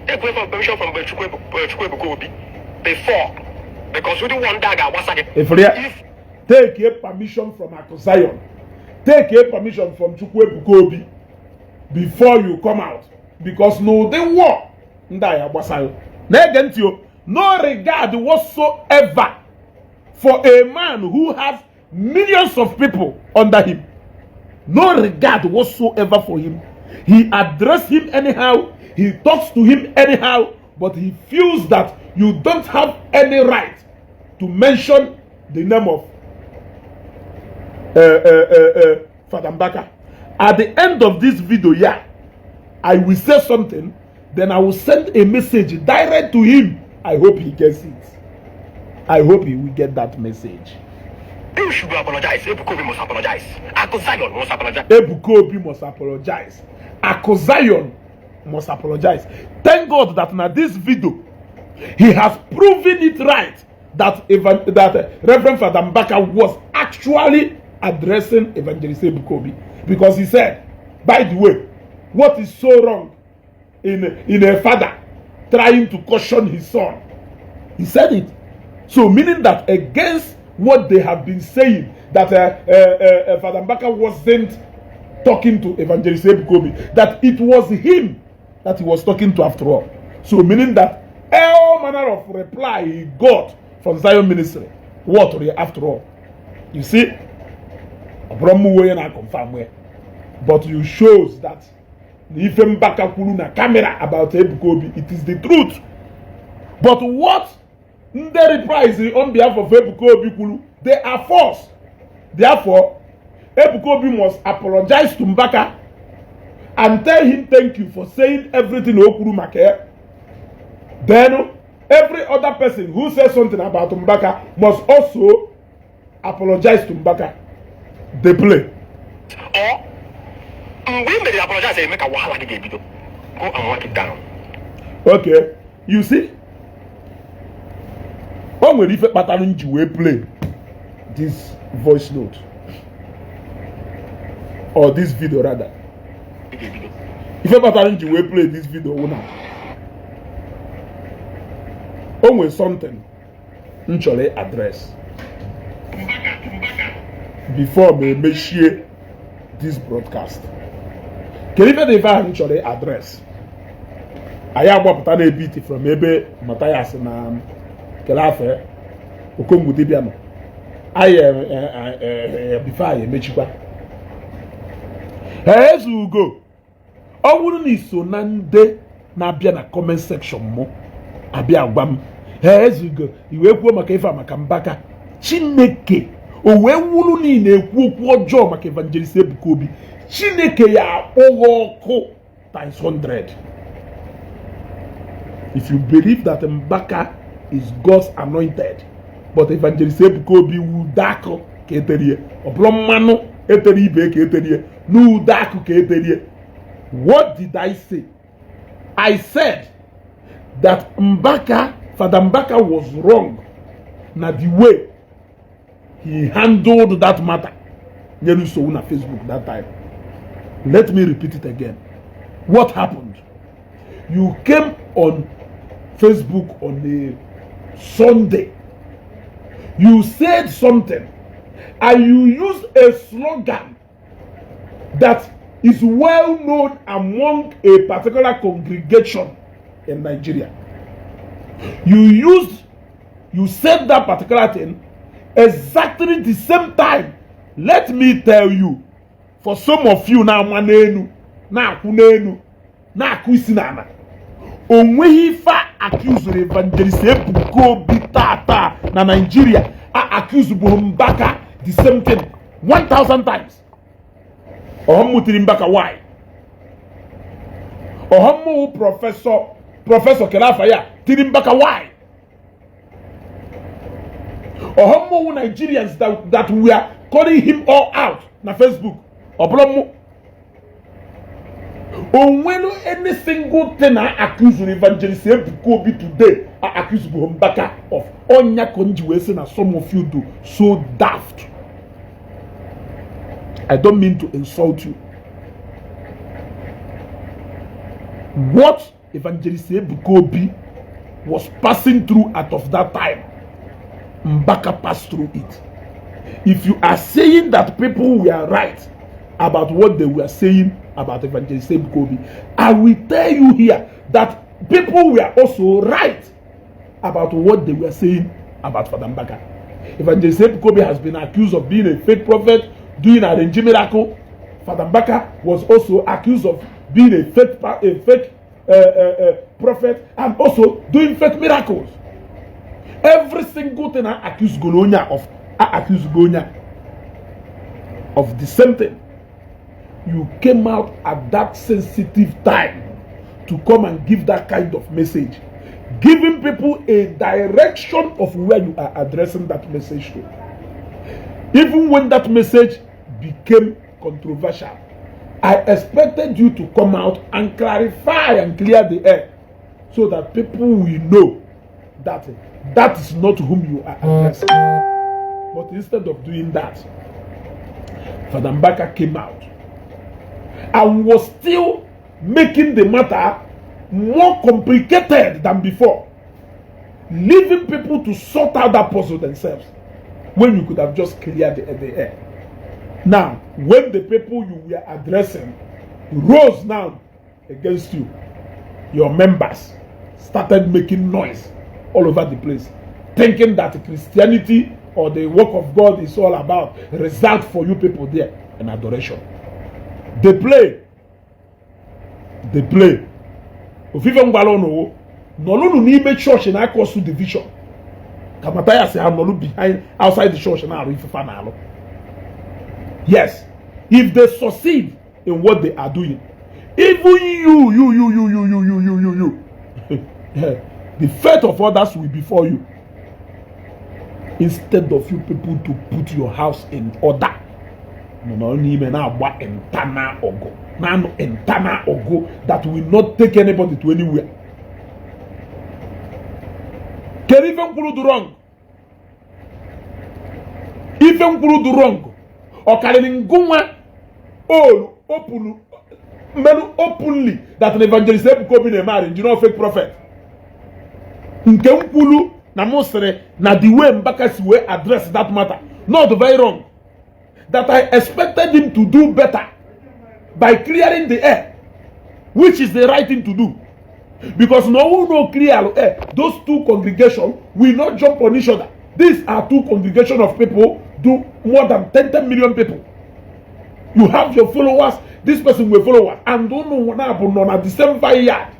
[SPEAKER 3] Take permission from Ebuka Obi before, because we don't want that.
[SPEAKER 2] If take a permission from Zion, take a permission from Ebuka Obi before you come out, because no they war no regard whatsoever for a man who has millions of people under him. No regard whatsoever for him. He addresses him anyhow. He talks to him anyhow. But he feels that you don't have any right to mention the name of Father Mbaka. At the end of this video, yeah, I will say something. Then I will send a message direct to him. I hope he gets it. I hope he will get that message.
[SPEAKER 3] You should apologize. Ebuka Obi must apologize. Zion must apologize.
[SPEAKER 2] Ebuka Obi must apologize. Zion must apologize. Thank God that now this video, he has proven it right that Reverend Father Mbaka was actually addressing Evangelist Ebuka Obi, because he said, by the way, what is so wrong in a father trying to caution his son? He said it. So meaning that against what they have been saying, that Father Mbaka wasn't talking to Evangelist Ebuka Obi, that it was him that he was talking to after all. So meaning that all manner of reply he got from Zion Ministry, what after all. You see, but you shows that if Mbaka Kuluna camera about Ebuka Obi, it is the truth. But what the reprise on behalf of Ebuka Obi Kulu, they are false. Therefore, Ebuka Obi must apologize to Mbaka and tell him thank you for saying everything Okuru Make. Then every other person who says something about Mbaka must also apologize to Mbaka. They play.
[SPEAKER 3] Or we may apologize and make a wahala go and work it down.
[SPEAKER 2] Okay, you see. When we refer pattern you will play this voice note or this video rather. If a pattern you will play this video when something actually address before me share this broadcast. Can even actually address? I have a bit from maybe Mathias and Kelafe, Okongwu Dibia. Before I met you. As you go, I wouldn't so nande na bia na comment section mo. Abia gbam. As you go, you will go Makefa Makambaka. Chineke. O we wulu ni na ekwu okwu ojo maka Evangelist Ebuka Obi. Chineke ya owo times 100. If you believe that Mbaka is God's anointed, but Evangelist Ebuka Obi udako keterie oblomano eteri ibe keterie no udako keterie. What did I say? I said that Father Mbaka was wrong na the way he handled that matter. Nearly so on Facebook that time. Let me repeat it again. What happened? You came on Facebook on a Sunday. You said something and you used a slogan that is well known among a particular congregation in Nigeria. You said that particular thing exactly the same time. Let me tell you, for some of you now, manenu, na kunenu, na kusinana. Onwehi fa accuse evangelist Ebuka Obi tata na Nigeria. Accuse Mbaka the same thing 1,000 times. Ohomutiri Mbaka why? Ohomu Professor Kelafaya tiri Mbaka why? Ohomu Nigerians that we are calling him all out na Facebook. Oblomu. When any single thing I accuse evangelist Ebuka Obi today, I accuse Mbaka of Onye conjuration, as some of you do. So daft. I don't mean to insult you. What evangelist Ebuka Obi was passing through out of that time, Mbaka passed through it. If you are saying that people were right about what they were saying about evangelist Ebuka Obi, I will tell you here that people were also right about what they were saying about Father Mbaka. Evangelist Ebuka Obi has been accused of being a fake prophet, doing a arranged miracle. Father Mbaka was also accused of being a fake prophet and also doing fake miracles. Every single thing I accuse Golonya of the same thing. You came out at that sensitive time to come and give that kind of message, giving people a direction of where you are addressing that message to. Even when that message became controversial, I expected you to come out and clarify and clear the air so that people will know that that is not whom you are addressing. But instead of doing that, Father Mbaka came out and was still making the matter more complicated than before, leaving people to sort out that puzzle themselves when you could have just cleared the air. Now, when the people you were addressing rose now against you, your members started making noise all over the place, thinking that Christianity or the work of God is all about result for you people there in adoration. They play. Ofife ngwalo no nolu n'ime church na cause division. Mathias Ezeaku behind outside the church na Ifufa na alo. Yes, if they succeed in what they are doing, even you, the fate of others will be for you. Instead of you people to put your house in order. No, internal ogo that will not take anybody to anywhere. Can even do wrong. Even do wrong. Or can all openly that an evangelist Ebuka Obi marriage, you know, fake prophet. Nkulu na mosere na the way Mbaka will address that matter. Not very wrong. That I expected him to do better by clearing the air, which is the right thing to do. Because no one will clear air. Those two congregations will not jump on each other. These are two congregations of people, do more than 10 million people. You have your followers, this person will follow us, and don't know what happened at the same fire.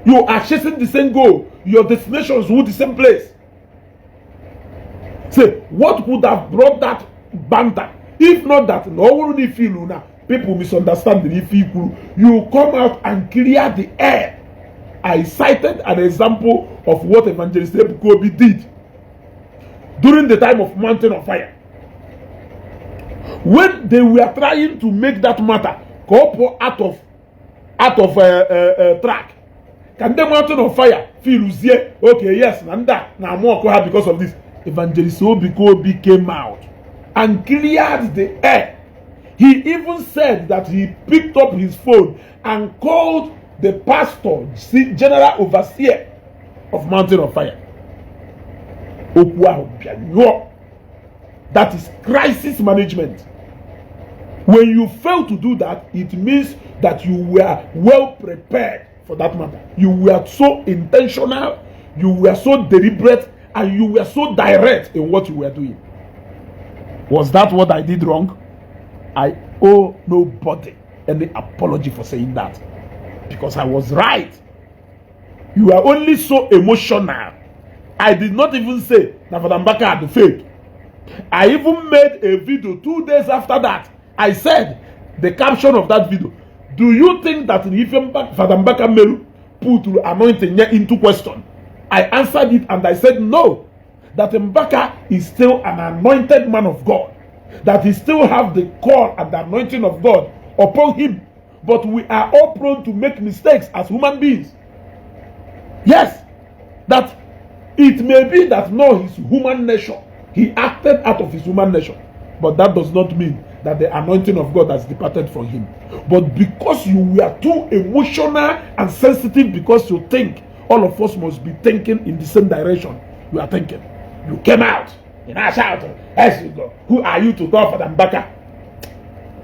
[SPEAKER 2] You are chasing the same goal. Your destinations with the same place. Say, what would have brought that banter? If not that, no one will feel now. People misunderstand the if you come out and clear the air. I cited an example of what Evangelist Ebuka Obi did during the time of Mountain of Fire. When they were trying to make that matter go out of track, can the Mountain of Fire feel okay, yes, and that now more because of this. Evangelist Ebuka Obi came out and cleared the air. He even said that he picked up his phone and called the pastor, general overseer of Mountain of Fire. That is crisis management. When you fail to do that, it means that you were well prepared for that matter. You were so intentional, you were so deliberate, and you were so direct in what you were doing. Was that what I did wrong? I owe nobody any apology for saying that, because I was right. You are only so emotional. I did not even say that Mbaka had the fake. I even made a video 2 days after that. I said, the caption of that video, do you think that if Mbaka Meru put anointing into question? I answered it and I said no, that Mbaka is still an anointed man of God, that he still have the call and the anointing of God upon him, but we are all prone to make mistakes as human beings. Yes, that it may be that no, his human nature, he acted out of his human nature, but that does not mean that the anointing of God has departed from him. But because you were too emotional and sensitive, because you think all of us must be thinking in the same direction, you are thinking. You came out, you now shout, as you go, who are you to talk for Mbaka?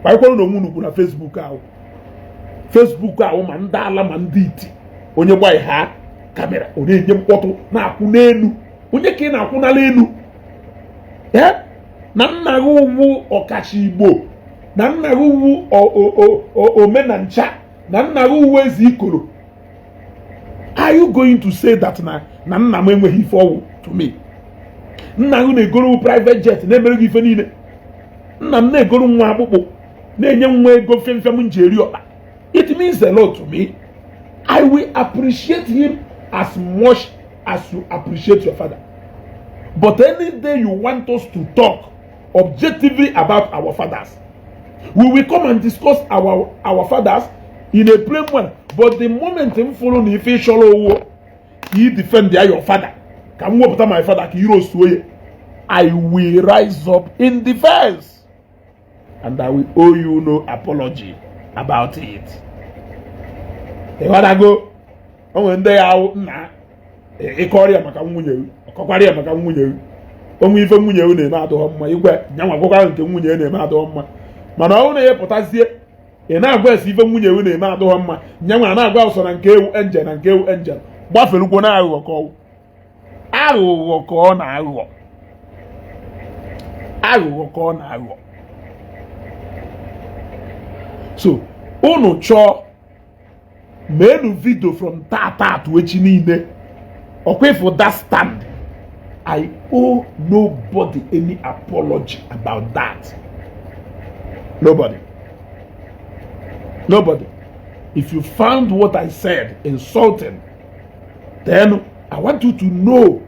[SPEAKER 2] Why call no munu na Facebook out? Facebook out mandala manditi. Onye boy ha camera, onye njem photo na akwu n'elu. Onye ke na akwu na l'elu. Yeah? Na nna wu ọkachi Igbo, na nna wu omenancha, na nna wu Ezeaku. Are you going to say that na nna m enweghị ife ọwụ to me? Nna m na-egoro private jet na-emere gị ife niile. Nna m na-egoro nwa akpụkpụ na-enye nwa ego femfem nji eri ọkpa. It means a lot to me. I will appreciate him as much as you appreciate your father. But any day you want us to talk objectively about our fathers, we will come and discuss our fathers in a plain manner. But the moment him follow the official, he defend your father. Come up my father, I will rise up in defense, and I will owe you no apology about it. They wanna go. When they are na Korea maka nwunye, Korea maka nwunye. Onwe ife nwunye unu na adọ mma, igwe nyanwa gwakwa nke nwunye na-eme adọ mma. Mana ọ na-epụtazie ị na-agwa esi ife nwunye unu na-eme adọ mma, nyanwa na-agwa ụsọ na nke ewu angel na nke ewu angel. Gbafelukwo na aghụghọ ka ọ. Aghụghọ ka ọ na-aghụghọ. Aghụghọ ka ọ na-aghụghọ. So, unu chọọ menu video from tata to echi niile. Okay, for that stand, I owe nobody any apology about that. Nobody. Nobody. If you found what I said insulting, then I want you to know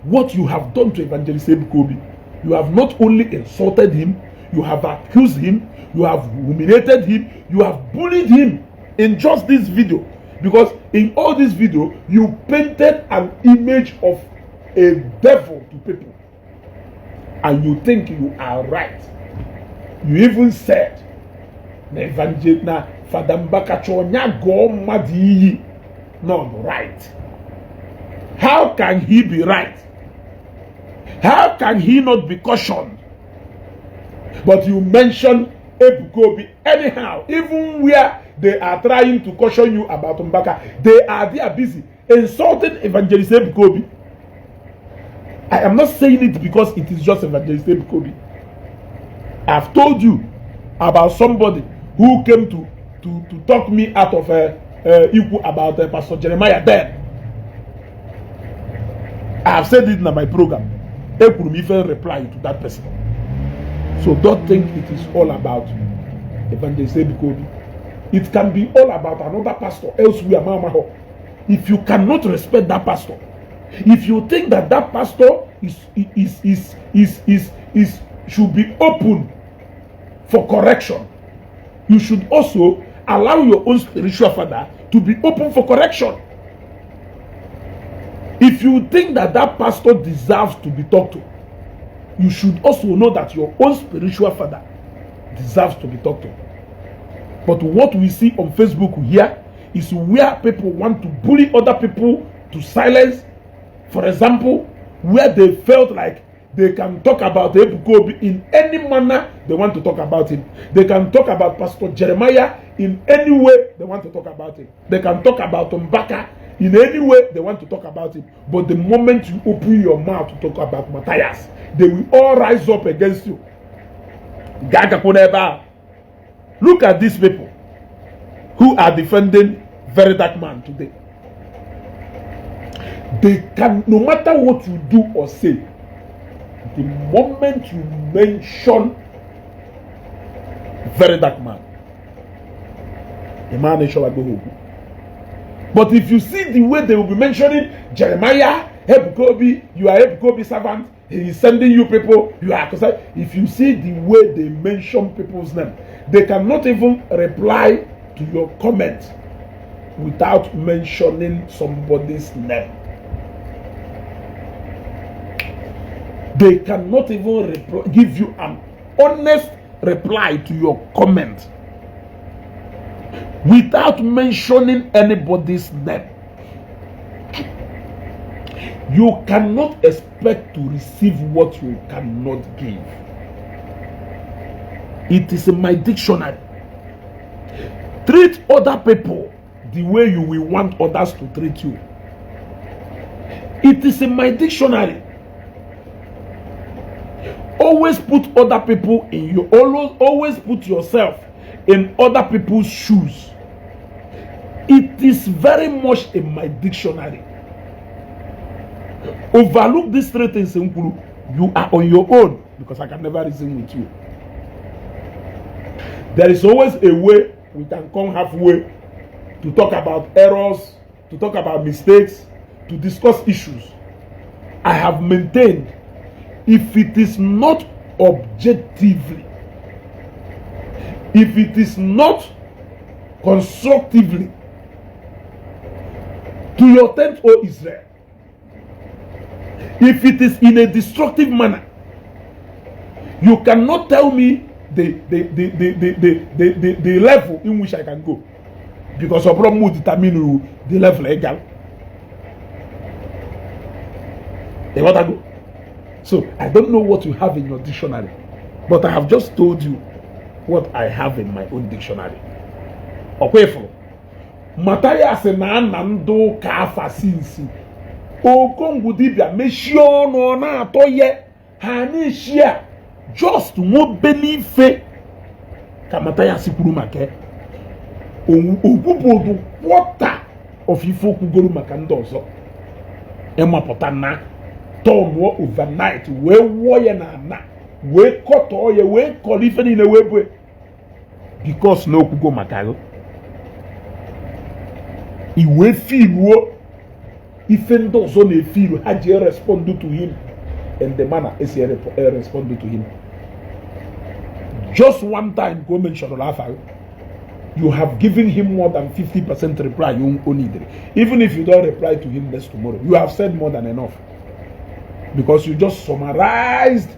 [SPEAKER 2] what you have done to Evangelist Ebuka Obi. You have not only insulted him, you have accused him, you have humiliated him, you have bullied him in just this video. Because in all this video, you painted an image of a devil to people. And you think you are right. You even said, na Father Mbaka chonya go madi not right. How can he be right? How can he not be cautioned? But you mentioned Ebuka Obi anyhow, even where they are trying to caution you about Mbaka, they are busy insulting Evangelist Ebuka Obi. I am not saying it because it is just Evangelist Ebuka Obi. I've told you about somebody who came to talk me out of Igbo about Pastor Jeremiah then. I have said it in my program. I could even reply to that person. So don't think it is all about Evangelist Ebuka Obi. It can be all about another pastor elsewhere. If you cannot respect that pastor, if you think that that pastor should be open for correction, you should also allow your own spiritual father to be open for correction. If you think that that pastor deserves to be talked to, you should also know that your own spiritual father deserves to be talked to. But what we see on Facebook here is where people want to bully other people to silence. For example, where they felt like they can talk about Ebuka Obi in any manner they want to talk about him. They can talk about Pastor Jeremiah in any way they want to talk about him. They can talk about Mbaka in any way they want to talk about him. But the moment you open your mouth to talk about Mathias, they will all rise up against you. Look at these people who are defending Very Dark Man today. They can, no matter what you do or say, the moment you mention Very Dark Man, the man is sure I go home. But if you see the way they will be mentioning Jeremiah, Ebuka Obi, you are Ebuka Obi servant, he is sending you people, you are. If you see the way they mention people's name, they cannot even reply to your comment without mentioning somebody's name. They cannot even give you an honest reply to your comment without mentioning anybody's name. You cannot expect to receive what you cannot give. It is in my dictionary. Treat other people the way you will want others to treat you. It is in my dictionary. Always put other people in your, always put yourself in other people's shoes. It is very much in my dictionary. Overlook these three things, you are on your own, because I can never reason with you. There is always a way we can come halfway to talk about errors, to talk about mistakes, to discuss issues. I have maintained, if it is not objectively, if it is not constructively to your tent, O Israel, if it is in a destructive manner, you cannot tell me the level in which I can go, because of problem will determine the level legal. They want to go. So I don't know what you have in your dictionary, but I have just told you what I have in my own dictionary. Okay, for Mathias na nando kafa sinsi. Okongwu Dibia meshio no na atoye hani shia just no believe ka Mathias kwuru make ogubodu quarter of ifo kwugoro maka ndị ọzọ emapụta na turn overnight we woye na na we koto ye we kolife ni we bwe because no kwugo maka go iwe filuo ife ndị ọzọ na-efilu ha ji respond to him in the manner as he responded to him. Just one time go mention Olafa, you have given him more than 50% reply you only need. Even if you don't reply to him next tomorrow, you have said more than enough, because you just summarized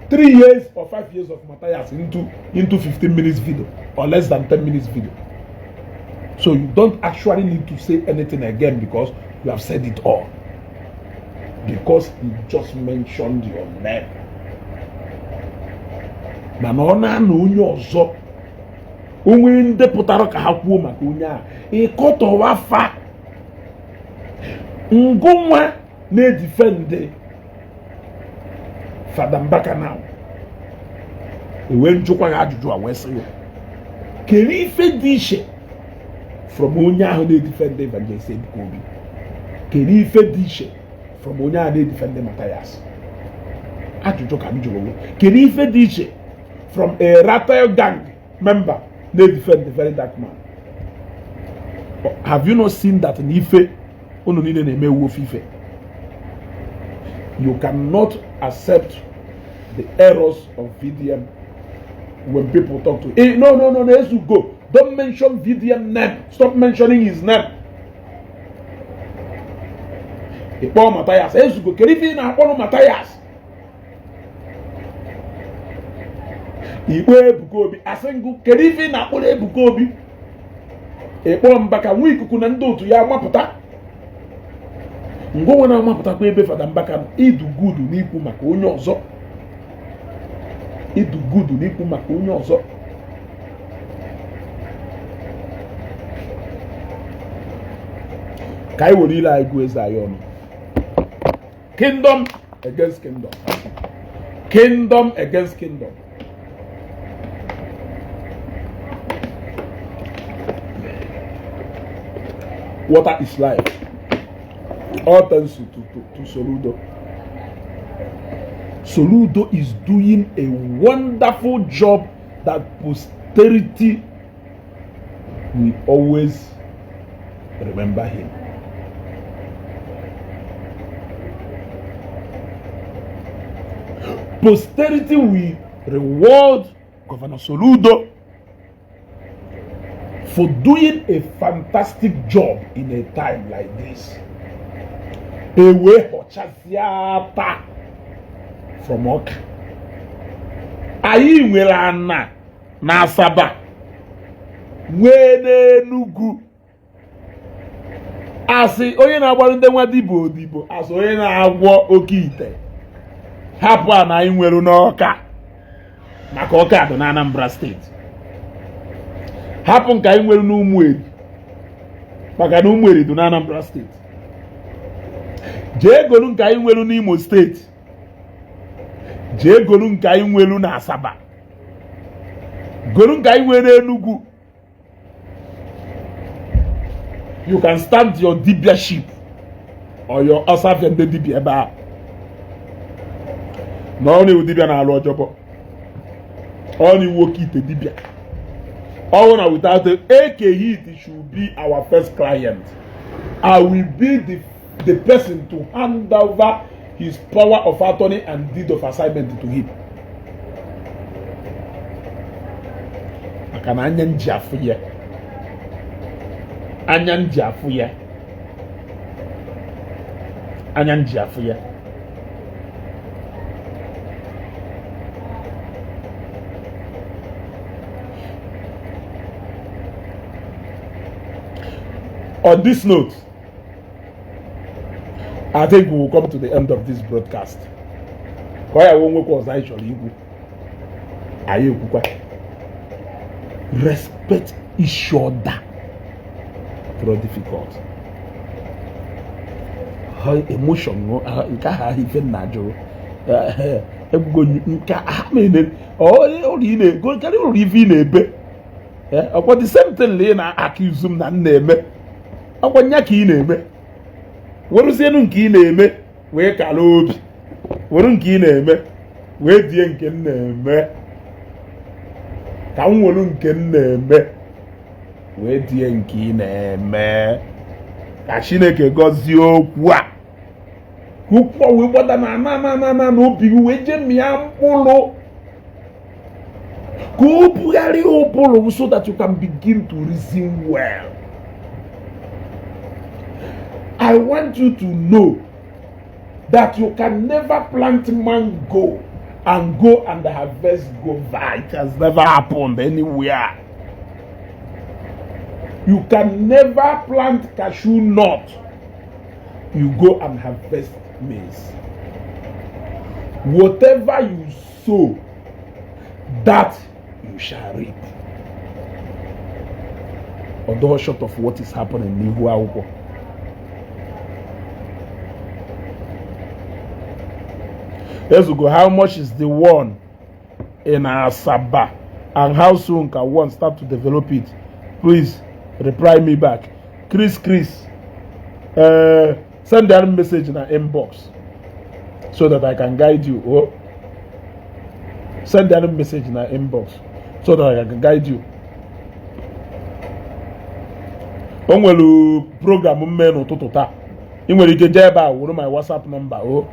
[SPEAKER 2] 3 years or 5 years of Mathias into 15 minutes video or less than 10 minutes video. So you don't actually need to say anything again, because you have said it all. Because he just mentioned your name. Manona no onye ọzọ onwe ndị pụtara ka ha kwuo maka onye a ịkọtọwa fa ngụnwa na-edifend Fada Mbaka now ewe njụkwa ha ajụjụ a wee sị ya kere ife dị iche from onye ahụ na-edifend Evangelist Ebuka Obi, kere ife dị iche from onye ahụ na-edifend Mathias. Ajụjụ ka m jụrụ, kere ife dị iche from a rattle gang member they defend the Very Dark Man? Have you not seen that in Ife? You cannot accept the errors of VDM when people talk to you. No, let's go. Don't mention VDM name. Stop mentioning his name. Paul Mathias. Let's go. Kerifina Paul Mathias. Igbo Ebuka Obi asengu kerifi na akpọrọ Ebuka Obi ekpọ Mbaka nwa ikuku na ndị otu ya mapụta ngwa na mapụta kwa ebe Fada Mbaka idu gudu n'ikwu maka onye ọzọ, idu gudu n'ikwu maka onye ọzọ. Kai Wodila Igwe Zion. Kingdom against kingdom. Kingdom against kingdom. Water is life. All thanks to Soludo. Soludo is doing a wonderful job that posterity will always remember him. Posterity will reward Governor Soludo for doing a fantastic job in a time like this. Ewe Hochasiata from Oka. Ayi nwere ana na Asaba. Nwere Enugu. Asị onye na-agbaru ndị nwa Odibo asị onye na-agwọ oke ite. Hapụ a na anyị nwere n'Ọka maka Ọka dị na Anambra steeti. Hapụ nke anyị nwere n'Ụmụeri maka na Ụmụeri dị na Anambra steeti. Jee golu nke anyị nwere n'Imo steeti. Jee golu nke anyị nwere na Asaba. Golu nke anyị nwere Enugu. You can stand your Dibia ship or your Osafia and Dibia ebe. Na only Dibia na alụ ọjọbọ. Only work it Dibia. All now without AK it should be our first client. I will be the person to hand over his power of attorney and deed of assignment to him. Akana anya nji afụ ya. Anya nji afụ ya. Anya nji afụ ya. On this note, I think we will come to the end of this broadcast. Why I won't work was actually respect each other through difficult. How emotion nka ha even najo. Ebugo nka ha mene oh ine go carry even ebe. But the same thing na accuse na na-eme. Akwanya ka ị na-eme. Weruzienu nke ị na-eme wee kala obi. Weru nke ị na-eme wee die nke m na-eme. Ka m weru nke m na-eme wee die nke ị na-eme. Ka Chineke gọzie okwu a. Okwu wee gbada na obi wee je mịa mkpụrụ. Ka o bugharịa ụbụrụ so that you can begin to reason well. I want you to know that you can never plant mango and go and harvest guava. It has never happened anywhere. You can never plant cashew nut. You go and harvest maize. Whatever you sow, that you shall reap. Although short of what is happening in Igbo. Let's go. How much is the one in Asaba? And how soon can one start to develop it? Please reply me back. Chris, send that message in our inbox so that I can guide you. Oh, send that message in our inbox so that I can guide you. Onwelu program mmenu tututa. Inwere ike jeba wuru my WhatsApp number. Oh.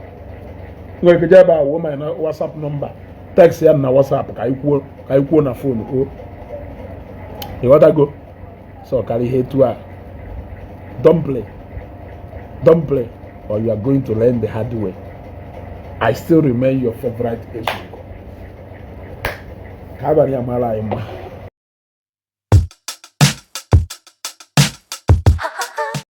[SPEAKER 2] Nwere ike jeba wuru my WhatsApp number. Text ya na WhatsApp ka ikwuo na phone. Oh. You want to go? So carry here to don't play, or you are going to learn the hard way. I still remain your favorite Ebuka. Kabari amala ima.